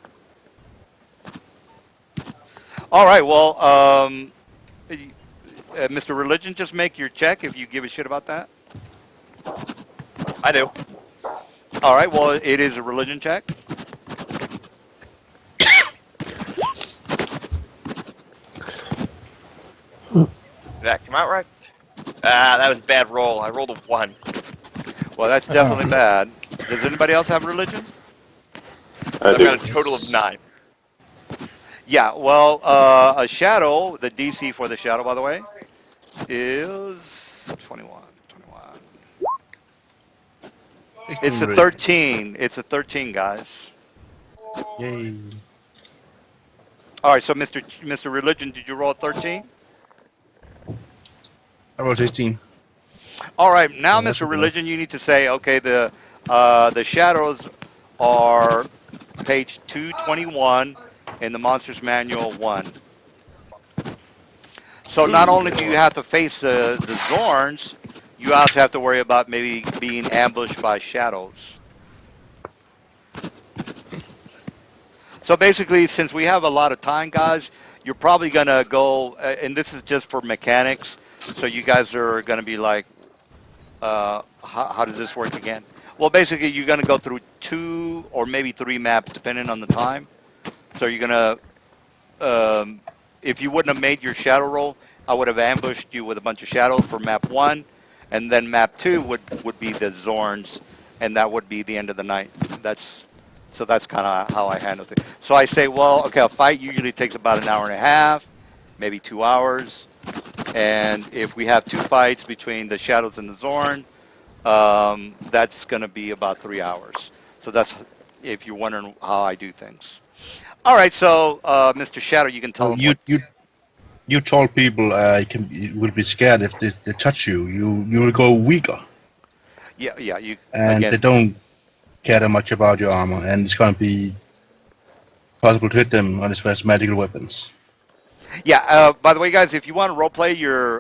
All right, well, Mr. Religion, just make your check if you give a shit about that. I do. All right, well, it is a religion check. Did that come out right? Ah, that was a bad roll. I rolled a 1. Well, that's definitely bad. Does anybody else have religion? So I've do. got a total of 9. Yeah, well, a shadow, the DC for the shadow, by the way, is 21. 21. It's a 13. It's a 13, guys. Yay. All right, so Mr. Religion, did you roll a 13? I rolled 15. All right, now, Yeah, that's Mr. good enough. Religion, you need to say, okay, the shadows are page 221 in the Monsters Manual 1. So not only do you have to face the Zorns, you also have to worry about maybe being ambushed by shadows. So basically, since we have a lot of time, guys, you're probably going to go, and this is just for mechanics, so you guys are going to be like, how does this work again? Well, basically, you're going to go through 2 or maybe 3 maps, depending on the time. So you're going to, if you wouldn't have made your shadow roll, I would have ambushed you with a bunch of shadows for map one, and then map two would be the Zorns, and that would be the end of the night. That's kind of how I handle it. So I say, well, okay, a fight usually takes about an hour and a half, maybe 2 hours, and if we have two fights between the shadows and the Zorn, that's going to be about 3 hours. So that's if you're wondering how I do things. All right, so Mr. Shadow, you can tell So them what. you told people you will be scared if they touch you. You will go weaker, Yeah, yeah. You and they again. don't care that much about your armor, and it's gonna be possible to hit them on his first magical weapons. Yeah. By the way, guys, if you want to role play your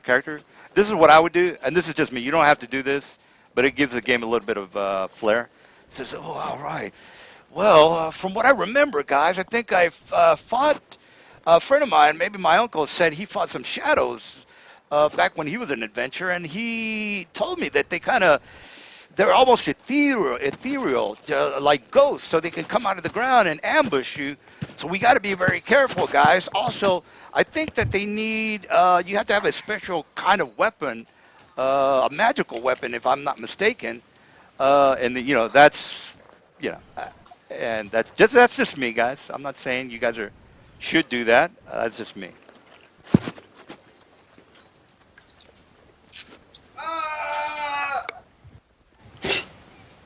character, this is what I would do, and this is just me. You don't have to do this, but it gives the game a little bit of flair. It says, oh, all right. Well, from what I remember, guys, I think I fought a friend of mine. Maybe my uncle said he fought some shadows back when he was an adventurer, and he told me that they're almost ethereal, like ghosts, so they can come out of the ground and ambush you. So we got to be very careful, guys. Also, I think that they need you have to have a special kind of weapon, a magical weapon, if I'm not mistaken. That's you know, uh, and that's just me, guys. I'm not saying you guys should do that. That's just me.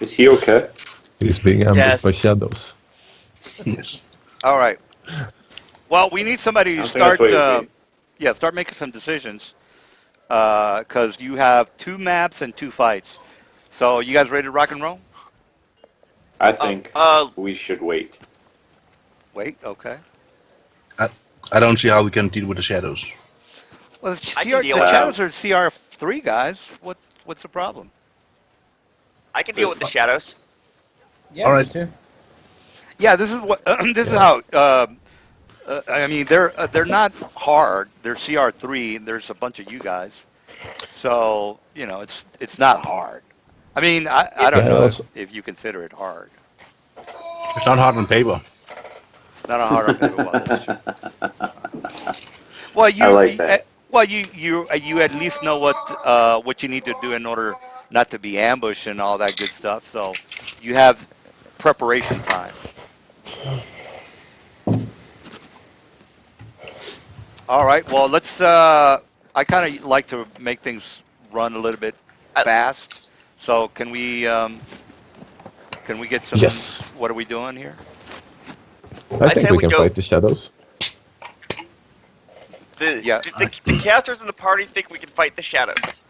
Is he okay? He's being ambushed by Yes. shadows. Yes. All right. Well, we need somebody I to don't think that's start. what he was being. Yeah, start making some decisions. Because you have two maps and two fights. So you guys ready to rock and roll? I Uh, think uh, we should wait. Wait, okay. I don't see how we can deal with the shadows. Well, I can deal the with them. channels are CR3, guys. What's the problem? I can deal with the shadows. Yeah, All me right. too. Yeah, this is what this is Yeah. how. I mean, they're not hard. They're CR3. And there's a bunch of you guys, so it's not hard. I mean, I don't Yeah. know Also, if you consider it hard. It's not hard on paper. Not a hard on paper. Well, that's true. Well, I like that. you at least know what you need to do in order not to be ambushed and all that good stuff. So you have preparation time. All right. Well, let's. I kind of like to make things run a little bit I, fast. So can we get some? yes. What are we doing here? I I think say we we can go. fight the shadows. Yeah. The casters in the party think we can fight the shadows.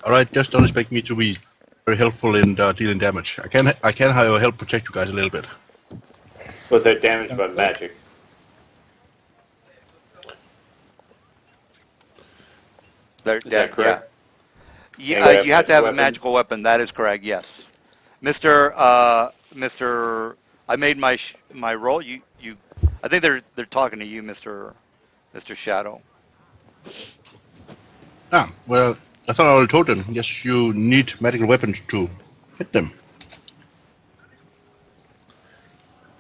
All right, just don't expect me to be very helpful in dealing damage. I can however help protect you guys a little bit. But they're damaged Sounds by good. magic. Is that correct? Yeah. Anybody have You have to magic have a weapons? magical weapon. That is correct. Yes, Mister. I made my roll. You. I think they're talking to you, Mister Shadow. Well, I thought I already told them. Yes, you need magical weapons to hit them.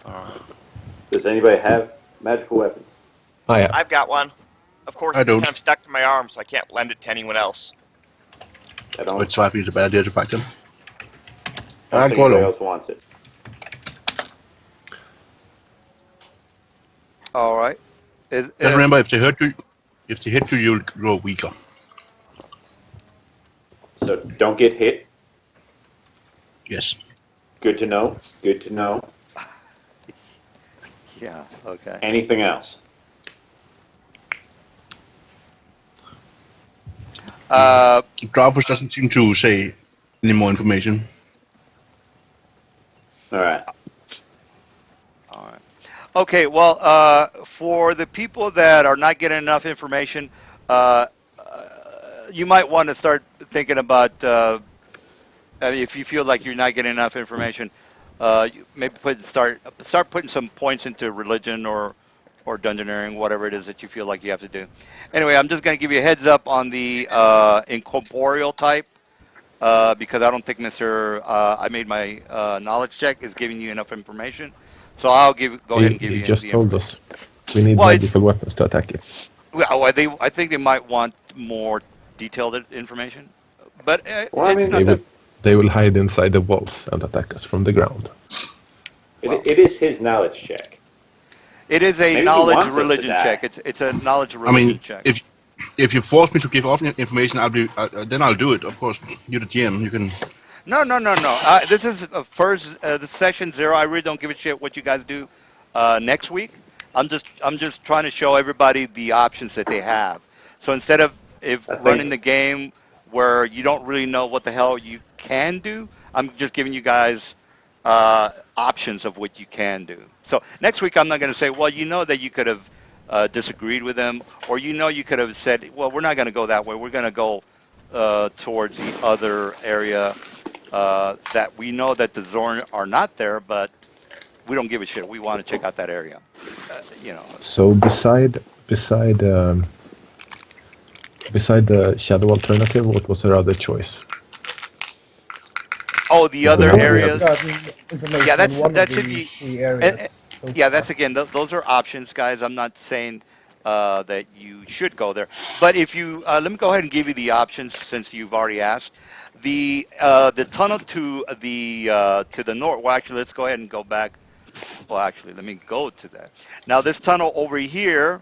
All right. Does anybody have magical weapons? I have. I've got one. Of course, I it's don't. kind of stuck to my arm, so I can't lend it to anyone else. I don't, Which might be a bad idea to fight them. I don't I'll think go anybody along. else wants it. All right. Just remember, if they hit you, you'll grow weaker. So don't get hit. Yes. Good to know. Good to know. Yeah. Okay. Anything else? Dreyfus doesn't seem to say any more information. All right. All right. Okay. Well, for the people that are not getting enough information, you might want to start thinking about if you feel like you're not getting enough information. Maybe start putting some points into religion or dungeoneering, whatever it is that you feel like you have to do. Anyway, I'm just going to give you a heads up on the incorporeal type. Because I don't think I made my knowledge check is giving you enough information. So I'll go ahead and give He you just the told information. us we need Well, it's magical weapons to attack it. Well, I think they might want more detailed information, but Well, I it's mean, not that. They will hide inside the walls and attack us from the ground. Well, it is his knowledge check. it is a Maybe he knowledge wants us to religion check. die. It's a knowledge I mean, religion check. if you force me to give off information, then I'll do it. Of course, you're the GM. You can. No, no, no, no. This is the session 0. I really don't give a shit what you guys do next week. I'm just trying to show everybody the options that they have. So instead of if I running think the game where you don't really know what the hell you can do, I'm just giving you guys options of what you can do. So next week I'm not going to say, well, you know that you could have disagreed with them, or you know you could have said, well, we're not going to go that way. We're going to go towards the other area that we know that the Zorn are not there, but we don't give a shit. We want to check out that area. You know. So beside the shadow alternative, what was their other choice? Oh, the Is other there areas. Got information Yeah, on one that's of if the you. three And, areas. So yeah, far. that's again. Those are options, guys. I'm not saying that you should go there, but if you let me go ahead and give you the options since you've already asked. The tunnel to the north. Well, actually, let's go ahead and go back. Well, actually, let me go to that. Now, this tunnel over here.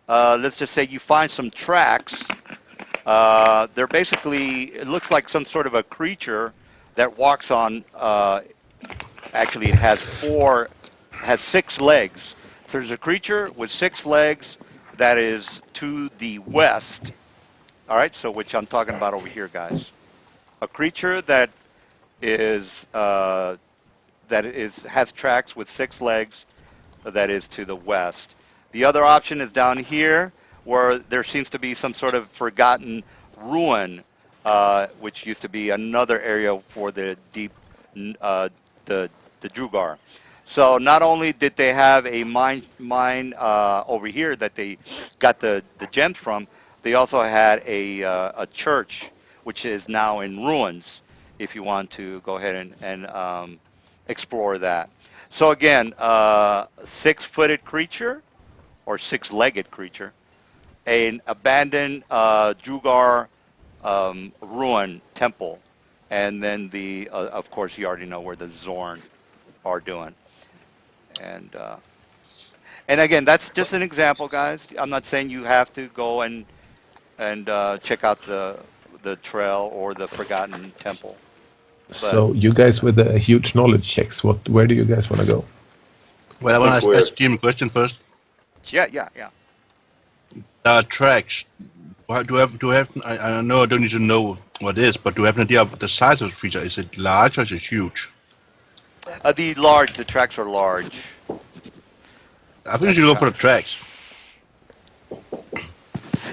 Let's just say you find some tracks. They're basically. It looks like some sort of a creature that walks on. Actually, it has 6 legs. So there's a creature with 6 legs that is to the west. All right, so which I'm talking about over here, guys. A creature is uh, that is has tracks with 6 legs that is to the west. The other option is down here where there seems to be some sort of forgotten ruin, which used to be another area for the deep, uh, the Drugar. So not only did they have a mine over here that they got the gems from, they also had a church which is now in ruins. If you want to go ahead and explore that. So again, 6-footed creature or 6-legged creature, an abandoned Drugar ruin temple, and then of course you already know where the Zorn are doing. And and again, that's just an example, guys. I'm not saying you have to go and check out the trail or the Forgotten Temple, but So you guys with the huge knowledge checks, where do you guys want to go? Well, I I think want to we're ask GM a question first. yeah, yeah, yeah. Tracks. Do I have? I know I don't need to know what it is, but do I have an idea of the size of the creature? Is it large or is it huge? The tracks are large. I think you should go for the tracks.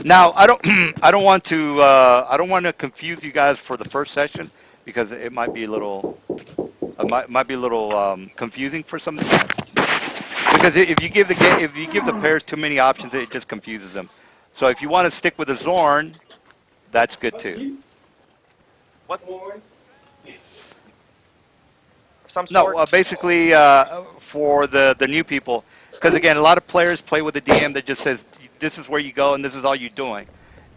Now, I don't want to confuse you guys for the first session because it might be a little, might be a little confusing for some of the guys. Because if you give the players too many options, it just confuses them. So if you want to stick with the Zorn, that's good too. What? Some No, sort. basically for the new people, because again, a lot of players play with a DM that just says this is where you go and this is all you're doing,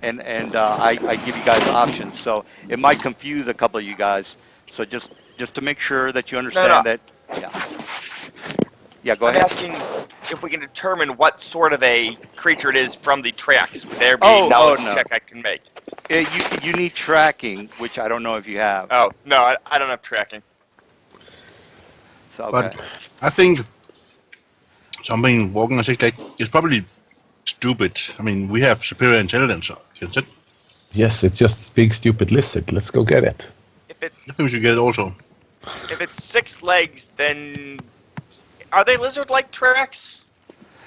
and I give you guys options, so it might confuse a couple of you guys. So just to make sure that you No, no. understand that, yeah, yeah, go I'm ahead. asking if we can determine what sort of a creature it is from the tracks. Would there be Oh, knowledge no. check I can make? You need tracking, which I don't know if you have. Oh no, I don't have tracking. So okay. But I think something walking on 6 legs is probably stupid. I mean, we have superior intelligence, isn't it? Yes, it's just big stupid lizard. Let's go get it. If it's I think we should get it also. if it's 6 legs, then are they lizard-like tracks?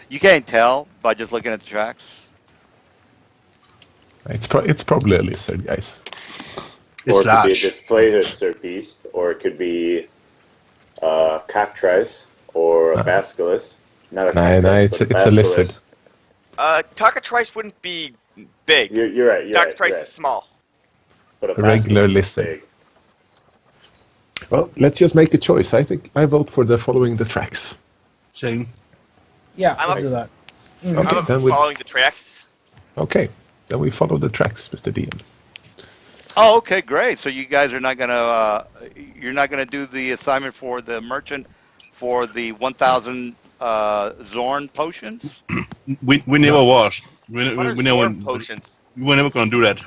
You can't tell by just looking at the tracks. It's probably a lizard, guys. It's or it could be a large. displacer beast, or it could be a cockatrice or a basilisk. Not a No, cockatrice, but it's a lizard. basilisk. Cockatrice wouldn't be big. You're right. You're right. Cockatrice You're right. is small. But A regular basilisk is lizard. big. Well, let's just make a choice. I think I vote for the following the tracks. Saying Yeah, I'm let's up- do that. Okay, I'm then we following the tracks. Okay, then we follow the tracks, Mr. DM. Oh, okay, great. So you guys are not you're not gonna do the assignment for the merchant for the 1,000 Zorn potions. We No, never was. What are We never Zorn potions? we were never gonna do that.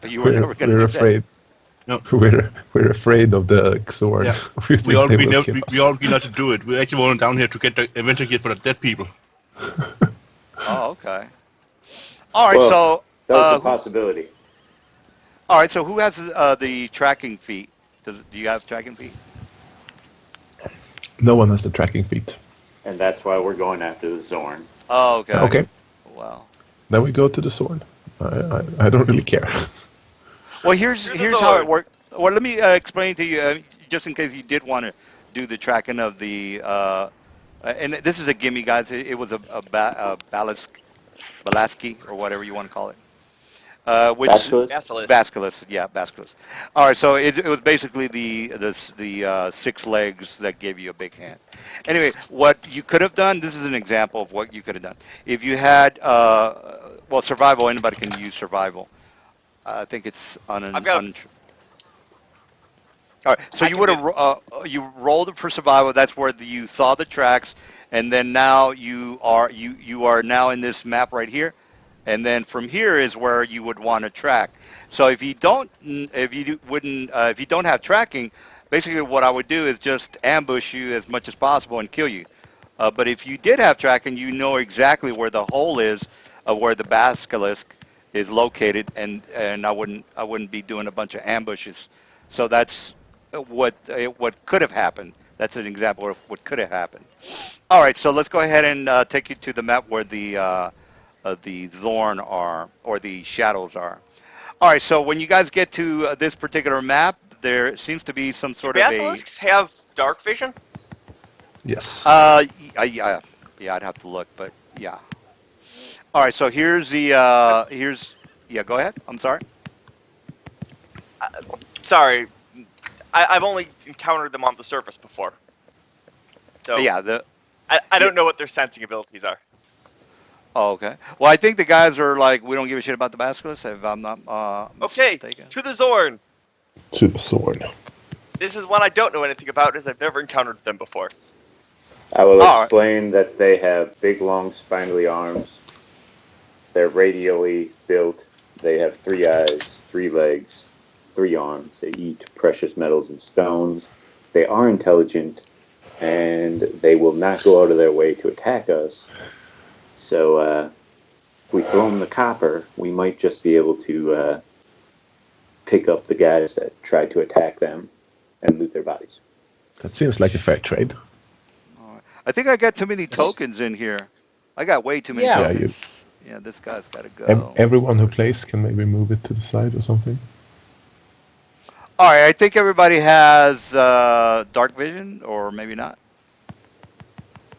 You were never gonna we're do that. afraid. No. We're afraid of the Xorn. Yeah. We We think all they we will never kill we, us. we all agreed not to do it. We actually wanted down here to get the adventure gear for the dead people. Oh, okay. All right. Well, So that was a who? possibility, All right. So who has the tracking feet? Do you have tracking feet? No one has the tracking feet. and that's why we're going after the Zorn. Oh, okay. Okay, Wow. then we go to the Zorn. I don't really care. Well, here's You're the here's how it Zorn. worked. Well, let me explain to you, just in case you did want to do the tracking of the. And this is a gimme, guys. It was a Balaski or whatever you want to call it. Which Basilisk? Basilisk. Basculus, yeah, Basculus. All right, so it was basically the 6 legs that gave you a big hand. Anyway, what you could have done. This is an example of what you could have done. If you had, well, survival. Anybody can use survival. I think it's on I've an. got. All right, so I you can would do. have you rolled it for survival. That's where you saw the tracks, and then now you are now in this map right here, and then from here is where you would want to track. So if you don't have tracking, basically what I would do is just ambush you as much as possible and kill you. But if you did have tracking, you know exactly where the hole is of where the basilisk is located, and I wouldn't be doing a bunch of ambushes. So that's what could have happened. That's an example of what could have happened. All right, so let's go ahead and take you to the map where the Zorn are, or the shadows are. All right, so when you guys get to this particular map, there seems to be some Do sort of a basilisks have dark vision? Yes. yeah, yeah, I'd have to look, but yeah. All right, so here's the That's, here's yeah. Go ahead. I'm sorry. sorry, I've only encountered them on the surface before, so Yeah, the I yeah. don't know what their sensing abilities are. Oh, okay. Well, I think the guys are like, we don't give a shit about the Basilisk, if I'm not Okay, mistaken. to the Zorn. To the Zorn. This is one I don't know anything about, as I've never encountered them before. I will All right. explain that they have big, long, spindly arms. They're radially built. They have 3 eyes, 3 legs, 3 arms. They eat precious metals and stones. They are intelligent, and they will not go out of their way to attack us. So, if we throw them the copper, we might just be able to pick up the guys that try to attack them and loot their bodies. That seems like a fair trade. All right. I think I got too many tokens in here. I got way too many Yeah. Yeah, tokens. Yeah, this guy's got to go. everyone who plays can maybe move it to the side or something. All right, I think everybody has dark vision, or maybe not.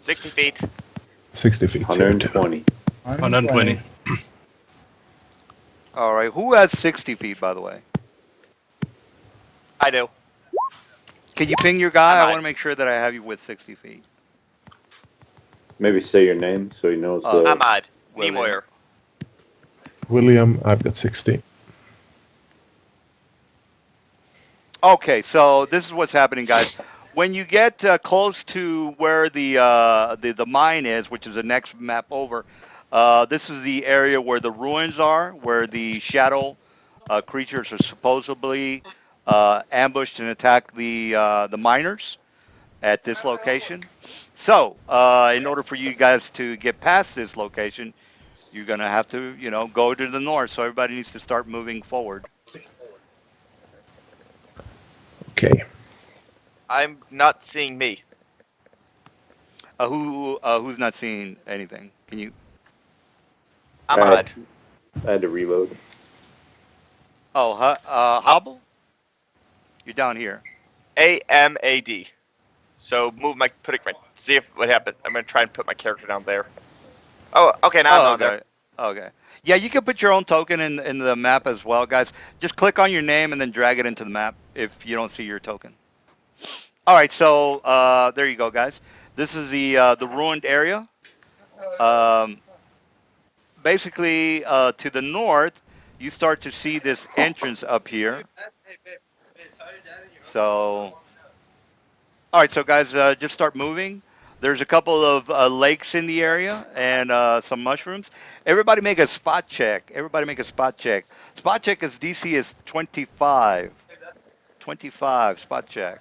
60 feet. 60 feet. here too. 120. 120. All right, who has 60 feet, by the way? I do. Can you ping your guy? I'm I on. want to make sure that I have you with 60 feet. Maybe say your name so he knows. Ahmad. William. Nemoyer. William, I've got 60. Okay, so this is what's happening, guys. When you get close to where the mine is, which is the next map over, this is the area where the ruins are, where the shadow creatures are supposedly ambushed and attack the miners at this location. So, in order for you guys to get past this location, you're gonna have to, go to the north. So everybody needs to start moving forward. Okay. I'm not seeing me. Who's not seeing anything? Can you? Ahmad. I had to reload. Oh, Hobble, you're down here. AMAD. So see if what happened. I'm gonna try and put my character down there. Oh, okay, now I'm Oh, on there. okay. Okay. Yeah, you can put your own token in the map as well, guys. Just click on your name and then drag it into the map if you don't see your token. All right, so there you go, guys. This is the ruined area. Um, basically to the north, you start to see this entrance up here. So, all right, so guys, just start moving. There's a couple of lakes in the area and some mushrooms. Everybody make a spot check. Everybody make a spot check. Spot check is DC is 25. 25 spot check.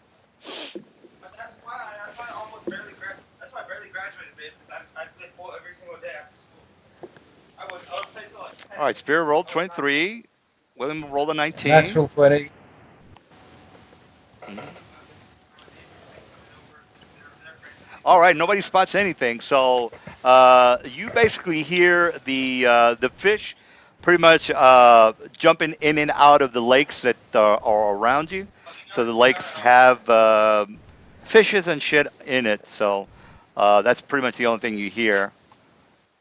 All right, Spirit rolled 23. William rolled a 19. Natural 20. Mhm. All right, nobody spots anything. So you basically hear the fish pretty much jumping in and out of the lakes that are around you. So the lakes have fishes and shit in it. So that's pretty much the only thing you hear.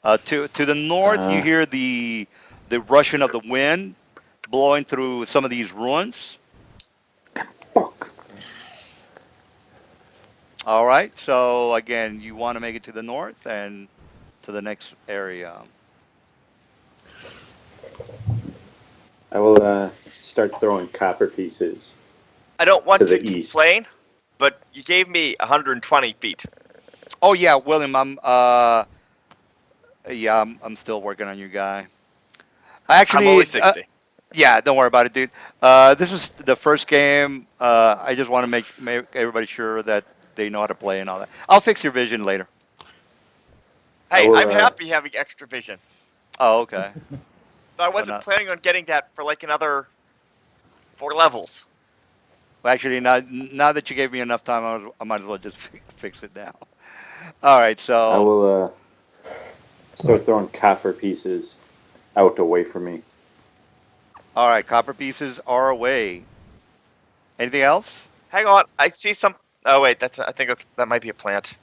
To the north, you Uh, hear the rushing of the wind blowing through some of these ruins. fuck. All right. So again, you want to make it to the north and to the next area. I will start throwing copper pieces I don't to want to the east. complain, but you gave me 120 feet. Oh yeah, William. I'm still working on you, guy. I'm only Actually, 60. yeah, don't worry about it, dude. This is the first game. I just want to make everybody sure that they know how to play and all that. I'll fix your vision later. I Hey, will. I'm happy having extra vision. Oh, okay. But I Well, wasn't planning on getting that for like another 4 levels. well, actually, now that you gave me enough time, I might as well just fix it now. All right, I so will start throwing copper pieces out away from me. all right, copper pieces are away. Anything else? Hang on, I see some. Oh wait, I think that might be a plant.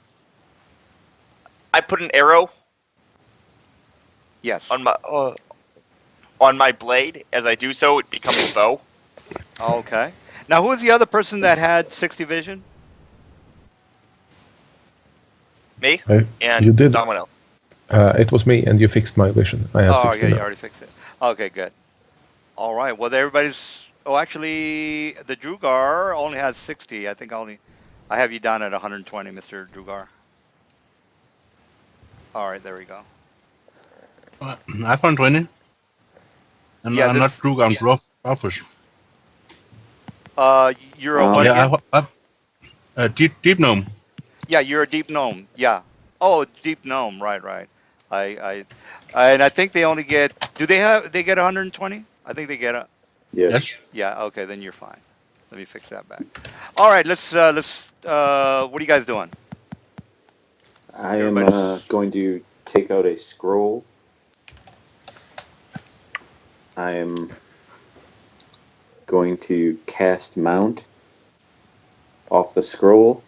I put an arrow Yes. on my blade. As I do so, it becomes a bow. Okay. Now, who was the other person that had 60 vision? Me I, and you did. someone else. It was me, and you fixed my vision. I have Oh, 60 yeah, you now. already fixed it. Okay, good. All right. Well, everybody's. Oh, actually, the Drugar only has 60. I have you down at 120, Mr. Drugar. All right, there we go. I found 20. And Yeah, I'm not this. Drug, I'm Dwarfish. You're a what Um, again? Deep Gnome. Yeah, you're a deep gnome. Yeah. Oh, deep gnome. Right, right. And I think they only get. Do they get 120? I think they get a. yes. Yes. Yeah. Okay, then you're fine. Let me fix that back. All right. Let's. What are you guys doing? I am Everybody's. going to take out a scroll. I am going to cast Mount off the scroll.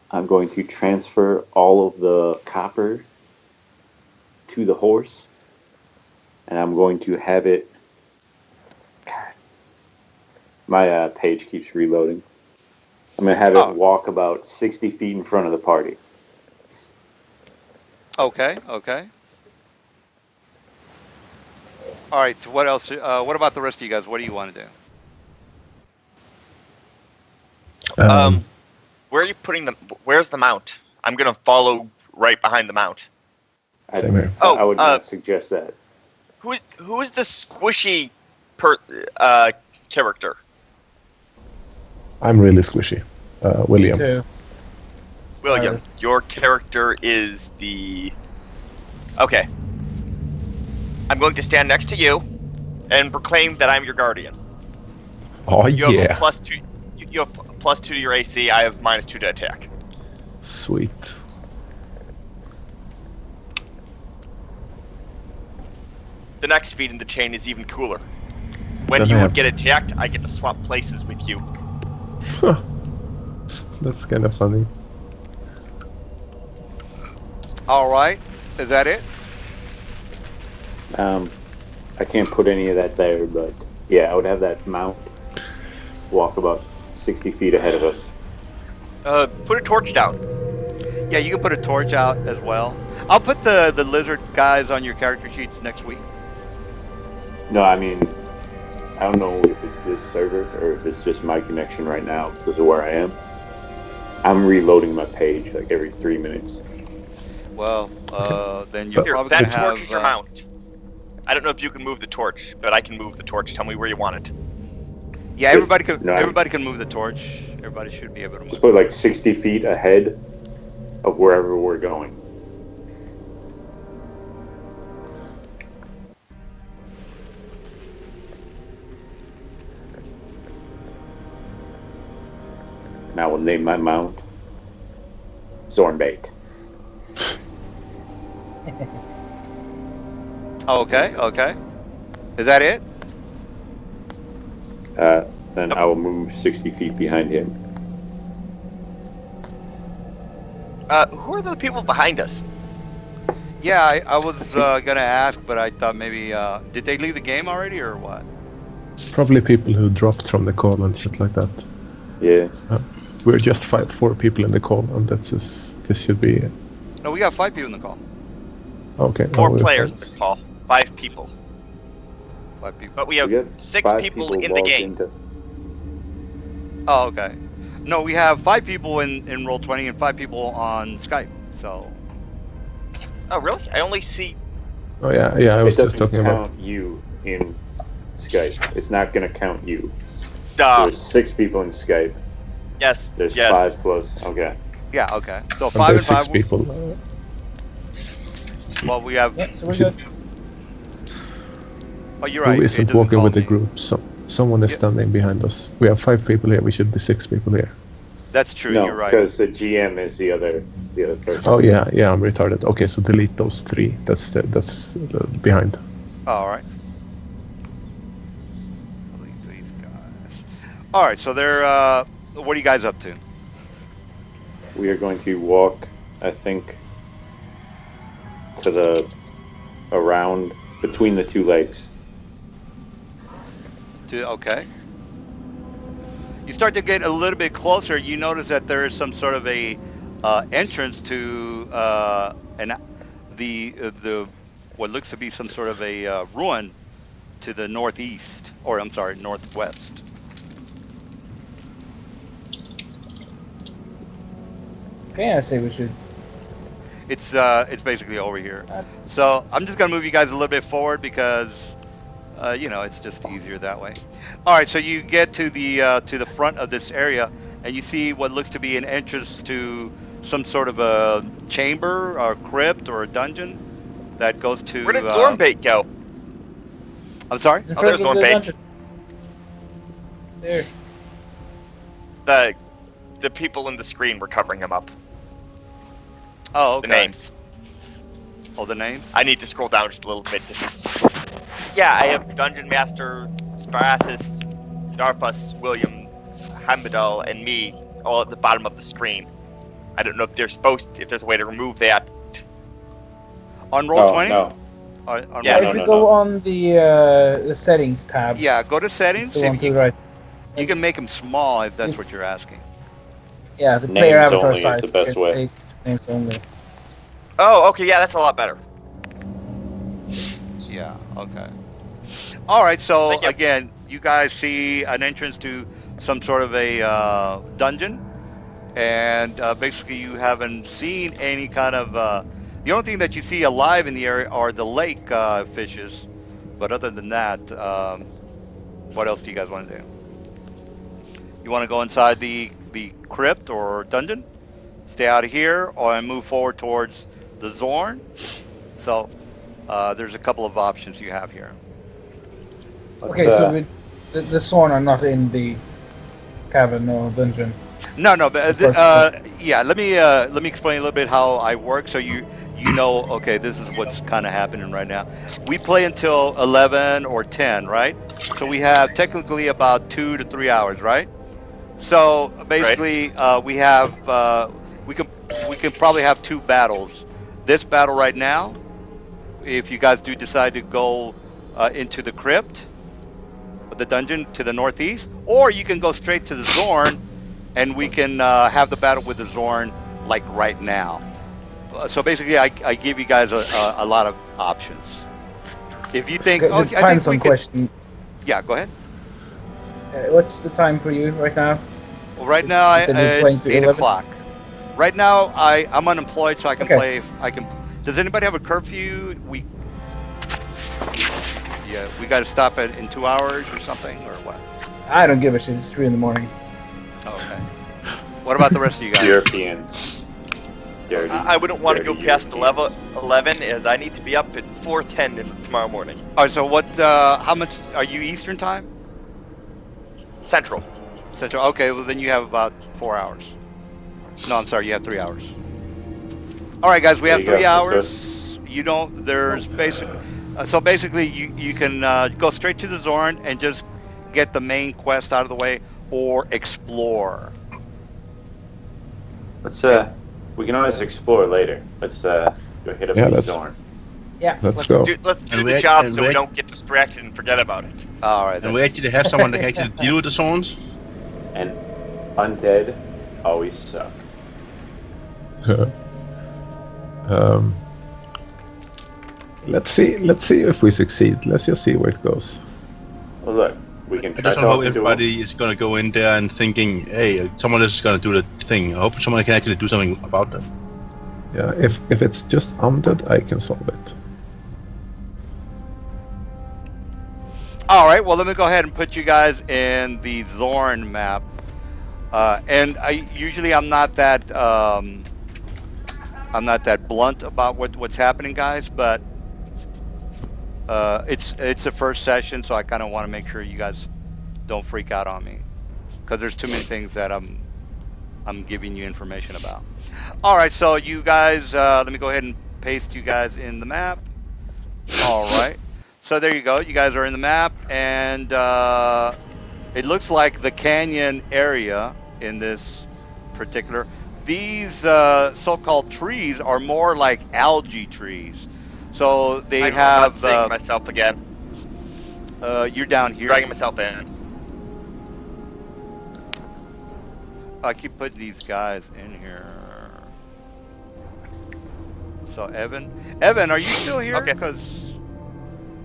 I'm going to transfer all of the copper to the horse. And I'm going to have it. God, my page keeps reloading. I'm going to have it Oh. walk about 60 feet in front of the party. Okay. Okay. All right. What else? What about the rest of you guys? What do you want to do? Where are you putting them? Where's the mount? I'm gonna follow right behind the mount. Same here. Oh, I would not suggest that. Who is the squishy character? I'm really squishy. William. Too. William, Yes. your character is the. Okay. I'm going to stand next to you and proclaim that I'm your guardian. Oh, You have a yeah. +2. You have +2 to your AC. I have -2 to attack. Sweet. The next feat in the chain is even cooler. When Then you I have- get attacked, I get to swap places with you. That's kind of funny. All right. Is that it? I can't put any of that there, but yeah, I would have that mount walk about 60 feet ahead of us. Put a torch down. Yeah, you can put a torch out as well. I'll put the lizard guys on your character sheets next week. No, I mean, I don't know if it's this server or if it's just my connection right now because of where I am. I'm reloading my page like every 3 minutes. Well, then you're Here, probably that gonna torch have. is your mount. I don't know if you can move the torch, but I can move the torch. Tell me where you want it. Yeah, Just- everybody can. no, Everybody can move the torch. Everybody should be able to Just move. put like 60 feet ahead of wherever we're going. And I will name my mount Zornbait. Oh, okay, okay. Is that it? Then I will move 60 feet behind him. Who are the people behind us? Yeah, I was gonna ask, but I thought maybe did they leave the game already or what? Probably people who dropped from the call and shit like that. Yeah. We're just 4 people in the call, and this should be No, we got 5 people in the call. okay. 4 we're players fine. in the call. 5 people. 5 people. But we have We got 6 5 people in the logged game. into- Oh, okay. No, we have 5 people in Roll20 and 5 people on Skype. So Oh, really? I only see. Oh yeah, yeah. I It was just doesn't talking count about. you in Skype. It's not going to count you. Duh. There's 6 people in Skype. Yes. There's yes. 5 plus. Okay. yeah, okay. So And 5 and there's 5. 6 people. Well, we have. Yeah, so we're Should- good. Oh, you're right. Who it isn't doesn't walking call with the me. group? Someone is Yeah. standing behind us. We have 5 people here. We should be 6 people here. That's true. No, You're right. because the GM is the other person. Oh yeah, yeah. I'm retarded. Okay, so delete those 3. That's behind. Oh, all right. Delete these guys. All right. So they're. What are you guys up to? We are going to walk, I think, to the around between the 2 lakes. Okay. You start to get a little bit closer. You notice that there is some sort of a entrance to the what looks to be some sort of a ruin to the northeast, or I'm sorry, northwest. Okay, I say we should. It's basically over here. So I'm just gonna move you guys a little bit forward because it's just easier that way. All right, so you get to the front of this area, and you see what looks to be an entrance to some sort of a chamber or crypt or a dungeon that goes to. Where did Zornbait go? I'm sorry. It's in Oh, front there's of one the bait. dungeon. There. The people in the screen were covering him up. Oh, okay. The names. Oh, the names. I need to scroll down just a little bit. Yeah, I have Dungeon Master, Sparasis, Darfus, William, Hamadal, and me all at the bottom of the screen. I don't know if there's a way to remove that. On Roll20. no. On Yeah, if no, you no, go no. on the settings tab, Yeah, go to it's settings. the one If to the you, right. you can make them small if that's what you're asking. Yeah, the player Names avatar only is size. the best way. Names only. Oh, okay, yeah, that's a lot better. Yeah, okay. All right, so Thank you. again, you guys see an entrance to some sort of a dungeon, and basically you haven't seen any kind of. The only thing that you see alive in the area are the lake fishes, but other than that, what else do you guys want to do? You want to go inside the crypt or dungeon, stay out of here, or move forward towards the Zorn? So there's a couple of options you have here. Okay, so the Sorn are not in the cavern or dungeon. No, but Of course. yeah. Let me explain a little bit how I work, so you know. Okay, this is what's kind of happening right now. We play until 11 or 10, right? So we have technically about 2 to 3 hours, right? So basically, we have we can probably have 2 battles. This battle right now, if you guys do decide to go into the crypt, the dungeon to the northeast, or you can go straight to the Zorn, and we can have the battle with the Zorn like right now. So basically, I give you guys a lot of options. If you think, Okay, oh, the I time think we zone could, question. yeah, go ahead. What's the time for you right now? Well, right now You said you're playing it's to 11. 8 o'clock. Right now I'm unemployed, so I can Okay. play. If I can. Does anybody have a curfew? Yeah, we got to stop it in 2 hours or something, or what? I don't give a shit. It's 3 in the morning. Okay. What about the rest of you guys? Europeans. Dirty. I wouldn't want to go dirty past Europeans. 11, as I need to be up at 4:10 tomorrow morning. All right. So what? How much are you Eastern time? Central. Central. Okay. Well, then you have about 4 hours. No, I'm sorry. You have 3 hours. All right, guys. We There have you go. three Let's go. hours. You don't. There's basically. So basically, you can go straight to the Zorn and just get the main quest out of the way, or explore. Let's we can always explore later. Let's go hit up Yeah, the let's- Zorn. Yeah. Let's go. Let's do And the we- job and so we we- don't get distracted and forget about it. All right. And Then. we actually have someone that can actually deal with the zones. And undead always suck. um, let's see if we succeed. Let's just see where it goes. Well, look, we can I try just don't hope talking to him. everybody is gonna go in there and thinking, hey, someone else is gonna do the thing. I hope someone can actually do something about that. Yeah, if it's just undead, I can solve it. All right. Well, let me go ahead and put you guys in the Zorn map. And I'm not that blunt about what's happening, guys. But it's a first session, so I kind of want to make sure you guys don't freak out on me, because there's too many things that I'm giving you information about. All right. So you guys, let me go ahead and paste you guys in the map. All right. So there you go. You guys are in the map, and it looks like the canyon area in this particular. These so-called trees are more like algae trees. So they I'm have. not seeing myself again. You're down here. Dragging myself in. I keep putting these guys in here. So Evan, are you still here? Okay. Because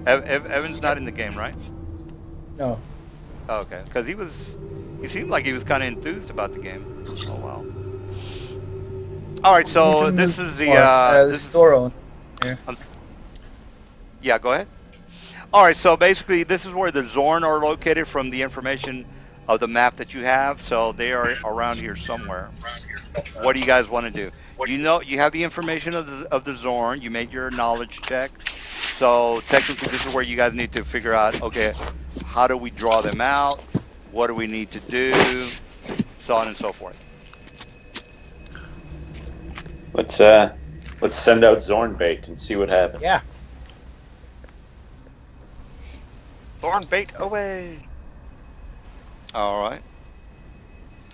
Evan's not in the game, right? No. Oh, okay, because he seemed like he was kind of enthused about the game. Oh wow. All right, so You can this move is the for, the this is, store on. yeah, go ahead. All right, so basically this is where the Zorn are located from the information of the map that you have. So they are around here somewhere. What do you guys want to do? You have the information of the Zorn. You made your knowledge check. So technically, this is where you guys need to figure out, okay, how do we draw them out? What do we need to do? So on and so forth. Let's send out Zorn bait and see what happens. Yeah. Thorn bait away. All right.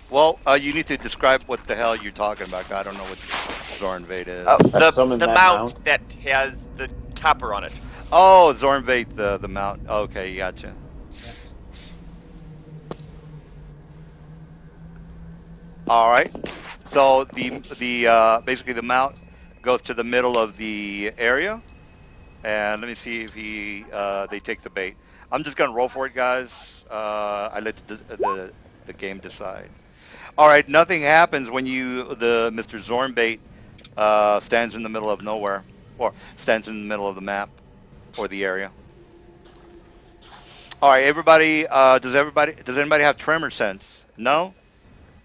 Well, you need to describe what the hell you're talking about. I don't know what Zornvate is. Oh, I summoned the that mount mount. that has the copper on it. Oh, Zornvate, the mount. Okay, gotcha. All right. So the basically the mount goes to the middle of the area, and let me see if they take the bait. I'm just gonna roll for it, guys. I let the game decide. All right. Nothing happens when the Mr. Zornbait stands in the middle of nowhere, or stands in the middle of the map or the area. All right, everybody. Does anybody have tremor sense? No.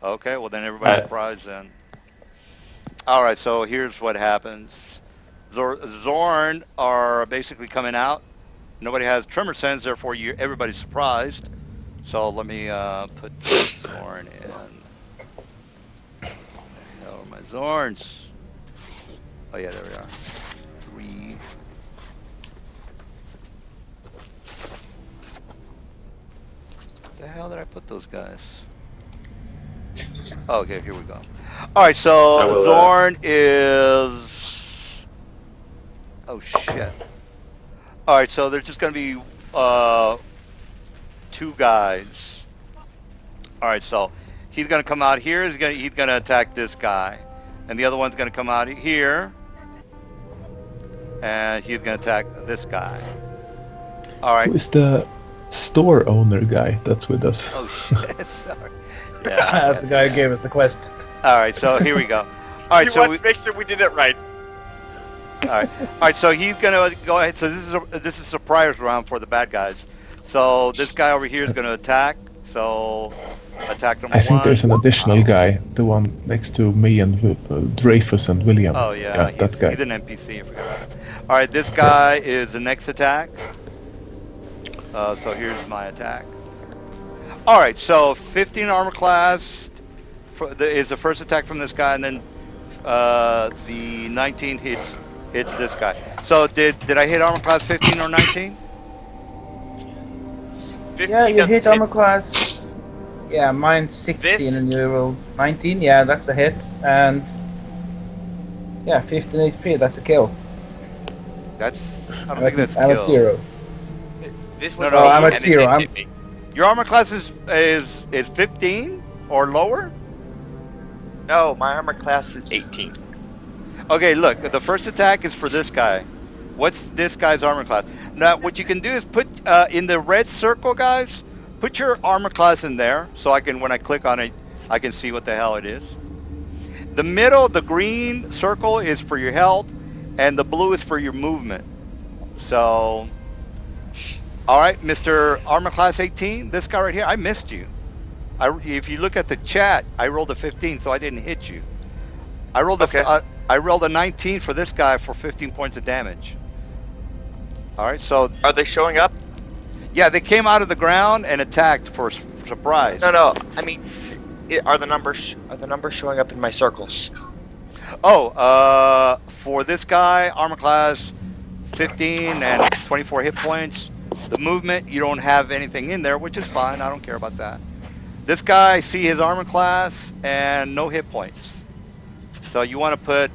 Okay. Well, then everybody's surprised then. All right. So here's what happens. Zorn are basically coming out. Nobody has tremor sense, therefore everybody's surprised. So let me put Zorn in. Oh, my Zorns. Oh yeah, there we are. 3. The hell did I put those guys? Oh, okay, here we go. All right, so Zorn is. Oh shit. All right, so there's just gonna be 2 guys. All right, so he's gonna come out here. He's gonna attack this guy, and the other one's going to come out here, and he's going to attack this guy. All right. Who is the store owner guy that's with us? Oh shit! Sorry. Yeah. That's the guy who gave us the quest. All right. So here we go. All right. You So want we, to make sure we did it right. all right. So he's gonna go ahead. So this is a surprise round for the bad guys. So this guy over here is gonna attack. So attack number I think one. there's an additional guy, the one next to me and Dreyfus and William. Oh yeah, that guy. he's an NPC. I forgot about that. All right. This guy is the next attack. So here's my attack. All right. So 15 armor class is the first attack from this guy, and then the 19 hits this guy. So did I hit armor class 15 or 19? 15 Yeah, you doesn't hit armor class. Yeah, mine's 16 This- and you rolled 19. Yeah, that's a hit. And yeah, 15 HP. That's a kill. That's I don't think that's I'm kill. at 0. This was No, me, I'm at and it 0. didn't hit me. Your armor class is 15 or lower? No, my armor class is 18. Okay, look, the first attack is for this guy. What's this guy's armor class? Now, what you can do is put in the red circle, guys. Put your armor class in there, so I can, when I click on it, I can see what the hell it is. The middle, the green circle is for your health, and the blue is for your movement. So, all right, Mr. Armor Class 18, this guy right here, I missed you. If you look at the chat, I rolled a 15, so I didn't hit you. I rolled I rolled a 19 for this guy for 15 points of damage. All right, so Are they showing up? yeah, they came out of the ground and attacked for surprise. No. I mean, are the numbers showing up in my circles? Oh, for this guy, armor class 15 and 24 hit points. The movement, you don't have anything in there, which is fine. I don't care about that. This guy, see his armor class and no hit points. So you want to put,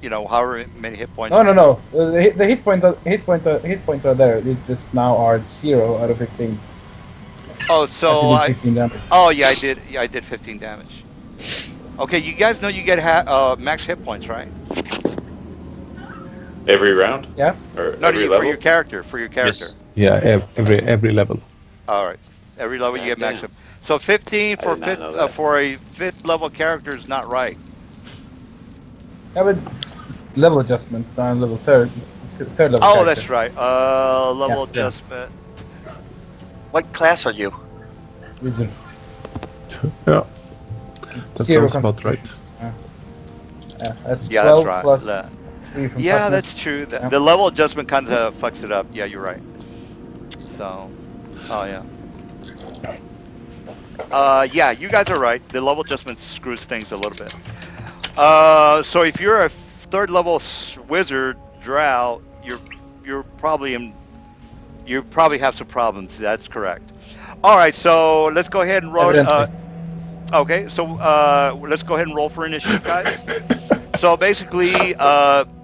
however many hit points. No. The hit points are there. They just now are 0 out of 15. Oh, As so you did 15 damage. oh yeah, I did. Yeah, I did 15 damage. Okay, you guys know you get max hit points, right? Every round? Yeah. Or No, every for level? your character. For your character. Yes. Yeah, every level. All right. Every level you get max Goddamn. hit. So 15 I for did not fifth know that. for a fifth level character is not right. Yeah, but level adjustments on level third level. Oh, character. that's right. Level Yeah. adjustment. What class are you? Wizard. Yeah, that 0 sounds about right. Yeah, that's Yeah, 12 that's right. plus That- 3 from Yeah, toughness. that's true. The, Yeah. the level adjustment kind of fucks it up. Yeah, you're right. So, oh yeah. Yeah, you guys are right. The level adjustment screws things a little bit. So if you're a third level wizard drow, you're probably you probably have some problems. That's correct. All right, so let's go ahead and roll. Evidently. Okay, so let's go ahead and roll for initiative, guys. So basically,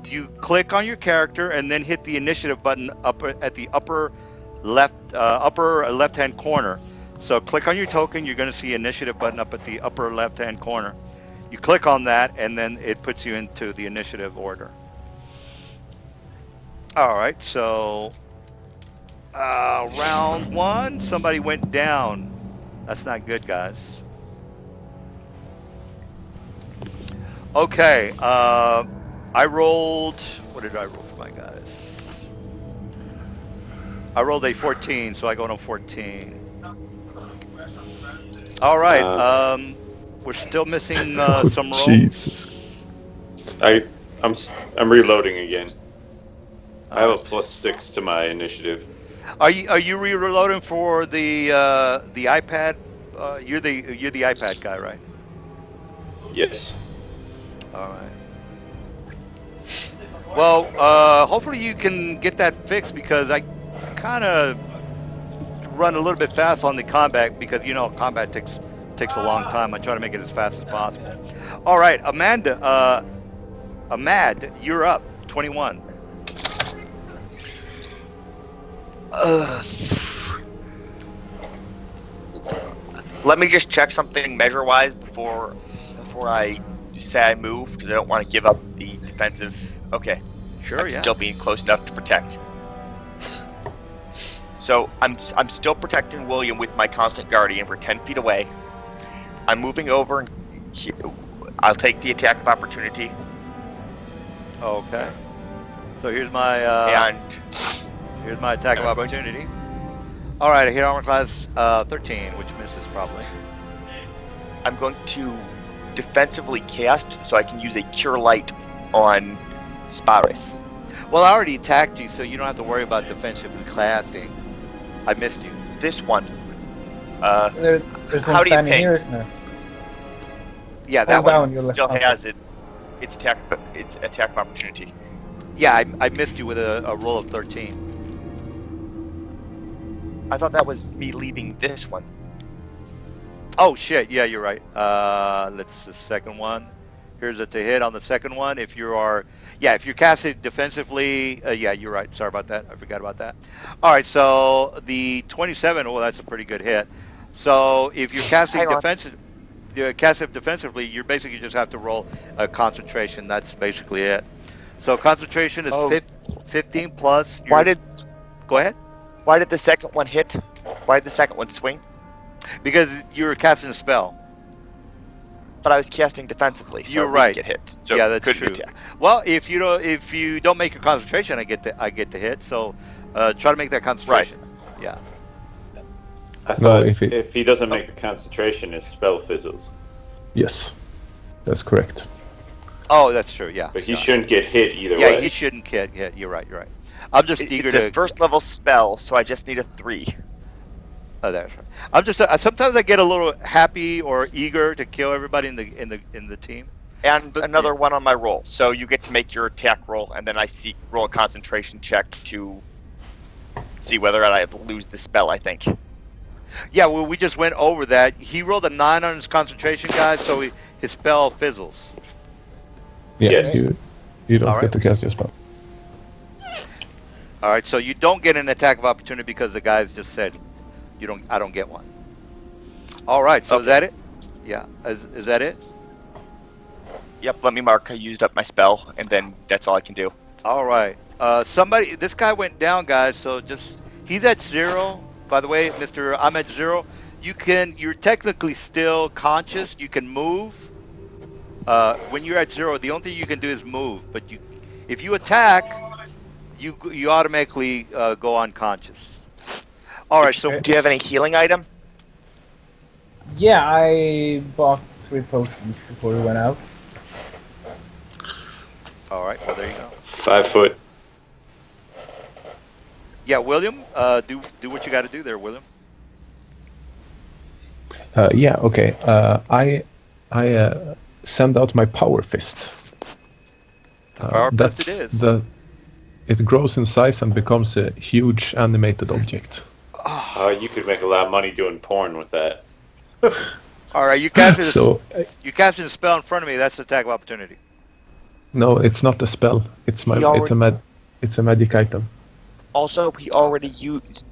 you click on your character and then hit the initiative button up at the upper left-hand corner. So click on your token. You're going to see initiative button up at the upper left-hand corner. You click on that, and then it puts you into the initiative order. All right, so round one, somebody went down. That's not good, guys. Okay, I rolled. What did I roll for my guys? I rolled a 14, so I go to 14. All right, we're still missing some rolls. Jesus. I'm reloading again. I have a +6 to my initiative. Are you reloading for the iPad? You're the iPad guy, right? Yes. All right. Well, hopefully you can get that fixed because I kind of run a little bit fast on the combat because combat takes a long time. I try to make it as fast as possible. All right, Amanda, Amad, you're up. 21. Let me just check something measure-wise before I say I move because I don't want to give up the defensive. Okay, Sure, I'm yeah. still being close enough to protect. So I'm still protecting William with my constant guardian. We're 10 feet away. I'm moving over and I'll take the attack of opportunity. Okay. So here's my And attack of I'm going to- opportunity. All right, I hit armor class 13, which misses probably. I'm going to defensively cast so I can use a Cure Light on Sparis. Well, I already attacked you, so you don't have to worry about defensively casting. I missed you. This one. There's How one do you standing ping? here, isn't there? Yeah, that Hold one. down your left Still bumper. has its attack of opportunity. Yeah, I missed you with a roll of 13. I thought that was me leaving this one. Oh shit! Yeah, you're right. Let's the second one. Here's a to hit on the second one. If you're casting defensively, yeah, you're right. Sorry about that. I forgot about that. All right, so the 27. Oh, that's a pretty good hit. So if you're casting Hang on. defensively, you basically just have to roll a concentration. That's basically it. So concentration is Oh. 15 plus. Why did Go ahead. Why did the second one hit? Why did the second one swing? Because you were casting a spell. But I was casting defensively, so You're I right. didn't get hit. So Yeah, that's couldn't true. attack. Well, if you don't make your concentration, I get to hit. So try to make that concentration. Yeah. I No, thought if if, it- he doesn't make the concentration, his spell fizzles. Yes, that's correct. Oh, that's true. Yeah. But he yeah. shouldn't get hit either Yeah, way. he shouldn't get hit. You're right. You're right. I'm just eager It's to. a first level spell, so I just need a 3. Oh, that's right. I'm just. Sometimes I get a little happy or eager to kill everybody in the team. And another one on my roll. So you get to make your attack roll, and then I roll a concentration check to see whether or not I lose the spell, I think. Yeah. Well, we just went over that. He rolled a 9 on his concentration, guys. So his spell fizzles. Yeah, Yes. you don't All right. get to cast your spell. All right. So you don't get an attack of opportunity because the guys just said you don't. I don't get one. All right. So is Okay. that it? Yeah. Is that it? Yep, let me mark I used up my spell, and then that's all I can do. All right. This guy went down, guys. So he's at 0. By the way, Mr. I'm at 0. You're technically still conscious. You can move. When you're at 0, the only thing you can do is move. But if you attack, you automatically go unconscious. All right. So Do you have any healing item? Yeah, I bought 3 potions before we went out. all right. Well, there you go. 5 foot. Yeah, William. Do what you got to do there, William. Yeah, okay. I send out my power fist. Power fist it that's is. It grows in size and becomes a huge animated object. You could make a lot of money doing porn with that. All right. You casted So you casted a spell in front of me. That's attack of opportunity. no, it's not a spell. It's a magic item. Also, it already used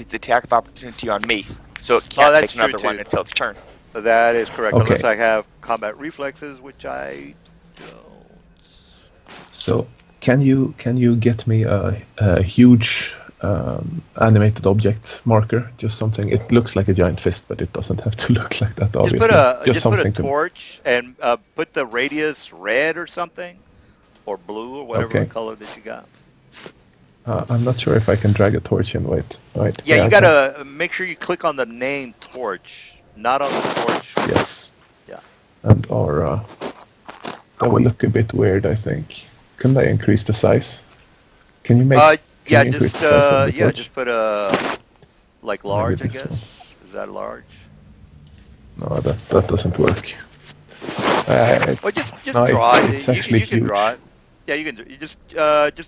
its attack of opportunity on me, so it can't that's take another true, one too. until its turn. That is correct. Okay. Unless I have combat reflexes, which I don't. So can you get me a huge animated object marker? Just something. It looks like a giant fist, but it doesn't have to look like that. Obviously, Just put a something to. torch and put the radius red or something, or blue or whatever Okay. color that you got. I'm not sure if I can drag a torch in. Wait. Yeah, you I gotta make sure you click on the name torch, not on the torch. can. Yes. Yeah. And that will look a bit weird, I think. Can I increase the size? Can you make? Yeah, you increase just the size of the torch? just put a large, I this guess. one. Is that large? No, that doesn't work. Well, just no, draw it's it. actually You can huge. draw it. Yeah, you can. You just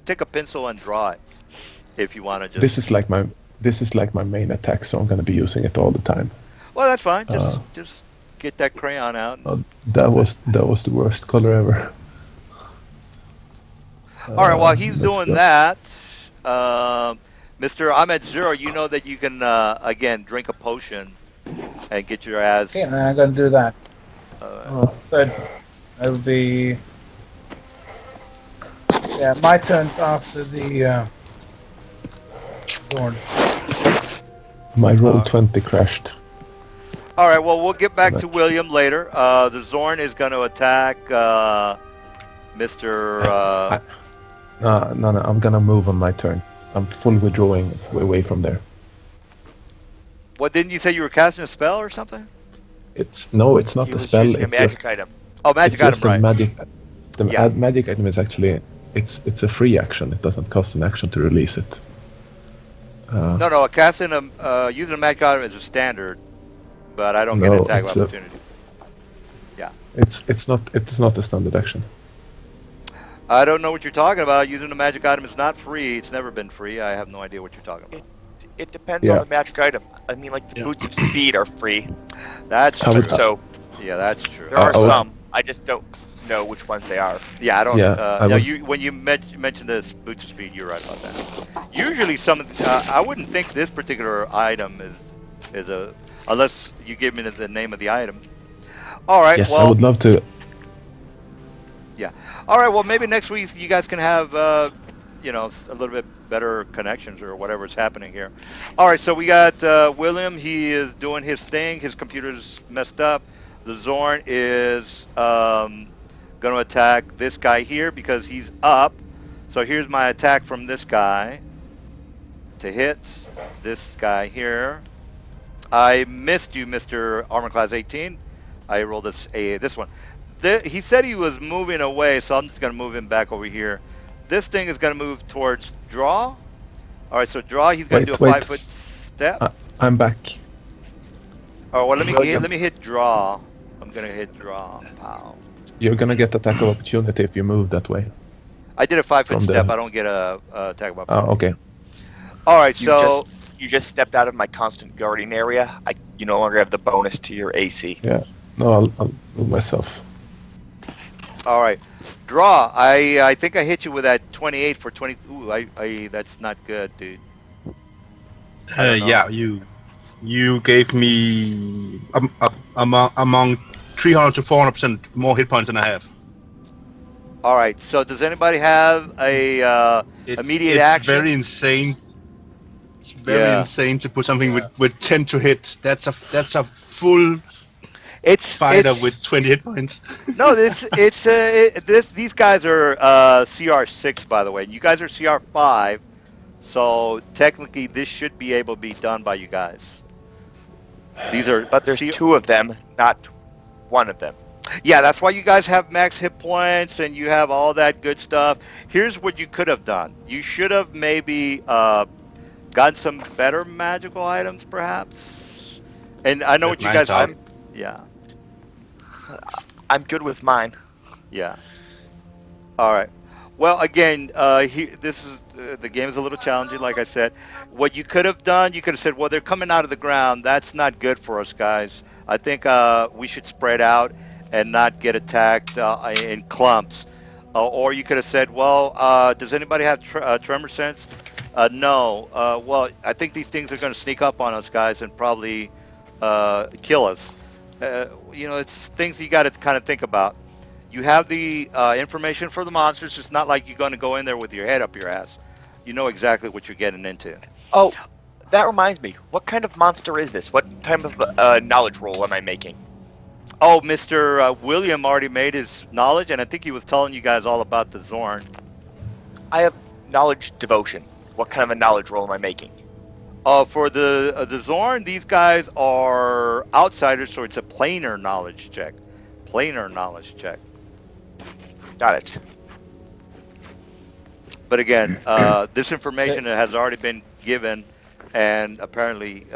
take a pencil and draw it if you want to. Just. This is like my main attack, so I'm gonna be using it all the time. Well, that's fine. Just get that crayon out. That was the worst color ever. All right. While he's let's doing go. that, Mr. I'm at 0. You know that you can again drink a potion and get your ass. Okay, I'm gonna do that. Uh, Third. It'll be. Yeah, my turn's after the Zorn. My roll 20 crashed. All right. Well, we'll get back But to William later. The Zorn is going to attack Mr. no, I'm gonna move on my turn. I'm full withdrawing away from there. What didn't you say you were casting a spell or something? It's not He a was spell. using a It's magic just item. Oh, magic it's item, just a right? magic. The Yeah. magic item is actually it's a free action. It doesn't cost an action to release it. No. Casting using a magic item is a standard, but I don't get an No, attack of it's a- opportunity. It's not a standard action. I don't know what you're talking about. Using a magic item is not free. It's never been free. I have no idea what you're talking about. It depends Yeah. on the magic item. I mean, like the Yeah. boots of speed are free, That's I true. would- so Yeah, that's true. there are I would- some. I just don't know which ones they are. Yeah, I don't. Yeah, I no, would- when you mentioned the boots of speed, you're right about that. Usually, I wouldn't think this particular item is a unless you give me the name of the item. All right. Yes, well, I would love to. All right. Well, maybe next week you guys can have a little bit better connections or whatever's happening here. All right. So we got William. He is doing his thing. His computer's messed up. The Zorn is going to attack this guy here because he's up. So here's my attack from this guy to hit this guy here. I missed you, Mr. Armor Class 18. I rolled this one. He said he was moving away, so I'm just going to move him back over here. This thing is going to move towards draw. All right, so draw. He's going to do a 5-foot step. I'm back. Oh well, let me hit draw. I'm going to hit draw. Pow. You're gonna get attack of opportunity if you move that way. I did a 5-foot From the- step. I don't get a attack of opportunity. Oh, okay. All right, You so you just stepped out of my constant guarding area. You no longer have the bonus to your AC. No, I'll move myself. all right, draw. I think I hit you with that 28 for 20. Ooh, that's not good, dude. I don't know. Yeah, you gave me among 300 to 400% more hit points than I have. All right. So does anybody have a immediate action? It's very insane. It's very Yeah. insane to put something with 10 to hit. That's a full It's fighter it's- with 20 hit points. No, these guys are CR6, by the way. You guys are CR5, so technically this should be able to be done by you guys. These are, But there's two of them, not one of them. yeah, that's why you guys have max hit points and you have all that good stuff. Here's what you could have done. You should have maybe gotten some better magical items, perhaps. And I know what you guys. Nice. Yeah. I'm good with mine. Yeah. All right. Well, again, the game is a little challenging, like I said. What you could have done, you could have said, "Well, they're coming out of the ground. That's not good for us, guys. I think we should spread out and not get attacked in clumps." Or you could have said, "Well, does anybody have tremor sense?" No. Well, I think these things are going to sneak up on us, guys, and probably kill us. It's things you got to kind of think about. You have the information for the monsters. It's not like you're going to go in there with your head up your ass. You know exactly what you're getting into. Oh, that reminds me. What kind of monster is this? What type of knowledge roll am I making? Oh, Mr. William already made his knowledge, and I think he was telling you guys all about the Zorn. I have knowledge devotion. What kind of a knowledge roll am I making? For the Zorn, these guys are outsiders, so it's a planar knowledge check. Planar knowledge check. Got it. But again, this information has already been given, and apparently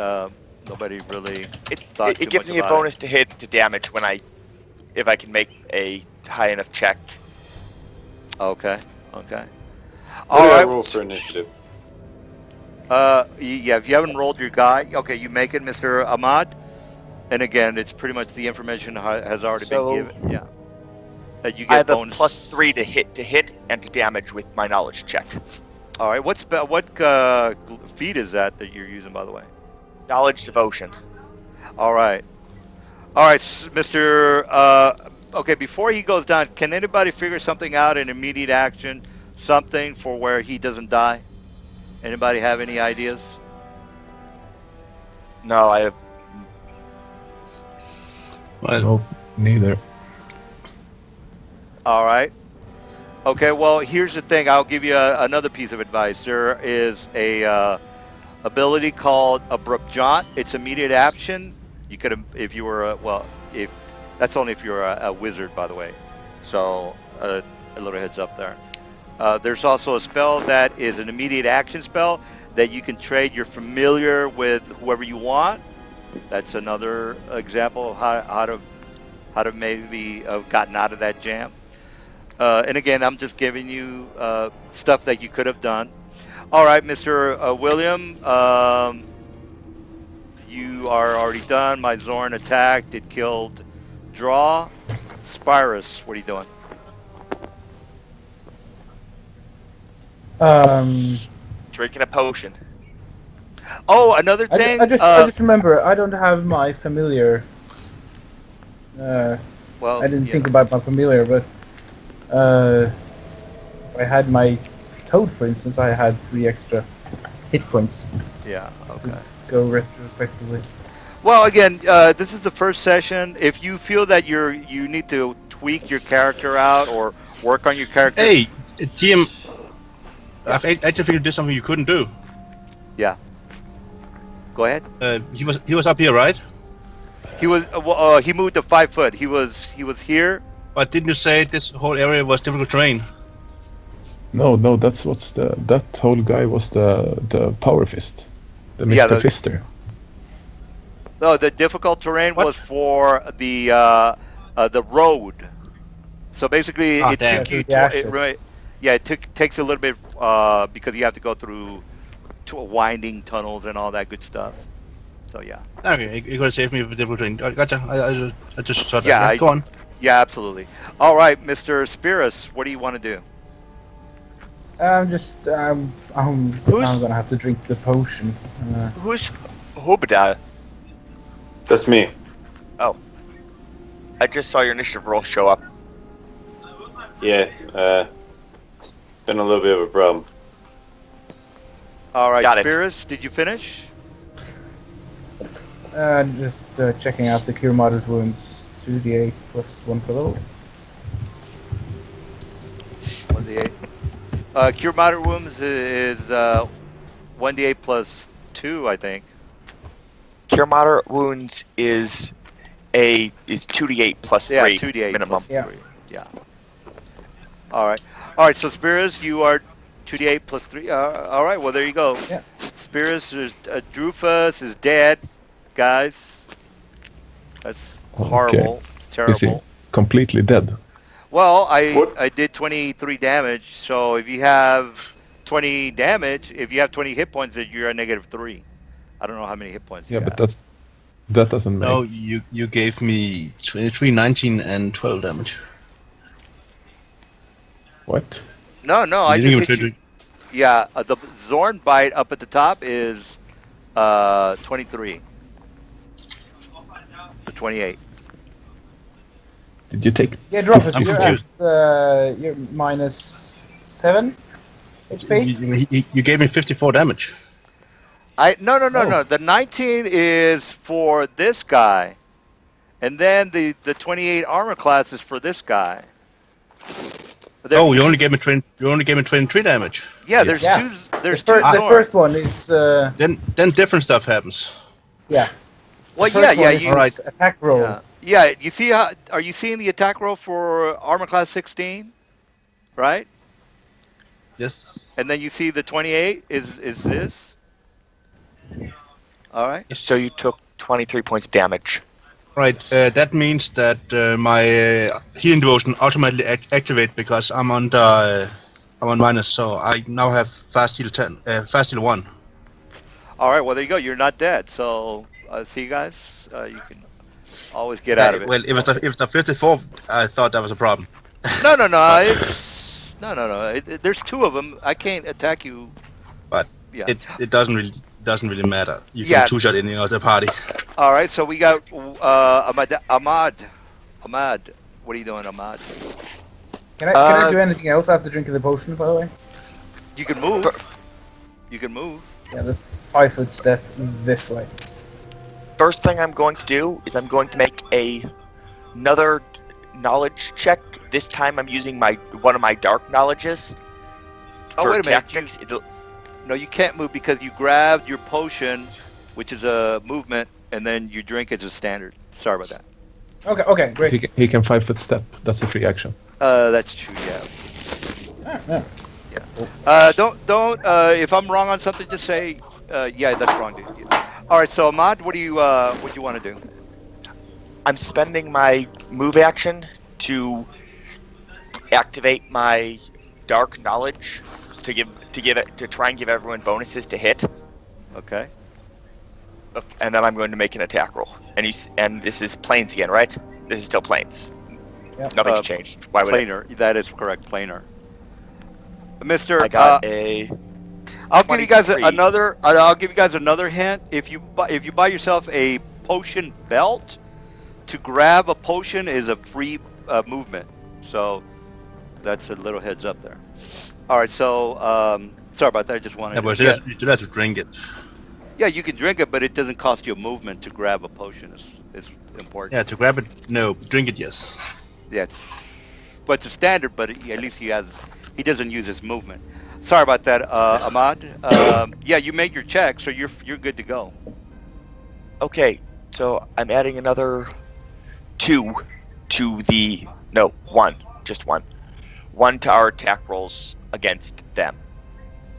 nobody really thought too It gives much me a about it. bonus to hit to damage if I can make a high enough check. Okay. Okay. What All do I right. roll for initiative? Yeah. If you haven't rolled your guy, okay, you make it, Mr. Ahmad. And again, it's pretty much the information has already So- been given. Yeah. You I get have bonus. a +3 to hit and to damage with my knowledge check. All right. What feat is that you're using, by the way? Knowledge devotion. All right. All right, Mr. Okay, before he goes down, can anybody figure something out in immediate action? Something for where he doesn't die? Anybody have any ideas? No, I Well, No, neither. All right. Okay, well, here's the thing. I'll give you another piece of advice. There is a ability called abrupt jaunt. It's immediate action. You could, if you were, if that's only if you're a wizard, by the way. So a little heads up there. There's also a spell that is an immediate action spell that you can trade your familiar with whoever you want. That's another example of how to maybe have gotten out of that jam. And again, I'm just giving you stuff that you could have done. All right, Mr. William, you are already done. My Zorn attacked. It killed Draw. Spyrus, what are you doing? drinking a potion. Oh, another thing. I just remember I don't have my familiar. Well, I didn't yeah. think about my familiar, but if I had my toad, for instance, I had 3 extra hit points. Yeah. Okay. Go retrospectively. Well, again, this is the first session. If you feel that you need to tweak your character out or work on your character, hey, GM, Yeah. I've actually figured this something you couldn't do. go ahead. He was up here, right? He was he moved to 5 foot. He was here. But didn't you say this whole area was difficult terrain? No, that's what's that whole guy was the power fist, the Mr. Yeah, Fister. No, the difficult terrain What? was for the road. So basically, Ah, it damn. took you The ashes. takes a little bit because you have to go through winding tunnels and all that good stuff. So yeah, Okay, you could have saved me with difficult terrain. Gotcha. I just thought Yeah, that. Go on. yeah, absolutely. All right, Mr. Spirus, what do you want to do? I'm gonna have to drink the potion. Who's Hobadiah? That's me. I just saw your initiative roll show up. Yeah, it's been a little bit of a problem. All right, Got it. Spirus, did you finish? Just checking out the cure modest wounds. 2d8 plus 1 per level. 1d8. Cure moderate wounds is 1d8 plus 2, I think. Cure moderate wounds is 2d8 plus 3 Yeah, 2d8 minimum. plus Yeah. 3. Yeah. All right. So Spirus, you are 2d8 plus 3. All right. Well, there you go. Yeah. Spirus is Drufus is dead, guys. That's horrible. It's Is he terrible. completely dead? Well, What? I did 23 damage. So if you have 20 damage, if you have 20 hit points, then you're at -3. I don't know how many hit points. Yeah, you but have. that doesn't make. No, you gave me 23, 19, and 12 damage. What? No, I You didn't just hit even you. Yeah, the Zorn bite up at the top is 23 to 28. Did you take? Yeah, drop it. I'm You're confused. at you're -7 HP. You gave me 54 damage. No. Oh. The 19 is for this guy, and then the 28 armor class is for this guy. There- Oh, you only gave me 23 damage. Yeah, there's Yeah. two. There's the, two. the Zorn. first one is Then different stuff happens. yeah. Well, The first yeah. one is You, Alright. attack roll. yeah. You see how? Are you seeing the attack roll for armor class 16? Right, Yes. and then you see the 28 is this. All right. So you took 23 points of damage. Right. That means that my healing devotion automatically activate because I'm on minus, so I now have fast heal 10, fast heal 1. All right. Well, there you go. You're not dead. So see you guys. You can always get out of it. Well, if it's the 54, I thought that was a problem. No. It's, no. There's two of them. I can't attack you. But Yeah. it doesn't really matter. You Yeah. can two-shot any other party. All right. So we got Ahmad. What What are you doing, Ahmad? Can I do anything else after drinking the potion, by the way? You can move. You can move. Yeah, the 5-foot step this way. First thing I'm going to do is I'm going to make another knowledge check. This time I'm using one of my dark knowledges Oh, for wait a minute. tactics. No, you can't move because you grabbed your potion, which is a movement, and then you drink as a standard. Sorry about that. Okay, great. He can 5-foot step. That's a free action. That's true. Yeah. Don't. If I'm wrong on something, just say, yeah, that's wrong, dude. Yeah. All right. So Ahmad, what do you want to do? I'm spending my move action to activate my dark knowledge to try and give everyone bonuses to hit, Okay. and then I'm going to make an attack roll. And this is planes again, right? This is still planes. Yep. Nothing's changed. Why would it? Planar. That is correct. Planar. Mister, I got a. I'll give you guys 23. another. I'll give you guys another hint. If you buy yourself a potion belt, to grab a potion is a free movement. So that's a little heads up there. All right. So sorry about that. I just wanted. Yeah, but you still have to drink it. Yeah, you can drink it, but it doesn't cost you a movement to grab a potion. It's important. Yeah, to grab it, no. Drink it, yes. Yeah. But it's a standard. But at least he doesn't use his movement. Sorry about that, Ahmad. Yeah, you make your check, so you're good to go. Okay, so I'm adding another 2 to the one, just one to our attack rolls against them.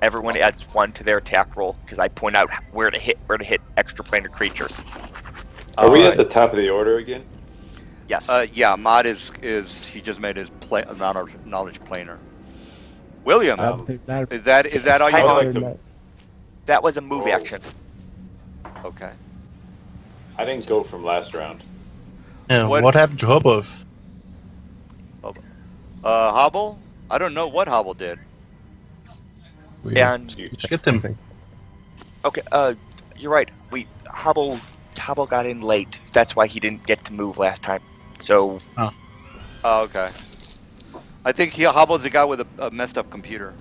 Everyone adds 1 to their attack roll because I point out where to hit extraplanar creatures. Are we at the top of the order again? Yes. Yeah, Ahmad is he just made his knowledge planar. William, is that all you I want? know. That was a move action. Okay. I didn't go from last round. Yeah, What- what happened to Hobble? Hobble? I don't know what Hobble did. And Skip them. okay, you're right. Hobble got in late. That's why he didn't get to move last time. So Oh, okay. I think Hobble's the guy with a messed up computer.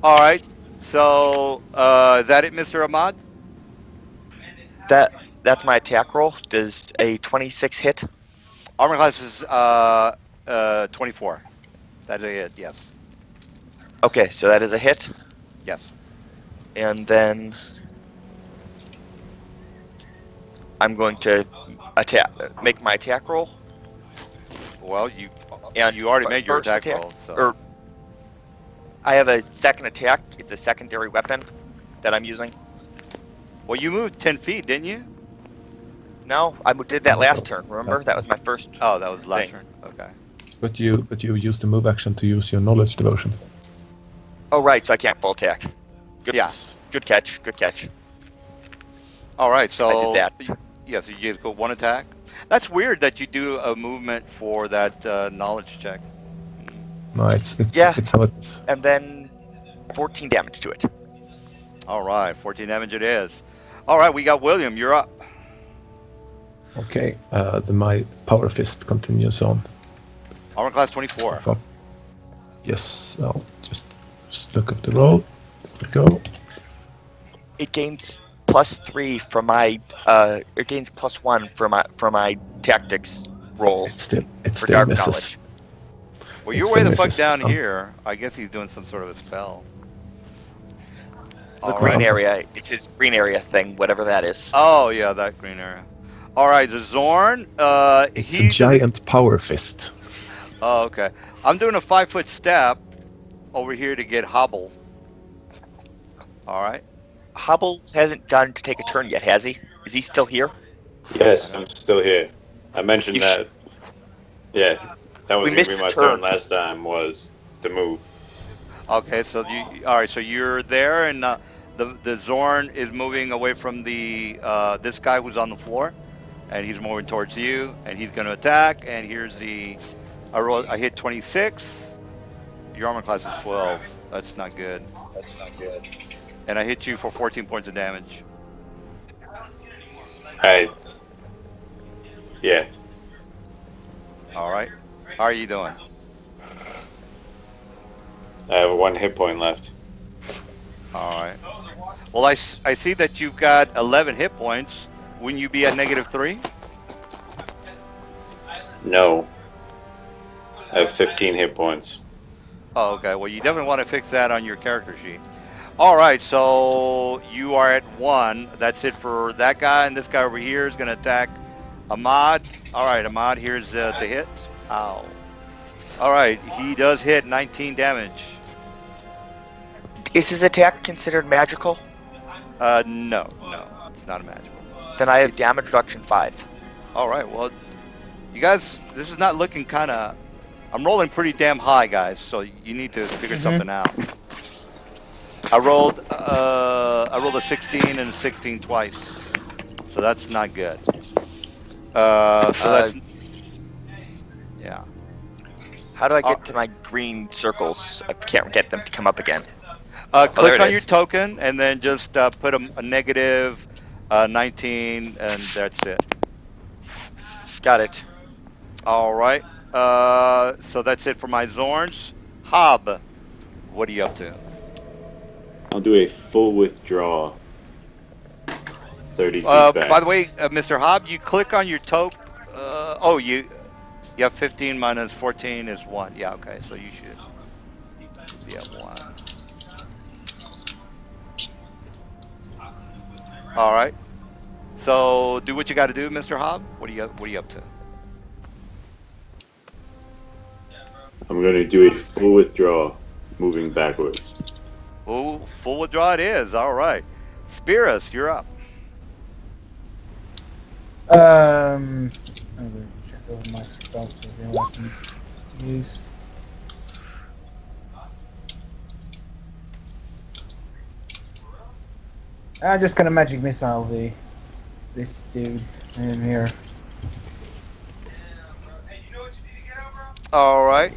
All right. So is that it, Mr. Ahmad? that's my attack roll. Does a 26 hit? Armor class is 24. That is it. Yes. Okay, so that is a hit. Yes. And then I'm going to make my attack roll. Well, And you already made your first attack roll. So. Or I have a second attack. It's a secondary weapon that I'm using. Well, you moved 10 feet, didn't you? No, I did that last turn. Remember, that was my first. Oh, that was last thing. turn. Okay. But you use the move action to use your knowledge devotion. Oh, right. So I can't full attack. Good. Yeah. Good catch. Good catch. All right. So I did that. Yeah. So you just go one attack. That's weird that you do a movement for that knowledge check. No, it's how it is. And then 14 damage to it. All right. 14 damage it is. All right. We got William. You're up. Okay, then my power fist continues on. Armor class 24. Yes, I'll just look up the roll. There we go. It gains +3 from my. It gains +1 for my tactics roll. It still for dark misses. knowledge. Well, you're It way still the fuck misses. down Oh. here. I guess he's doing some sort of a spell. The All green right. area. It's his green area thing, whatever that is. Oh yeah, that green area. All right, the Zorn. It's a giant power fist. Oh, okay. I'm doing a 5-foot step over here to get Hobble. All right. Hobble hasn't gotten to take a turn yet, has he? Is he still here? Yes, I'm still here. I mentioned You that. Yeah, that was We going to be missed my the turn. turn last time, was to move. Okay, so all right, so you're there, and the Zorn is moving away from the this guy who's on the floor, and he's moving towards you, and he's going to attack. And here's I hit 26. Your armor class is 12. That's not good. And I hit you for 14 points of damage. Yeah. All right. How are you doing? I have 1 hit point left. All right. Well, I see that you've got 11 hit points. Wouldn't you be at -3? No. I have 15 hit points. Oh, okay. Well, you definitely want to fix that on your character sheet. All right. So you are at 1. That's it for that guy. And this guy over here is going to attack Ahmad. All right, Ahmad, here's to hit. Ow. All right. He does hit 19 damage. Is his attack considered magical? No. It's not a magical. Then I have It's- damage reduction 5. All right. Well, you guys, this is not looking kind of. I'm rolling pretty damn high, guys. So you need to figure something out. I rolled a 16 and a 16 twice, so that's not good. So that's yeah. How do I get to my green circles? I can't get them to come up again. Click there it on is. your token and then just put a negative 19, and that's it. Got it. All right. So that's it for my Zorns. Hob, what are you up to? I'll do a full withdraw. 30 feet back. By the way, Mr. Hob, you click on your token. You have 15 minus 14 is 1. Yeah, okay. So you should be at 1. All right. So do what you got to do, Mr. Hob. What are you up to? I'm going to do a full withdraw, moving backwards. Oh, full withdraw it is. All right. Spearus, you're up. I'm going to check over my spells so I can use. I'm just gonna magic missile this dude in here. All right.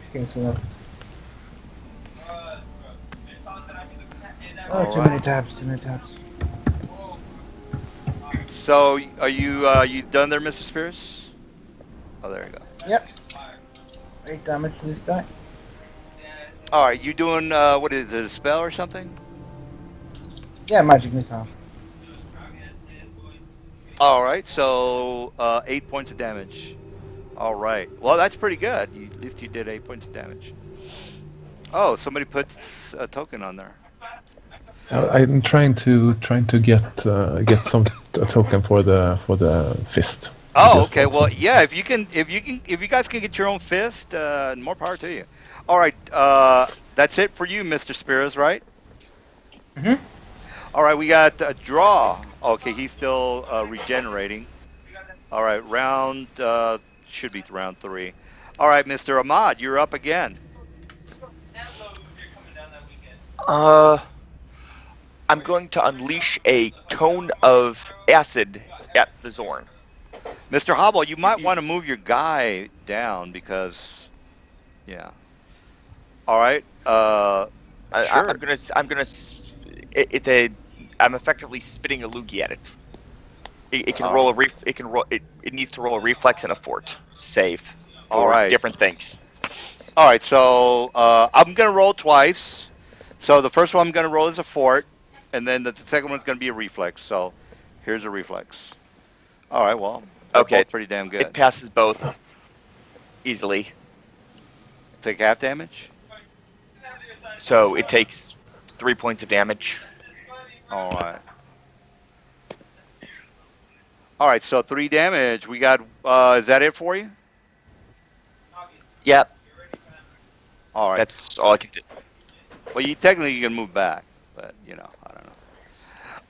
Okay, so that's. All Oh, too right. many tabs. Too many tabs. So are you done there, Mr. Spears? Oh, there you go. Yep. 8 damage to this die. All right, you doing what is it, a spell or something? Yeah, magic missile. All right, so 8 points of damage. All right, well that's pretty good. At least you did 8 points of damage. Oh, somebody puts a token on there. I'm trying to get a token for the fist. Oh, Just okay. like Well, something. yeah. If you guys can get your own fist, more power to you. All right. That's it for you, Mr. Spears, right? Mhm. All right. We got a draw. Okay, he's still regenerating. All right. Round should be round 3. All right, Mr. Ahmad, you're up again. I'm going to unleash a cone of acid at the Zorn. Mr. Hobble, you might want to move your guy down because, yeah. All right. Sure. I'm effectively spitting a loogie at it. It can All roll it needs to roll a reflex and a fort save for All right. different things. All right, so I'm going to roll twice. So the first one I'm going to roll is a fort, and then the second one's going to be a reflex. So here's a reflex. All right, well, they're Okay, both pretty damn good. It passes both easily. Take half damage? So it takes 3 points of damage. All right. All right, so 3 damage. We got, is that it for you? Yep, All right. that's all I can do. Well, you technically can move back, but, I don't know.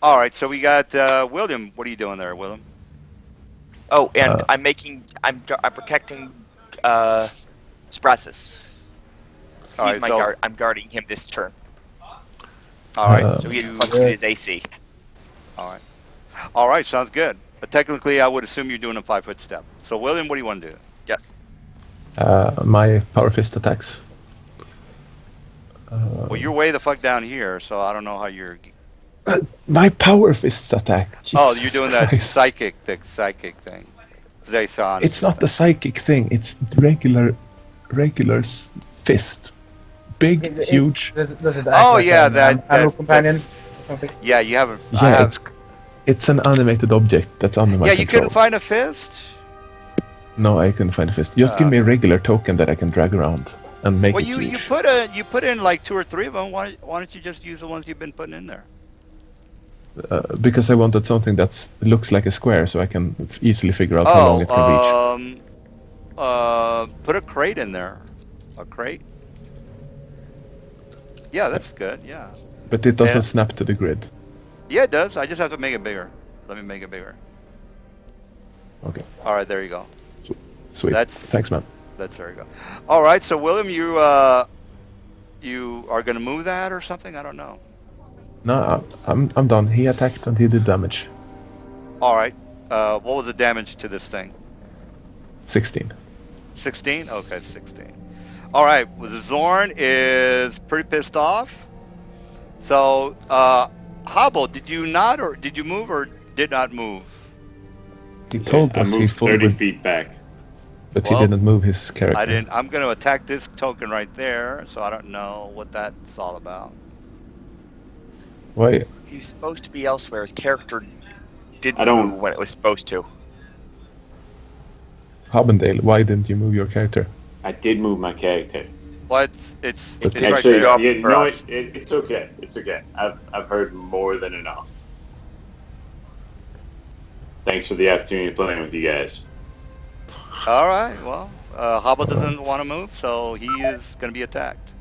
All right, so we got William. What are you doing there, William? Oh, and I'm protecting Sprasis. All He's right, my so, guard. I'm guarding him this turn, all right. so he you- has his AC. All right. All right, sounds good. But technically, I would assume you're doing a 5-foot step. So, William, what do you want to do? Yes. My power fist attacks. Well, you're way the fuck down here, so I don't know how you're. My power fists attack. Oh, Jesus you're doing that Christ. psychic thing. Zaison It's not the system. psychic thing. It's regular fist. Big, huge. Does it act Oh like yeah, an ammo companion or something? yeah. You haven't. I Yeah, have. it's an animated object that's under my Yeah, you control. couldn't find a fist. No, I couldn't find a fist. Just give me a regular token that I can drag around and make Well, it huge. you put in like 2 or 3 of them. Why don't you just use the ones you've been putting in there? Because I wanted something that looks like a square, so I can easily figure out how long it can reach. Put a crate in there. A crate. Yeah, that's good. Yeah. But it doesn't and- snap to the grid. Yeah, it does. I just have to make it bigger. Let me make it bigger. Okay, All right, there you go. sweet. Thanks, man. There you go. All right, so William, you are gonna move that or something? I don't know. No, I'm done. He attacked and he did damage. All right. What was the damage to this thing? 16. 16? Okay, 16. All right. Well, the Zorn is pretty pissed off. So, Hobble, did you not, or did you move, or did not move? He told I us he moved fought 30 with, feet back. but Well, he didn't move his character. I didn't. I'm gonna attack this token right there. So I don't know what that's all about. Why? He's supposed to be elsewhere. His character didn't I don't- move when it was supposed to. Habendale, why didn't you move your character? I did move my character. Well, it's But right Actually, there. you for know us. it's okay. It's okay. I've heard more than enough. Thanks for the opportunity of playing with you guys. All right. Well, Hobble doesn't want to move, so he is going to be attacked.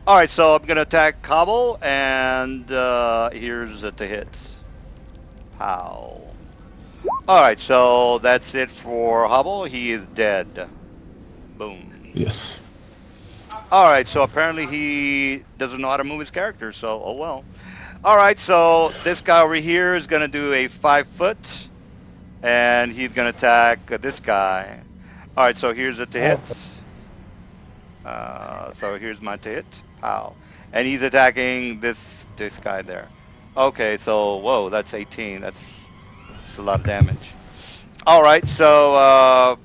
All right. So I'm going to attack Hobble, and here's the hits. Pow. All right. So that's it for Hobble. He is dead. Boom. Yes. All right. So apparently he doesn't know how to move his character. So oh well. All right. So this guy over here is going to do a 5-foot, and he's going to attack this guy. All right, so here's the to hits. So here's my to hit. Pow. And he's attacking this guy there. Okay, so whoa, that's 18. That's a lot of damage. All right, so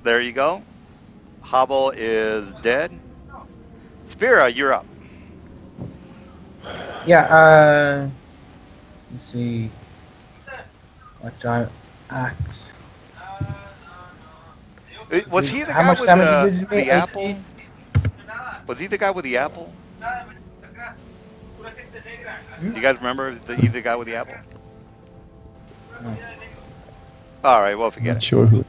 there you go. Hobble is dead. Spira, you're up. Yeah. Let's see. What giant axe? Was he the How guy much with damage did you do? the apple? 18? Was he the guy with the apple? Do you guys remember he's the guy with the apple? No. All right, well, forget Not it. sure who.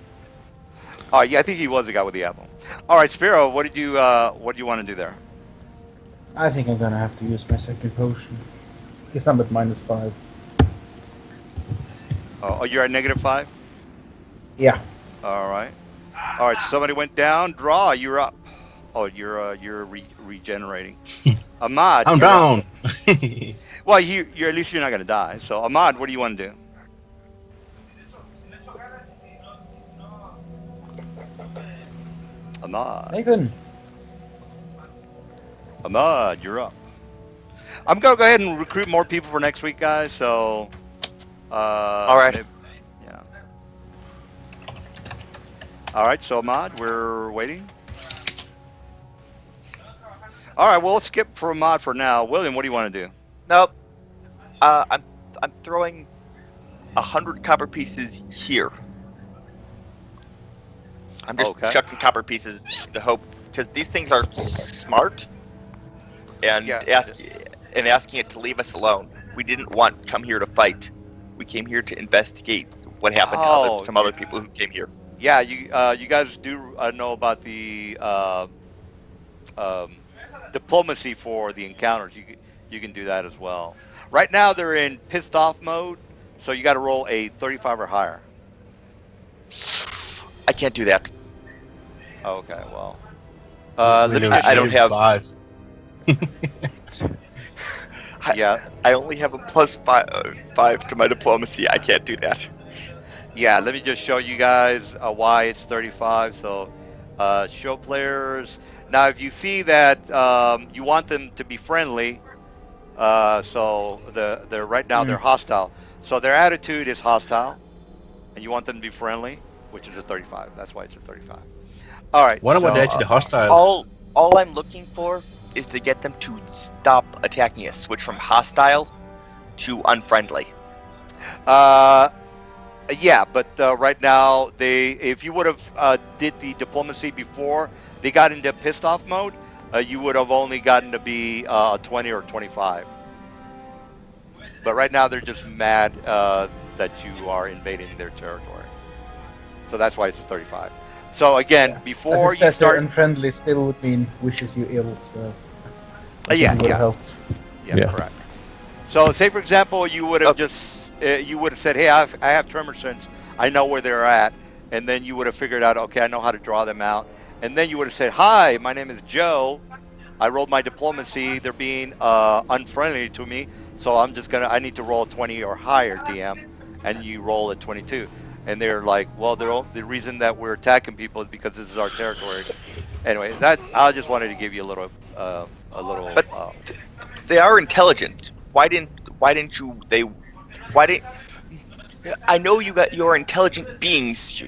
Oh, yeah, I think he was the guy with the apple. All right, Spiro, what do you want to do there? I think I'm gonna have to use my second potion. Because I'm at -5. Oh, you're at -5. Yeah. All right. All right. Somebody went down. Draw. You're up. Oh, you're regenerating. Ahmad. I'm you're up. down. Well, you're at least you're not gonna die. So Ahmad, what do you want to do? Ahmad. Nathan. Ahmad, you're up. I'm gonna go ahead and recruit more people for next week, guys. So. All right. Yeah. All right. So Ahmad, we're waiting. All right. Well, let's skip for Ahmad for now. William, what do you want to do? Nope. I'm throwing 100 copper pieces here. I'm just Okay. chucking copper pieces to hope, because these things are smart, and Yeah. asking it to leave us alone. We didn't want to come here to fight. We came here to investigate what happened to Oh, some other people who came here. Yeah, you guys do know about the diplomacy for the encounters. You can do that as well. Right now they're in pissed off mode, so you got to roll a 35 or higher. I can't do that. Okay, well, let me I don't have- 5. yeah, I only have a +5 to my diplomacy. I can't do that. yeah. Let me just show you guys why it's 35. So, show players. Now, if you see that you want them to be friendly, So they're right now they're hostile. So their attitude is hostile, and you want them to be friendly, which is a 35. That's why it's a 35. All right. What about So actually hostile? All I'm looking for is to get them to stop attacking us. Switch from hostile to unfriendly. uh, yeah, but right now they if you would have did the diplomacy before they got into pissed off mode, you would have only gotten to be 20 or 25. But right now they're just mad that you are invading their territory. So that's why it's a 35. So again, Yeah. As it before you says here, start, unfriendly still would mean wishes you ill. So I think yeah, it would have yeah, helped. yeah, Yeah. correct. So say for example, you would have Okay. just you would have said, "Hey, I have Tremorsons. I know where they're at," and then you would have figured out, "Okay, I know how to draw them out." And then you would have said, "Hi, my name is Joe. I rolled my diplomacy. They're being unfriendly to me, so I need to roll a 20 or higher, DM." And you roll a 22, and they're like, "Well, the reason that we're attacking people is because this is our territory." Anyway, that I just wanted to give you a little. But they are intelligent. Why didn't you they why didn't I know you're intelligent beings.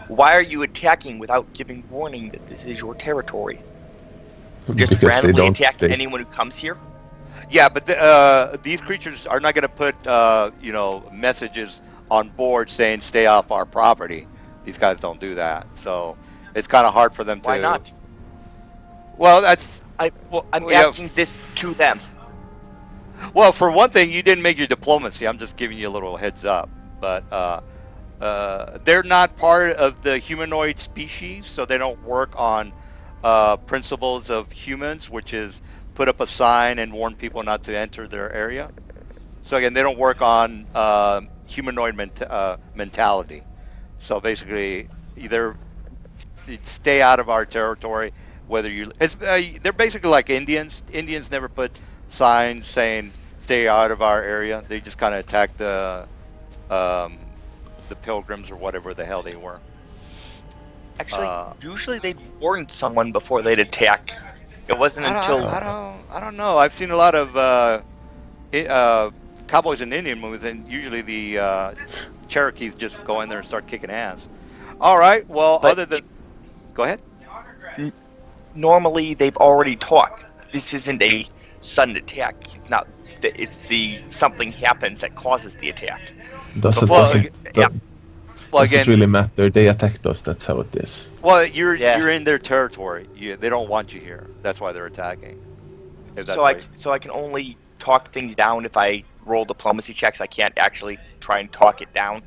Why are you attacking without giving warning that this is your territory? Just Because they randomly don't. attack They anyone who comes here? Yeah, but these creatures are not going to put messages on board saying "stay off our property." These guys don't do that, so it's kind of hard for them Why to. not? Well, that's I'm yeah. asking this to them. Well, for one thing, you didn't make your diplomacy. I'm just giving you a little heads up, but they're not part of the humanoid species, so they don't work on principles of humans, which is put up a sign and warn people not to enter their area. So again, they don't work on humanoid mentality. So basically, either stay out of our territory. Whether they're basically like Indians. Indians never put signs saying "stay out of our area." They just kind of attack um, the pilgrims or whatever the hell they were. Actually, Uh, usually they'd warn someone before they'd attack. It wasn't until I don't know. I've seen a lot of uh, cowboys and Indian movies, and usually the Cherokees just go in there and start kicking ass. All right. Well, but go ahead. normally they've already talked. This isn't a sudden attack. It's the something happens that causes the attack. doesn't Before Well, you, yeah, doesn't again, really matter. They attacked us. That's how it is. well, yeah. you're in their territory. They don't want you here. That's why they're attacking. If that's So why. I can only talk things down if I roll diplomacy checks. I can't actually try and talk it down.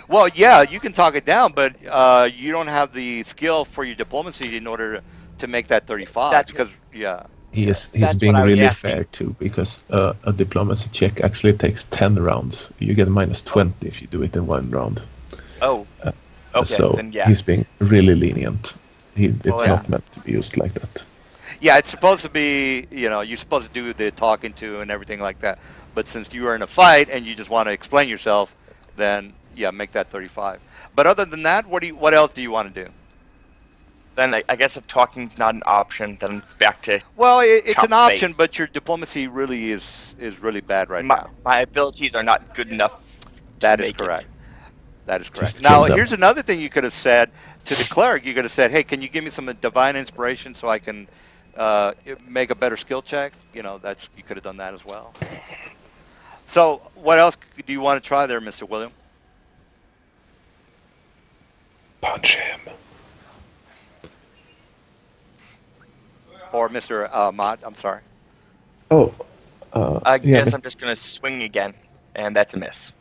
Well, yeah, you can talk it down, but you don't have the skill for your diplomacy in order to make that 35. That's Because yeah, yeah. He's that's what being I was really asking. fair too, because a diplomacy check actually takes 10 rounds. You get minus 20 if you do it in one round. Oh, okay. So Then yeah. he's being really lenient. It's Well, not meant to be used like that. Yeah, it's supposed to be, you're supposed to do the talking to and everything like that. But since you are in a fight and you just want to explain yourself, then yeah, make that 35. But other than that, what else do you want to do? Then I guess if talking's not an option, then it's back to Well, it's tough an option, face. but your diplomacy really is really bad right my, now. my abilities are not good enough to That is make correct. it. That is correct. Just kill Now, them. here's another thing you could have said to the cleric. You could have said, "Hey, can you give me some divine inspiration so I can make a better skill check?" That's you could have done that as well. So, what else do you want to try there, Mr. William, Punch him. or Mr. Ahmad? I'm sorry. Oh, I yeah, guess I'm just gonna swing again, and that's a miss.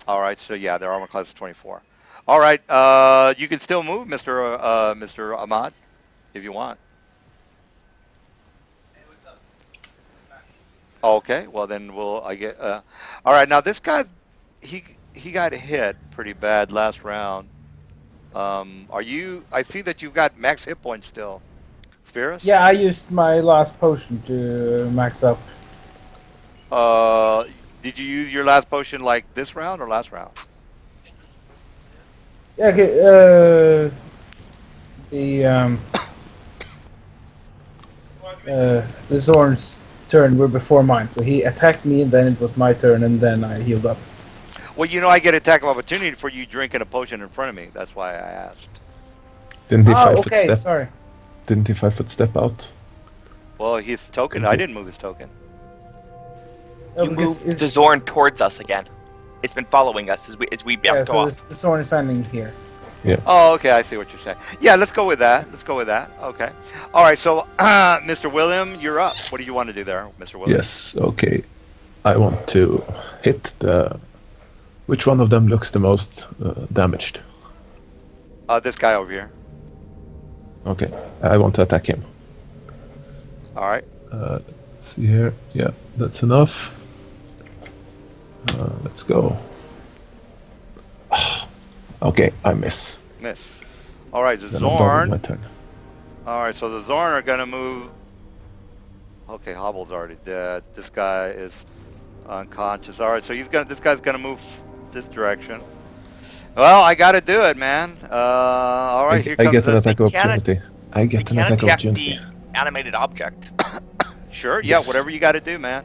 All right. So yeah, their armor class is 24. All right. You can still move, Mr. Ahmad, if you want. Okay. Well, then I get. All right. Now this guy, he he got hit pretty bad last round. Are you? I see that you've got max hit points still, Spherus. Yeah, I used my last potion to max up. Uh, did you use your last potion like this round or last round? Yeah, okay, the Zorn's turn were before mine, so he attacked me, and then it was my turn, and then I healed up. Well, you know, I get attack of opportunity for you drinking a potion in front of me. That's why I asked. Didn't he Ah, 5 foot okay, step? sorry. Didn't he 5 foot step out? Well, his token. Thank I you. didn't move his token. No, You because moved the Zorn towards us again. It's been following us as we yeah, go so off. the Zorn is standing here. Oh, okay. I see what you're saying. Yeah, let's go with that. Let's go with that. Okay. All right. So, Mr. William, you're up. What do you want to do there, Mr. William? Yes, okay. I want to hit the... Which one of them looks the most damaged? This guy over here. Okay, I want to attack him. All right. See here. Yeah, that's enough. Let's go. Okay, I miss. Miss. All right. The Then I'm done with my Zorn. turn. All right. So the Zorn are gonna move. Okay, Hobble's already dead. This guy is unconscious. All right. So this guy's gonna move this direction. Well, I gotta do it, man. All right. Here I comes get an the. attack of We cannot- opportunity. I We get an can't attack of attack opportunity. the animated object. Sure. Yeah. Yes. Whatever you got to do, man.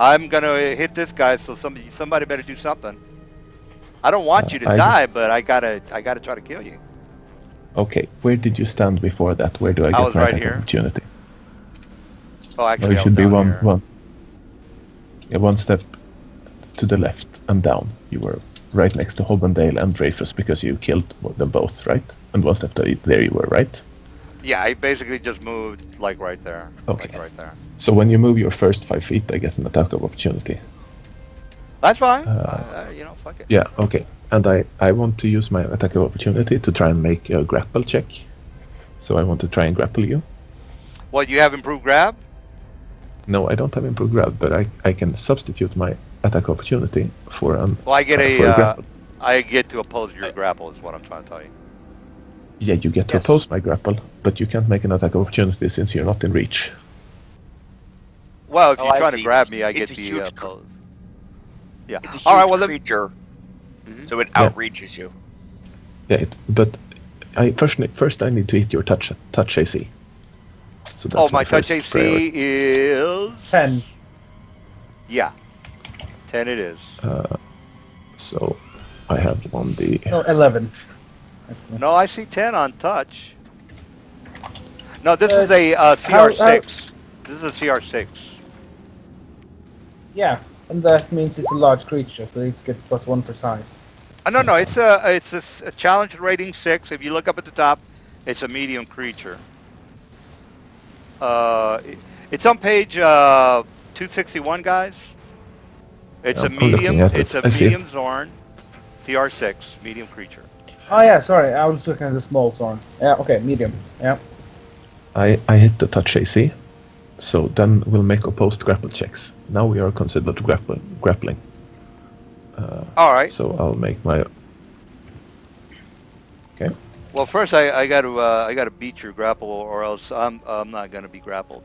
I'm gonna hit this guy. So somebody better do something. I don't want you to I- die, but I gotta try to kill you. Okay, where did you stand before that? Where do I I get was my right attack here. of opportunity? Oh, Oh, actually, it I was should be down one, here. one. Yeah, one step to the left and down. You were right next to Hobbendale and Dreyfus because you killed them both, right? And one step there you were, right? Yeah, I basically just moved like right there. Okay. Like right there. So when you move your first 5 feet, I get an attack of opportunity. That's fine. Uh, Fuck it. Yeah, okay. And I want to use my attack of opportunity to try and make a grapple check. So I want to try and grapple you. Well, you have improved grab? No, I don't have improved grab, but I can substitute my attack of opportunity for an Well, I get for a, grapple. I get to oppose your grapple is what I'm trying to tell you. Yeah, you get to Yes. oppose my grapple, but you can't make an attack of opportunity since you're not in reach. Well, if Oh, you're I trying to see. grab me, I It's get a the huge oppose. Yeah. It's a huge All right. Well, then. creature, Mhm. so it Yeah. outreaches you. Yeah, but first I need to hit your touch AC. So that's Oh, my touch first AC priority. is 10. Yeah, 10 it is. So I have on the No, 11. No, I see 10 on touch. No, this Uh, is a CR6. This is a CR6. Yeah, and that means it's a large creature, so it's get +1 for size. No, it's a challenge rating 6. If you look up at the top, it's a medium creature. It's on page 261, guys. It's a I'm looking medium. at it. It's a I see it. medium Zorn, CR6, medium creature. Oh yeah, sorry, I was looking at the small Zorn. Yeah, okay, medium. Yeah. I hit the touch AC. So then we'll make opposed grapple checks. Now we are considered grappling. All right. So I'll make my. Okay. Well, first I got to beat your grapple, or else I'm not gonna be grappled.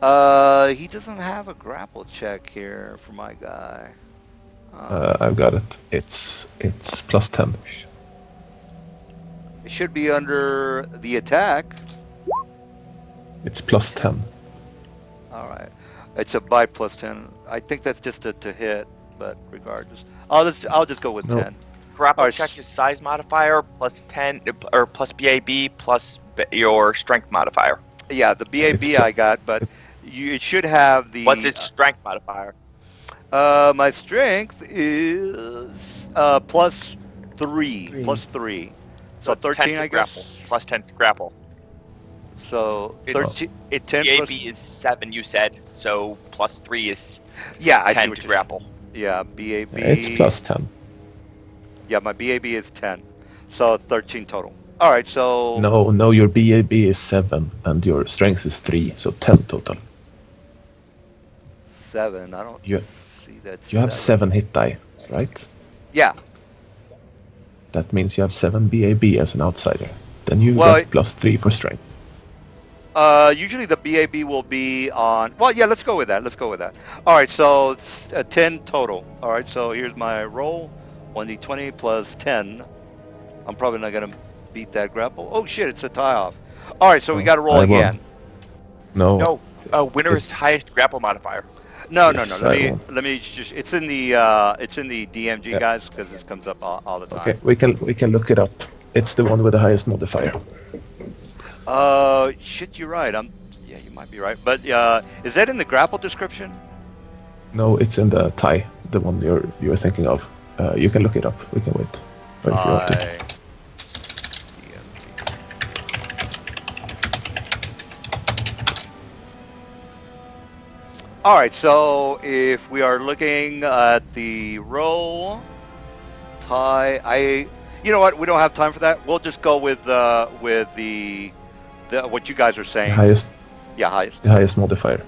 He doesn't have a grapple check here for my guy. I've got it. It's +10. It should be under the attack. It's +10. All right. It's a by +10. I think that's just to hit, but regardless, I'll just go with No. 10. Grapple Alright, check is size modifier plus 10 or plus BAB plus your strength modifier. Yeah, the BAB It's- I got, but it should have the. What's its strength modifier? My strength is +3. Three. +3. So it's 10 13, to I grapple. guess. Plus 10 to grapple. So It's- 13. It's 10 BAB plus. is 7, you said. So plus 3 is Yeah, I see 10 what to you're. grapple. Yeah, BAB. It's +10. Yeah, my BAB is 10. So 13 total. All right, so. No, your BAB is 7 and your strength is 3, so 10 total. 7. I don't You- see that. You have 7 hit die, right? Yeah. That means you have 7 BAB as an outsider. Then you Well, get +3 for strength. Usually the BAB will be on. Well, yeah, let's go with that. All right, so it's 10 total. All right, so here's my roll: 1d20 plus 10. I'm probably not gonna beat that grapple. Oh shit, it's a tie off. All right, so we Oh, got to roll I won. again. No, No, Winner's highest grapple modifier. No, Yes, no, no. I won't. Let me just. It's in the DMG Yeah. guys because this comes up all the time. Okay, we can look it up. It's the one with the highest modifier. Shit, you're right. Yeah, you might be right. But is that in the grapple description? No, it's in the tie, the one you're thinking of. You can look it up. We can wait. Or if you want to. DMG. All right, so if we are looking at the roll tie, you know what? We don't have time for that. We'll just go with the what you guys are The saying. highest, Yeah, highest. the highest modifier.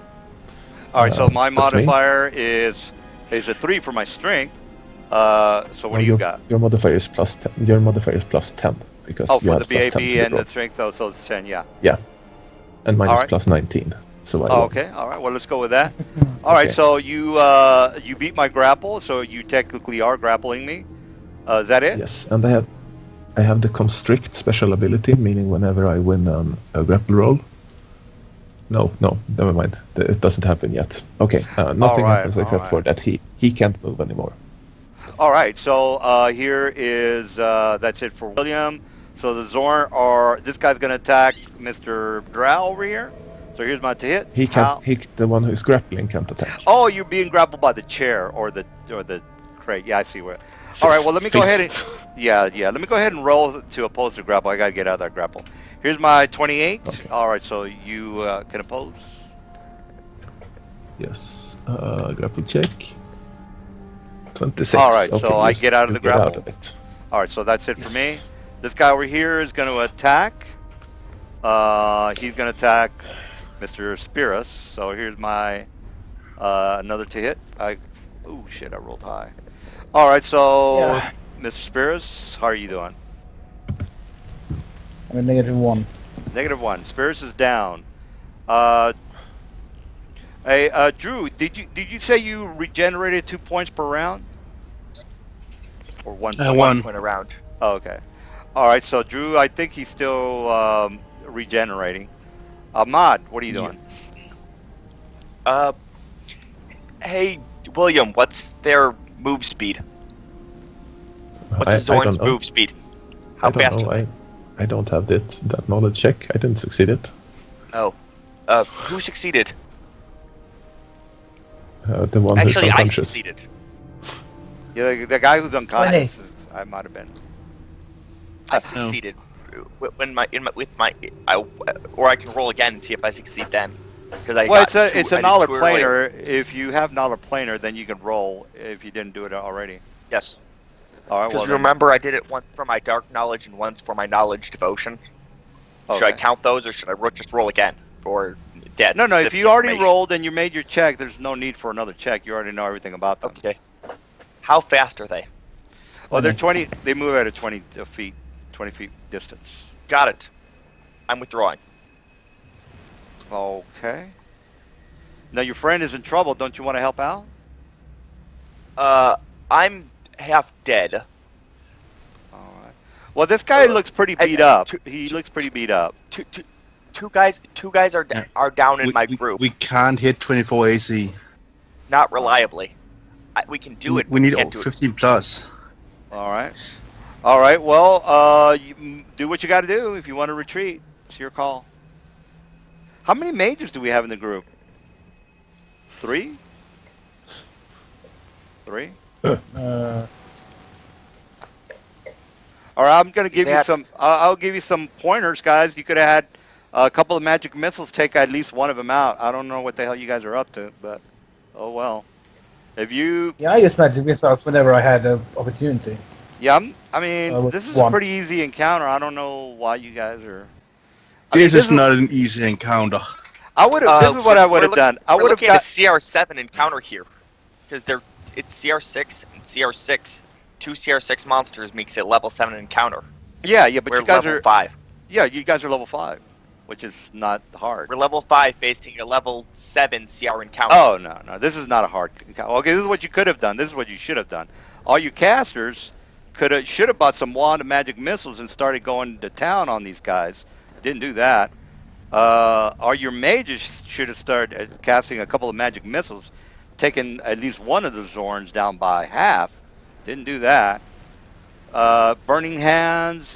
All right, so my that's me. modifier is a 3 for my strength. So what do you got? Your modifier is plus 10. Your modifier is plus 10 because Oh, you for had the plus 10 BAB to the and roll. the strength, so it's 10. Yeah. And mine All is right. plus 19. So I Oh, won. okay. All right. Well, let's go with that. All right. Okay. So you beat my grapple, so you technically are grappling me. Is that it? Yes, and I have the constrict special ability, meaning whenever I win a grapple roll. No, never mind. It doesn't happen yet. Okay, nothing right, happens all except right. for that he can't move anymore. All right. So here is that's it for William. So the Zorn are this guy's gonna attack Mr. Drow over here. So here's my to hit. He can't. The one who's grappling can't attack. Oh, you're being grappled by the chair or the crate. Yeah, I see where. All right. Well, let me go ahead and yeah. Let me go ahead and roll to oppose the grapple. I gotta get out of that grapple. Here's my 28. Okay. All right. So you can oppose. Yes. Grapple check. 26. All right, Okay, so I get out of the get out grapple. of it. All right. So that's it for me. Yes. This guy over here is going to attack. He's going to attack Mr. Spiros. So here's my another to hit. Oh shit! I rolled high. All right. So Yeah. Mr. Spiros, how are you doing? I'm a -1. -1. Spiros is down. Hey, Drew, did you say you regenerated 2 points per round? Or 1 point? 1 point around. Oh, okay. All right. So Drew, I think he's still regenerating. Ahmad, what are you doing? Hey, William, what's their move speed? What's the I don't Zorn's know. move speed? I How don't fast know. are they? I don't have that knowledge check. I didn't succeed it. Oh. Who succeeded? The one who's Actually, I unconscious. succeeded. Yeah, the guy who's unconscious. I might have been. I succeeded. Or I can roll again and see if I succeed then. Because I Well, got it's a Nala planar. If you have Nala planar, then you can roll if you didn't do it already. Yes. All right. Because Well, then- remember, I did it once for my dark knowledge and once for my knowledge devotion. Should I Okay. count those, or should I just roll again for dead? No, if specific you already information? rolled and you made your check, there's no need for another check. You already know everything about them. Okay. How fast are they? Oh, they're 20. They move at a 20 feet, 20 feet distance. Got it. I'm withdrawing. Okay. Now your friend is in trouble. Don't you want to help out? I'm half dead. All right. Well, this guy looks pretty beat up. two- He looks pretty beat up. Two guys are down in my group. We can't hit 24 AC. Not reliably. We can do it. We need can't do it. 15 plus. All right. All right. Well, you do what you got to do. If you want to retreat, it's your call. How many mages do we have in the group? 3? 3? Uh, All right. I'm gonna give you That's- some. I'll give you some pointers, guys. You could have had a couple of magic missiles take at least one of them out. I don't know what the hell you guys are up to, but oh well. If you, yeah, I use magic missiles whenever I had the opportunity. yeah, I mean, with this is a one. pretty easy encounter. I don't know why you guys are. This is not an easy encounter. I would have. This is what I would have done. I We're would have looking at got. a CR7 encounter here, because it's CR6 and CR6. 2 CR6 monsters makes it level 7 encounter. Yeah, but We're you guys level are. 5. Yeah, you guys are level 5, which is not hard. We're level 5 facing a level 7 CR encounter. Oh no, this is not a hard encounter. Okay, this is what you could have done. This is what you should have done. All you casters should have bought some wand of magic missiles and started going to town on these guys. Didn't do that. Or your mages should have started casting a couple of magic missiles, taking at least one of the Zorns down by half. Didn't do that. Burning Hands,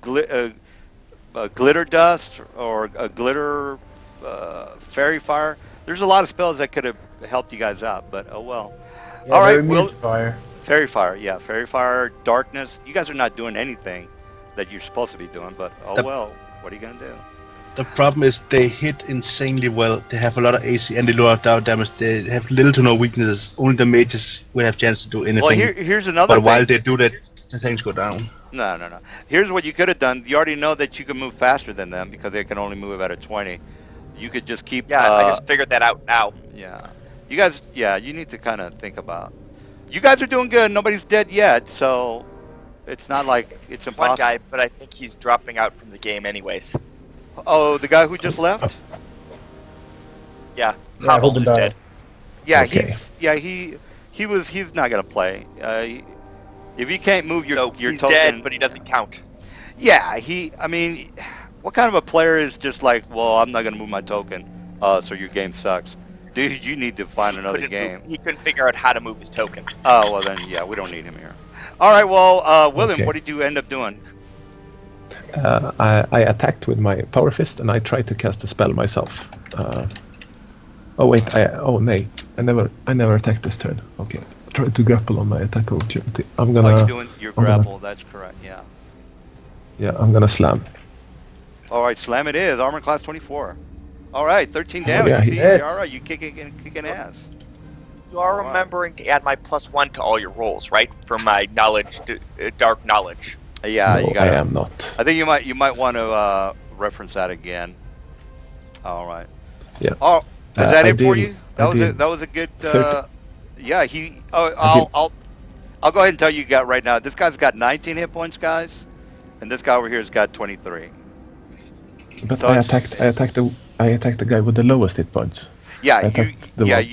glitter dust, or a glitter fairy fire. There's a lot of spells that could have helped you guys out, but oh well. Yeah, All they're right, immune well, to fire. fairy fire, yeah, fairy fire, darkness. You guys are not doing anything that you're supposed to be doing, but oh The- well. What are you gonna do? The problem is they hit insanely well. They have a lot of AC and they do a lot of down damage. They have little to no weaknesses. Only the mages will have chance to do anything. Well, here's another but while thing. they do that, the things go down. No, no, no. Here's what you could have done. You already know that you can move faster than them because they can only move at a 20. You could just keep. Yeah, I just figured that out now. Yeah. You guys. Yeah, you need to kind of think about. You guys are doing good. Nobody's dead yet, so it's not like it's One impossible. guy, but I think he's dropping out from the game anyways. Oh, the guy who just left. Yeah, Yeah, Hobble Holden is died. dead. Yeah, Okay. he's not gonna play. If you can't move your So your he's token, dead, but he doesn't count. yeah, I mean, what kind of a player is just like, well, I'm not gonna move my token, so your game sucks. Dude, you need to find another Couldn't game. move- he couldn't figure out how to move his token. Oh, well then, yeah, we don't need him here. All right, well, William, Okay. what did you end up doing? I attacked with my power fist and I tried to cast a spell myself. Oh wait, nay, I never attacked this turn. Okay, tried to grapple on my attack opportunity. I'm Oh, gonna you're doing your I'm gonna- grapple. That's correct. Yeah. I'm gonna slam. All right, slam it is. Armor class 24. All right, 13 Oh, damage. yeah, You he see, hits. you're all right. You kicking ass. You are Alright. remembering to add my +1 to all your rolls, right? For my knowledge, dark knowledge. Yeah, no, you got I it. am not. I think you might want to reference that again. All right. Yeah. Oh, is that I it for did- you? I did That was a good. 30. Yeah, he. Oh, did- I'll go ahead and tell you got right now. This guy's got 19 hit points, guys, and this guy over here has got 23. But So I it's- attacked the guy with the lowest hit points. Yeah, I attacked the one.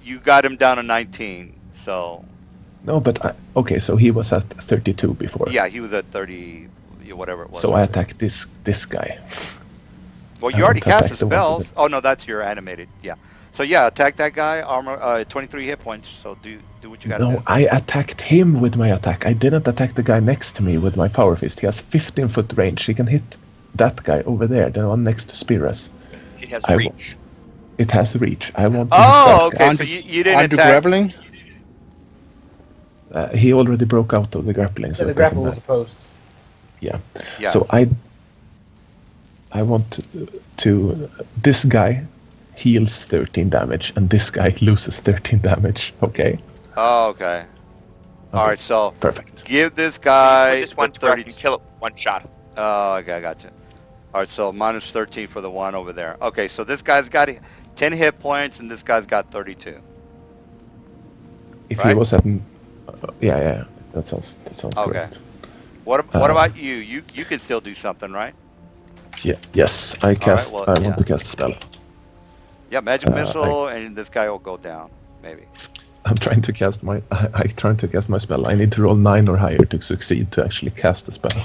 you got him down to 19. So No, but okay, so he was at 32 before. yeah, he was at 30, whatever it was. So I attacked this guy. Well, I you already want to cast the attack the one spells. with Oh no, that's your animated. Yeah. So yeah, attack that guy. Armor, 23 hit points. So do what you got to No, do. I attacked him with my attack. I didn't attack the guy next to me with my power fist. He has 15-foot range. He can hit that guy over there, the one next to Spiras. He has I reach. It has reach. I want to Oh, hit that guy. okay. Aren't So you- you didn't Aren't you attack. grappling? He already broke out of the grappling, so So the it doesn't grapple was matter. opposed. Yeah. So I want to this guy heals 13 damage and this guy loses 13 damage. Okay, Oh, okay. All Okay. right. So perfect. give this So guy you put this one the to rest 30. and kill it with one shot. Oh, okay, I gotcha. All right. So minus 13 for the one over there. Okay. So this guy's got 10 hit points and this guy's got 32. If Right? he was at yeah, that sounds Okay. correct. What Uh, about you? You can still do something, right? Yeah, yes, I cast. well, I yeah. want to cast a spell. Yeah, magic I- missile, and this guy will go down, maybe. I'm trying to cast my. I trying to cast my spell. I need to roll 9 or higher to succeed to actually cast the spell.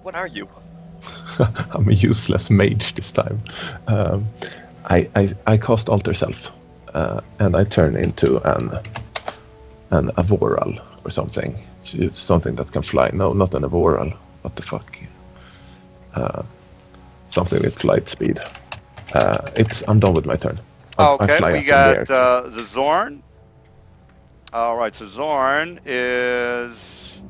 What are you? I'm a useless mage this time. I cast Alter Self, and I turn into an Avoral or something. It's something that can fly. No, not an Avoral. What the fuck? Something with flight speed. I'm done with my turn. I Okay, fly we up in got the air. the Zorn. All right, so Zorn is.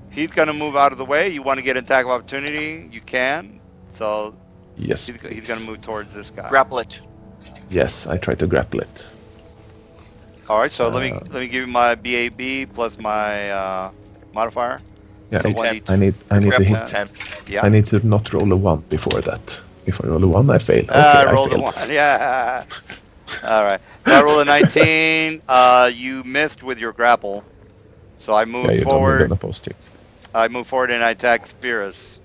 He's going to move out of the way. You want to get an attack of opportunity? You can. So Yes, he's going please. to move towards this guy. Grapple it. Yes, I try to grapple it. All right, so let Uh, me give you my BAB plus my modifier. Yeah, So it- 1d10. I need to Grapple hit. is 10. Yeah. I need to not roll a 1 before that. If I roll a 1, I fail. Okay, I I rolled a failed. 1. Yeah. All right. So I rolled a 19. You missed with your grapple. So I Yeah, moved you don't forward. need an opposed to. I move forward and I attack Spears.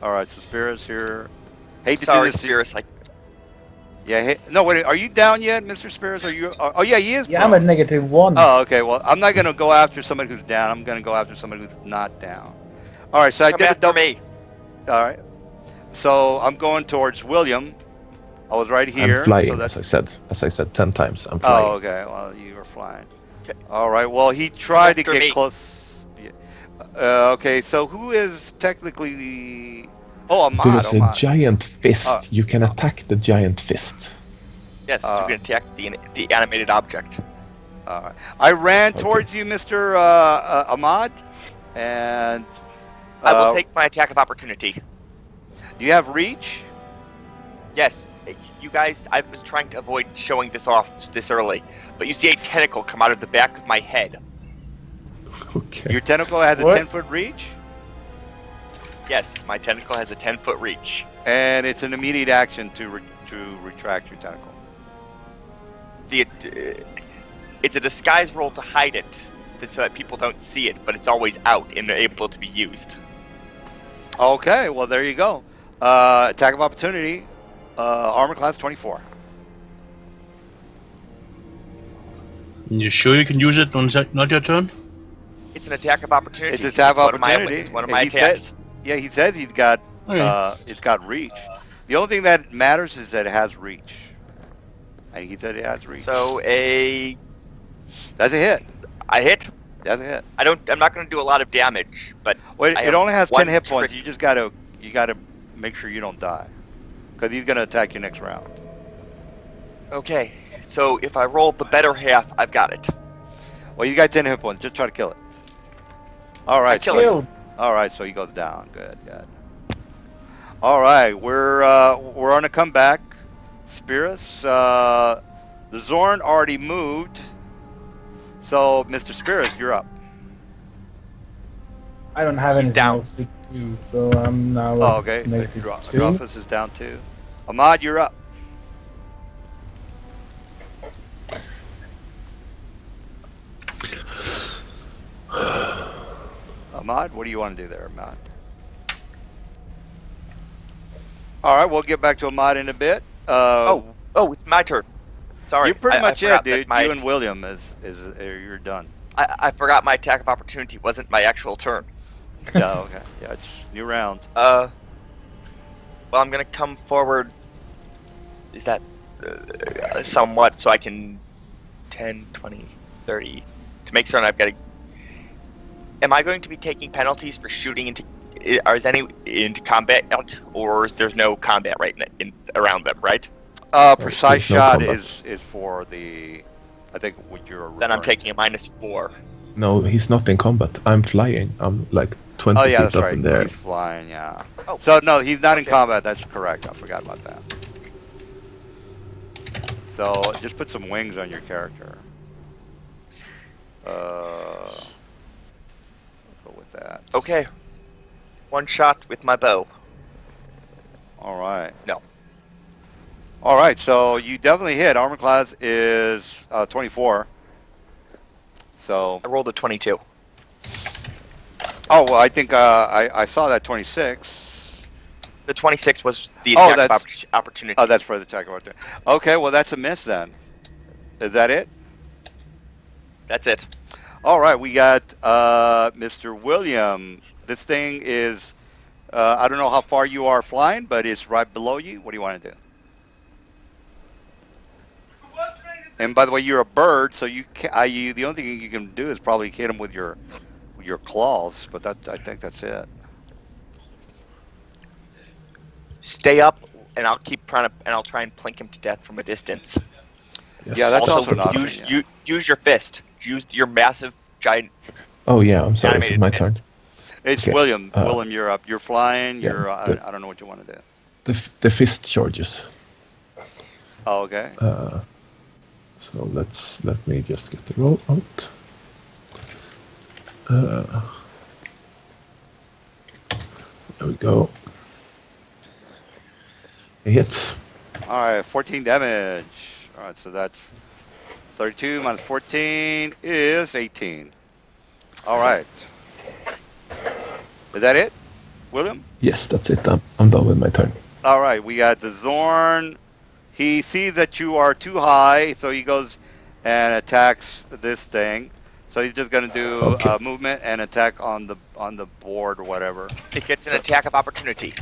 All right, so Spears here. Hate to Sorry, do this to you. Spears. Yeah. No, wait. Are you down yet, Mr. Spears? Are you? Oh, yeah, he is. Yeah, I'm at -1. Oh, okay. Well, I'm not gonna go after somebody who's down. I'm gonna go after somebody who's not down. All right. So I Come did a after double. me. All right. So I'm going towards William. I was right I'm here. flying, So that. as I said 10 times. I'm flying. Oh, okay. Well, you were flying. Okay. All right. Well, he Come tried to after get me. close. Yeah. Okay. So who is technically? Oh, There Ahmad. is a Ahmad. giant Uh, fist. You can attack the giant fist. Yes, you Uh, can attack the animated object. all right. I ran Okay. towards you, Mr. Ahmad, and I will take my attack of opportunity. do you have reach? Yes, you guys, I was trying to avoid showing this off this early, but you see a tentacle come out of the back of my head. Okay. Your tentacle has a What? 10-foot reach, Yes, my tentacle has a 10-foot reach. and it's an immediate action to retract your tentacle. It's a disguise roll to hide it, so that people don't see it, but it's always out and able to be used. Okay. Well, there you go. Attack of opportunity. Armor class 24. You sure you can use it when it's not your turn? It's an attack of opportunity. It's an attack of one of my- opportunity. It's one of my He attacks. said- Yeah, he says he's got Okay. it's got reach. The only thing that matters is that it has reach. And he said it has reach. So That's a hit. I hit. That's a hit. I'm not going to do a lot of damage, but Well, I it have only has 10 one hit points. trick. You gotta make sure you don't die, because he's gonna attack you next round. okay. So if I roll the better half, I've got it. Well, you got 10 hit points. Just try to kill it. All right. kill So, it. Killed. all right. So he goes down. Good. Good. All right. We're on a comeback. Spirus. The Zorn already moved. So, Mr. Spirus, you're up. I don't have He's anything down. else to do, so I'm now Oh, at okay. negative two. Drawfus is down too. Ahmad, you're up. Ahmad, what do you want to do there, Ahmad? All right, we'll get back to Ahmad in a bit. Oh, it's my turn. Sorry. you're pretty I much forgot it, that dude. my- You and William you're done. I forgot my attack of opportunity wasn't my actual turn. Yeah, okay. Yeah, it's new round. Well, I'm gonna come forward. Is that somewhat so I can 10, 20, 30 to make certain I've got a. Am I going to be taking penalties for shooting into? Is any into combat, or there's no combat right around them, right? Precise there's no shot combat. is for the, I think what you're. Then I'm referring taking a -4. No, he's not in combat. I'm flying. I'm like 20 Oh yeah, feet that's up right. in the air. He's flying. Yeah. Oh. So no, he's not in Okay. combat. That's correct. I forgot about that. So just put some wings on your character. Go with that. Okay. One shot with my bow. All right. No. All right. So you definitely hit. Armor class is 24. So. I rolled a 22. Oh well, I think I saw that 26. The 26 was the Oh, attack of that's- opportunity. Oh, that's for the attack right there. Okay, well that's a miss then. Is that it? That's it. All right, we got Mr. William. This thing is, I don't know how far you are flying, but it's right below you. What do you want to do? And by the way, you're a bird, so the only thing you can do is probably hit him with your claws. But I think that's it. Stay up, and I'll keep trying to, and I'll try and plink him to death from a distance. Yes. Yeah, that's also an option. use Yeah. use your fist. Use your massive giant. Oh yeah, I'm sorry. It's Animated my fist. turn. It's Okay, William. uh, William, you're up. You're flying. yeah, You're. the- I don't know what you want to do. The fist charges. Oh, okay. So let me just get the roll out. There we go. It hits. All right, 14 damage. All right, so that's 32 minus 14 is 18. All right. Is that it, William? Yes, that's it. I'm done with my turn. All right, we got the Zorn. He sees that you are too high, so he goes and attacks this thing. So he's just gonna do Okay. movement and attack on the board or whatever. It gets an attack of opportunity.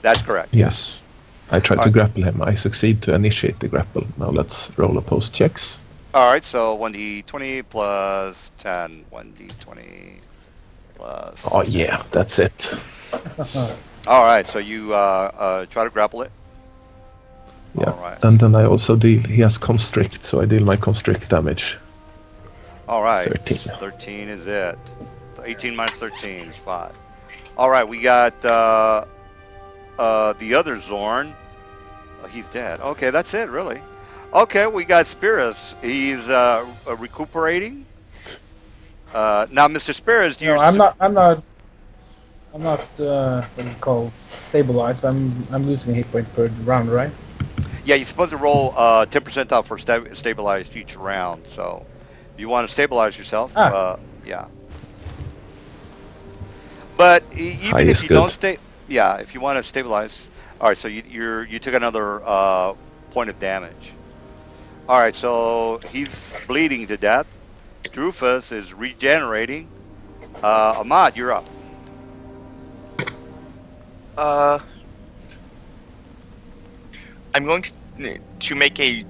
That's correct. Yes. I tried All to right. grapple him. I succeed to initiate the grapple. Now let's roll opposed checks. All right. So 1d20 plus 10. 1d20 plus Oh 10. yeah, that's it. All right. So you try to grapple it. Yeah. All right. And then I also deal. He has constrict, so I deal my constrict damage. All right. 13. 13 is it. So 18 minus 13 is 5. All right. We got the other Zorn. Oh, he's dead. Okay, that's it, really. Okay, we got Spiris. He's recuperating. Now, Mr. Spiris, do No, you? I'm not. What do you call stabilized? I'm losing a hit point per round, right? Yeah, you're supposed to roll 10% off for stabilized each round. So, if you want to stabilize yourself, Ah. yeah. But High even if is you don't good. stay, yeah, if you want to stabilize, all right. So you took another point of damage. All right, so he's bleeding to death. Drufus is regenerating. Ahmad, you're up. I'm going to make a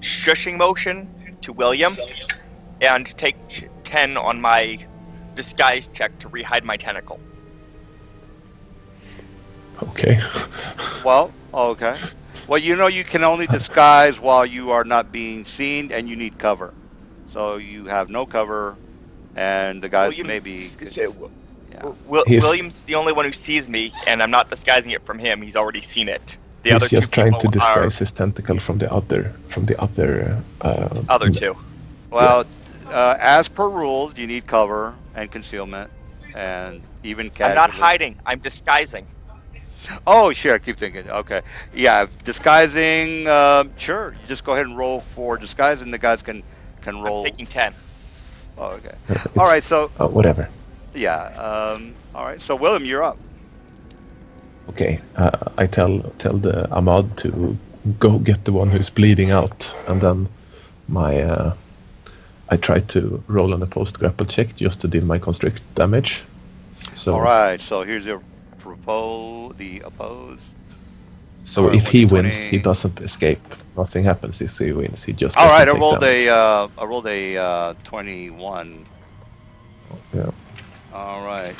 shushing motion to William and take 10 on my disguise check to rehide my tentacle. Okay. Well, okay. Well, you know you can only disguise while you are not being seen, and you need cover. So you have no cover, and the guys maybe could. Yeah. William's the only one who sees me, and I'm not disguising it from him. He's already seen it. The He's other two just trying to people disguise his tentacle from the other other two. Well, as per rules, you need cover and concealment, and even I'm not casually. hiding. I'm disguising. Oh, sure. I keep thinking. Okay. Yeah, disguising. Sure. You just go ahead and roll for disguising. The guys can I'm roll. taking 10. Oh, okay. It's, All right. So whatever. yeah. All right. So William, you're up. Okay. I tell the Ahmad to go get the one who's bleeding out, and then I try to roll on a post grapple check just to deal my constrict damage. So All right. So here's your the oppose. So All right, if he wins, 1d20. he doesn't escape. Nothing happens if he wins. He just All doesn't right. take damage. I rolled a 21. Yeah. All right.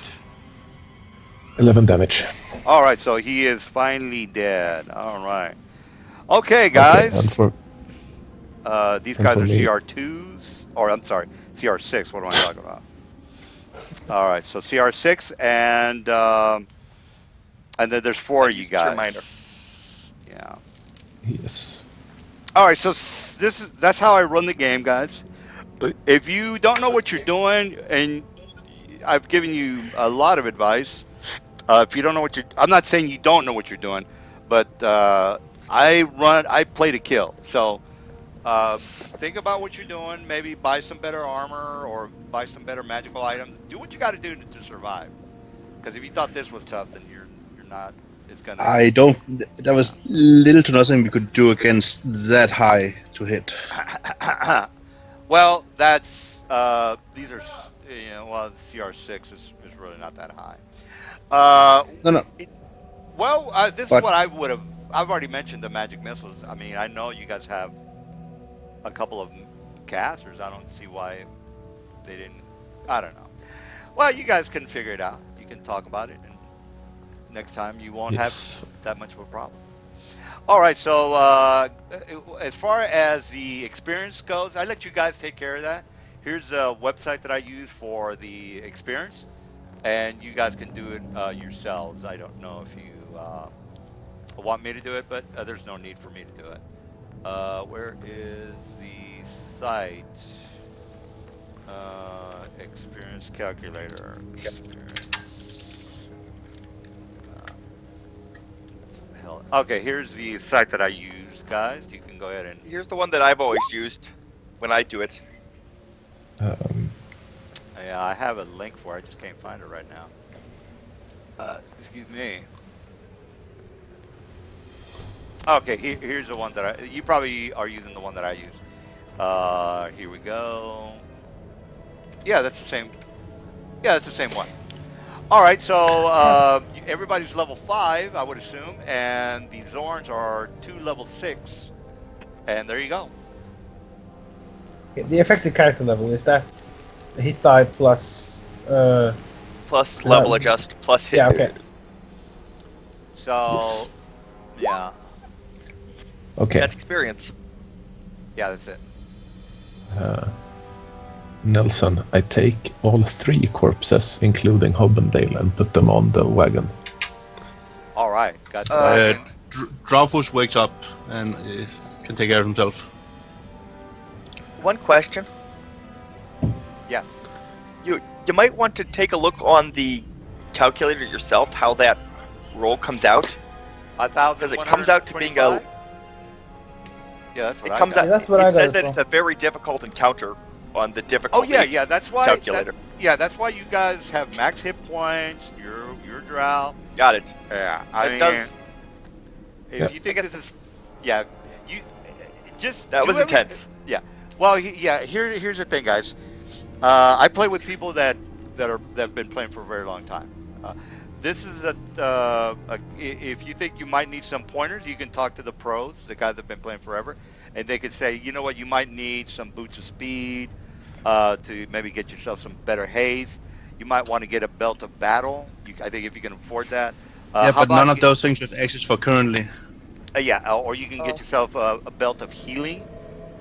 11 damage. All right. So he is finally dead. All right. Okay, Okay, guys. and for These and guys for are me, CR2s, or I'm sorry, CR6. What am I talking about? All right, so CR6, and then there's 4 of you Use this reminder. guys. Yeah. yes. All right, so that's how I run the game, guys. If you don't know what you're doing, and I've given you a lot of advice, if you don't know I'm not saying you don't know what you're doing, but I play to kill. So think about what you're doing. Maybe buy some better armor or buy some better magical items. Do what you got to do to survive. Because if you thought this was tough, then you're not. It's gonna. I don't. There was little to nothing we could do against that high to hit. Well, that's these are well, CR6 is really not that high. No. Well, this is But what I would have. I've already mentioned the magic missiles. I mean, I know you guys have a couple of casters. I don't see why they didn't. I don't know. Well, you guys can figure it out. You can talk about it, and next time you won't have Yes. that much of a problem. All right. So as far as the experience goes, I let you guys take care of that. Here's a website that I use for the experience, and you guys can do it yourselves. I don't know if you want me to do it, but there's no need for me to do it. Where is the site? Experience calculator. Experience. Hell. Okay, here's the site that I use, guys. You can go ahead and. Here's the one that I've always used when I do it. Yeah, I have a link for it. I just can't find it right now. Excuse me. Okay, here's the one that you probably are using the one that I use. Here we go. Yeah, that's the same. Yeah, that's the same one. All right, so everybody's level 5, I would assume, and the Zorns are 2 level 6, and there you go. The effective character level is that the hit die plus. Plus level adjust, plus hit. Yeah, okay. So, yeah, Okay. That's experience. yeah, that's it. Nelson, I take all 3 corpses, including Hobbendale, and put them on the wagon. All right, got the Uh, wagon. Drawfush wakes up and can take care of himself. One question. Yes. You might want to take a look on the calculator yourself, how that roll comes out. 1,000. Because it comes out to being a. Yeah, that's what It I comes got. out. That's what it I got says as that well. it's a very difficult encounter on the Oh difficulty. yeah, that's why. calculator. That's why you guys have max hit points. Your drow. Got it. Yeah, It does. If Yeah. you think this is, yeah, you just That do was everything- intense. Well, yeah. Here's the thing, guys. I play with people that have been playing for a very long time. This is if you think you might need some pointers, you can talk to the pros, the guys that have been playing forever, and they could say, you know what, you might need some boots of speed to maybe get yourself some better haste. You might want to get a belt of battle. I think if you can afford that. Yeah, How but none about of those things we have access for currently. or you can get yourself a belt of healing.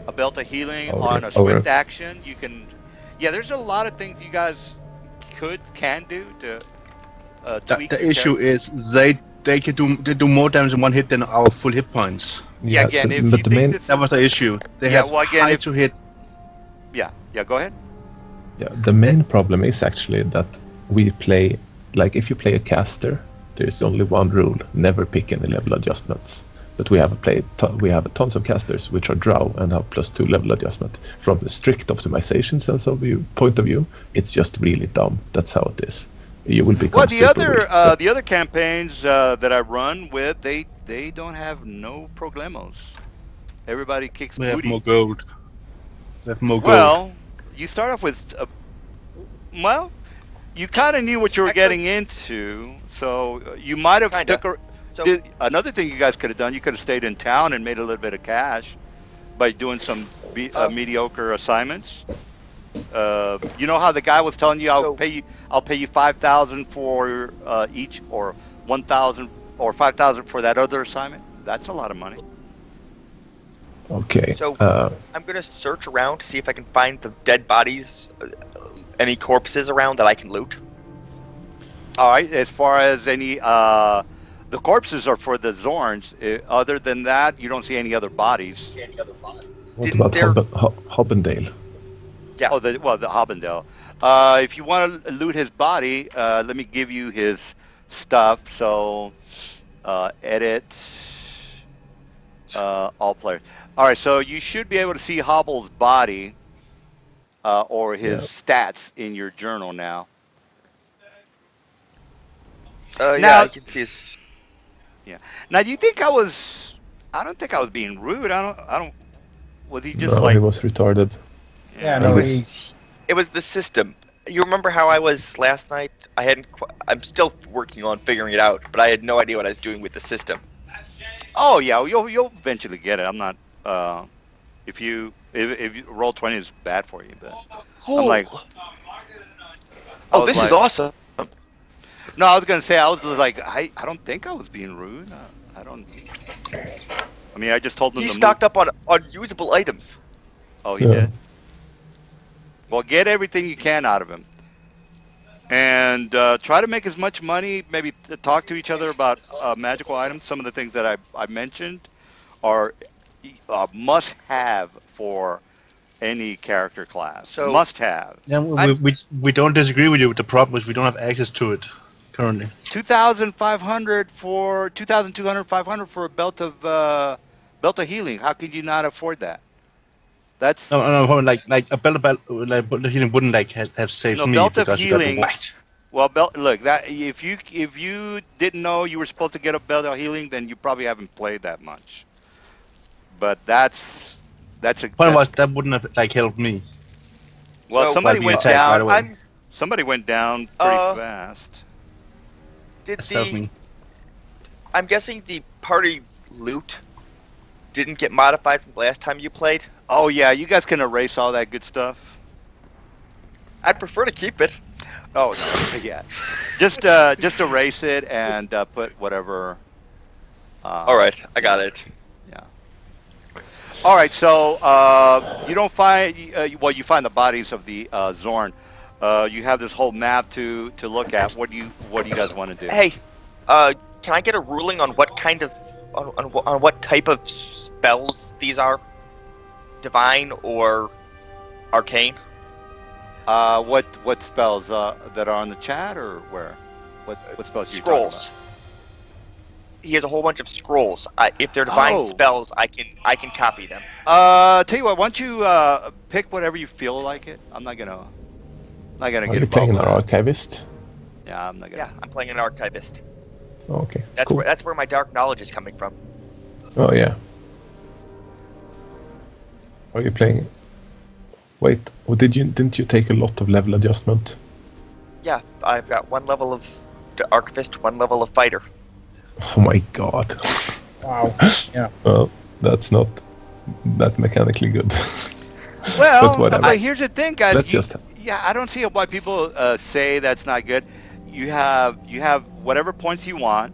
A belt of healing Oh, on yeah. a Oh, swift yeah. action. You can, there's a lot of things you guys can do to tweak The your issue character. is they do more damage in one hit than our full hit points. Yeah, again, if but you the think main this That was is, the issue. They Yeah, have well, again, high if- to hit. yeah, go ahead. the main problem is actually that we play, like, if you play a caster, there's only one rule: never pick any level adjustments. But we have tons of casters which are drow and have +2 level adjustment. From the strict optimization point of view, it's just really dumb. That's how it is. You will become Well, the super weak. the other campaigns that I run with, they don't have no problemos. Everybody kicks We have booty. more gold. We have more gold. Well, you start off with, well, you kind of knew what you were Actually- getting into, so you might have Kinda. stuck. So Another thing you guys could have done, you could have stayed in town and made a little bit of cash by doing some mediocre assignments. You know how the guy was telling you, I'll pay you 5,000 for each, or 1,000 or 5,000 for that other assignment. That's a lot of money. Okay. So- I'm gonna search around to see if I can find the dead bodies, any corpses around that I can loot. All right. As far as any, the corpses are for the Zorns. Other than that, you don't see any other bodies. what didn't about there- Hobbendale? Yeah. Oh, the Hobbendale. If you want to loot his body, let me give you his stuff. So, edit all players. All right, so you should be able to see Hobble's body or his stats in your journal now. Yeah, Now- I can see his. Now, do you think I was? I don't think I was being rude. I don't. Was he just No, like? he was retarded. Yeah, It no, was, it was the system. You remember how I was last night? I hadn't. I'm still working on figuring it out, but I had no idea what I was doing with the system. Oh yeah, you'll eventually get it. I'm not. If you roll 20 is bad for you, but I'm like. I Oh, was this is like- awesome. No, I was gonna say I was like I don't think I was being rude. I don't. I mean, I just told them He's to stocked up on usable items. Oh, he Yeah. did. Well, get everything you can out of him, and try to make as much money. Maybe talk to each other about magical items. Some of the things that I mentioned are must-have for any character class. So- Must-have. Yeah, we don't disagree with you. The problem is we don't have access to it currently. 2,500 for 2,200, 500 for a belt of healing. How could you not afford that? That's No, like a belt like the healing wouldn't like have saved No, me belt of because you got the healing- white. well, look, that if you didn't know you were supposed to get a belt of healing, then you probably haven't played that much. But that's a Point was that wouldn't have like helped me. well, So- somebody By being went attacked right down. away. I'm Somebody went down pretty Uh, fast. Did Stealth the me. I'm guessing the party loot didn't get modified from the last time you played? Oh yeah, you guys can erase all that good stuff. I'd prefer to keep it. Oh no, yeah. Just erase it and put whatever. All right, I got it. Yeah. All right. So you don't find well, you find the bodies of the Zorn. You have this whole map to look at. What do you guys want to do? Hey, can I get a ruling on what kind of on what type of spells these are? Divine or arcane? What spells that are on the chat or where? What spells you talking Scrolls. He has a whole bunch of scrolls. If they're divine Oh. spells, I can copy them. about? Tell you what. Why don't you pick whatever you feel like it? I'm not gonna Are get you playing an involved with that. archivist? Yeah, I'm not gonna. Yeah, I'm playing an archivist. Oh, okay. That's cool. where my dark knowledge is coming from. Oh yeah. Are you playing? Wait, didn't you take a lot of level adjustment? Yeah, I've got one level of the archivist, one level of fighter. Oh my god. Wow. Yeah. Well, that's not that mechanically good. Well, But whatever. but here's the thing, guys. Let's just Yeah, I don't see why people say that's not good. You have whatever points you want.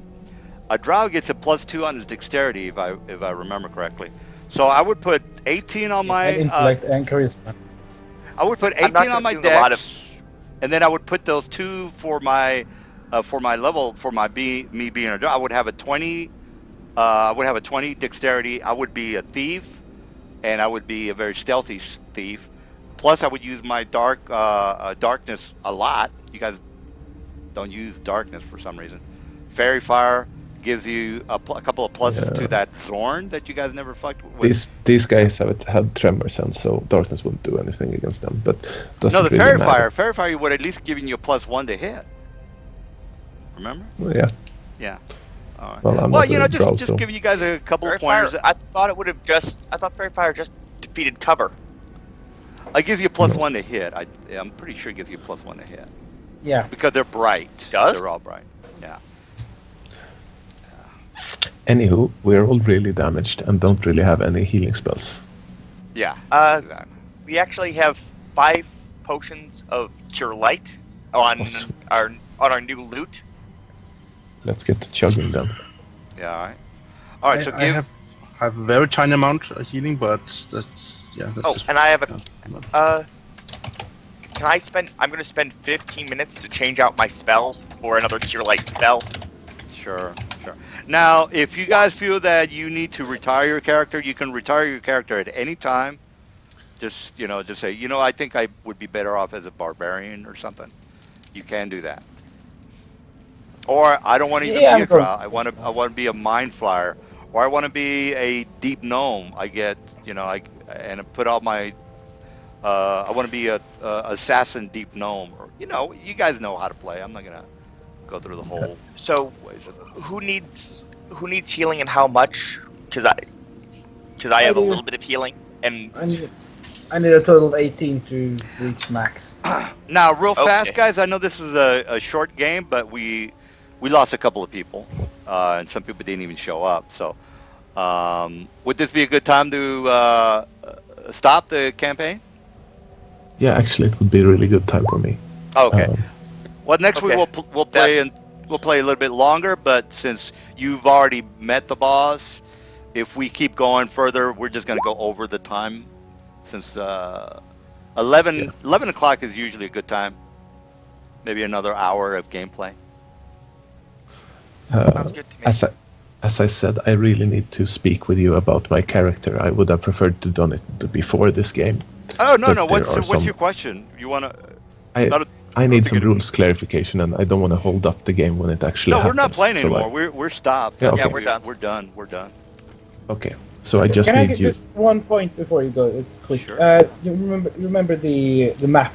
A drow gets a +2 on his dexterity, if I remember correctly. So I would put 18 on my. And intellect and charisma. I would put I'm 18 not on my doing a lot of- dex, and then I would put those 2 for my level for me being a drow. I would have a 20. I would have a 20 dexterity. I would be a thief, and I would be a very stealthy thief. Plus, I would use my darkness a lot. You guys don't use darkness for some reason. Fairy fire gives you a couple of pluses Yeah. to that Zorn that you guys never fucked with. these guys had tremor sense, so darkness wouldn't do anything against them. But doesn't No, the really fairy matter. fire would at least given you a +1 to hit. Remember? Well, yeah. Yeah. All right. Well, I'm Well, not you know, a drow, just so giving you guys a couple Fairy of pointers. fire. I thought it would have I thought fairy fire just defeated cover. It gives you a +1 to hit. I'm pretty sure it gives you a +1 to hit Yeah. because they're bright. Does? They're all bright. Yeah. Anywho, we're all really damaged and don't really have any healing spells. Yeah. Uh, We actually have 5 potions of cure light on Oh, sweet. our new loot. Let's get to chugging then. Yeah. All right. All right. So I give. have a very tiny amount of healing, but that's Oh, just and I have a not- Can I spend? I'm going to spend 15 minutes to change out my spell for another cure light spell. Sure. Now, if you guys feel that you need to retire your character, you can retire your character at any time. Just say, I think I would be better off as a barbarian or something. You can do that. Or I don't want to even Yeah, be a I'm going- drow. I want to be a mind flyer, or I want to be a deep gnome. I get, and I put all my. I want to be a assassin deep gnome, or you guys know how to play. I'm not gonna go through the whole So ways of it. who needs healing and how much? Because I have a do. little bit of healing and I need a total of 18 to reach max. Now, real fast, Okay. guys. I know this is a short game, but we lost a couple of people, and some people didn't even show up. So, would this be a good time to stop the campaign? Yeah, actually, it would be a really good time for me. Okay. Um, Well, next week Okay. we'll play we'll play a little bit longer. But since you've already met the boss, if we keep going further, we're just gonna go over the time. Since 11 o'clock is usually a good time. Maybe another hour of gameplay. sounds good to me. As I said, I really need to speak with you about my character. I would have preferred to done it before this game. Oh no But no. there What's are some- your question? You wanna? I Not a- I need to some get- rules clarification, and I don't want to hold up the game when it actually No, happens. we're not playing So anymore. We're stopped. Yeah, okay. we're done. We're done. We're done. okay, so I just Can I need get you. just one point before you go? It's quick. Sure. You remember the map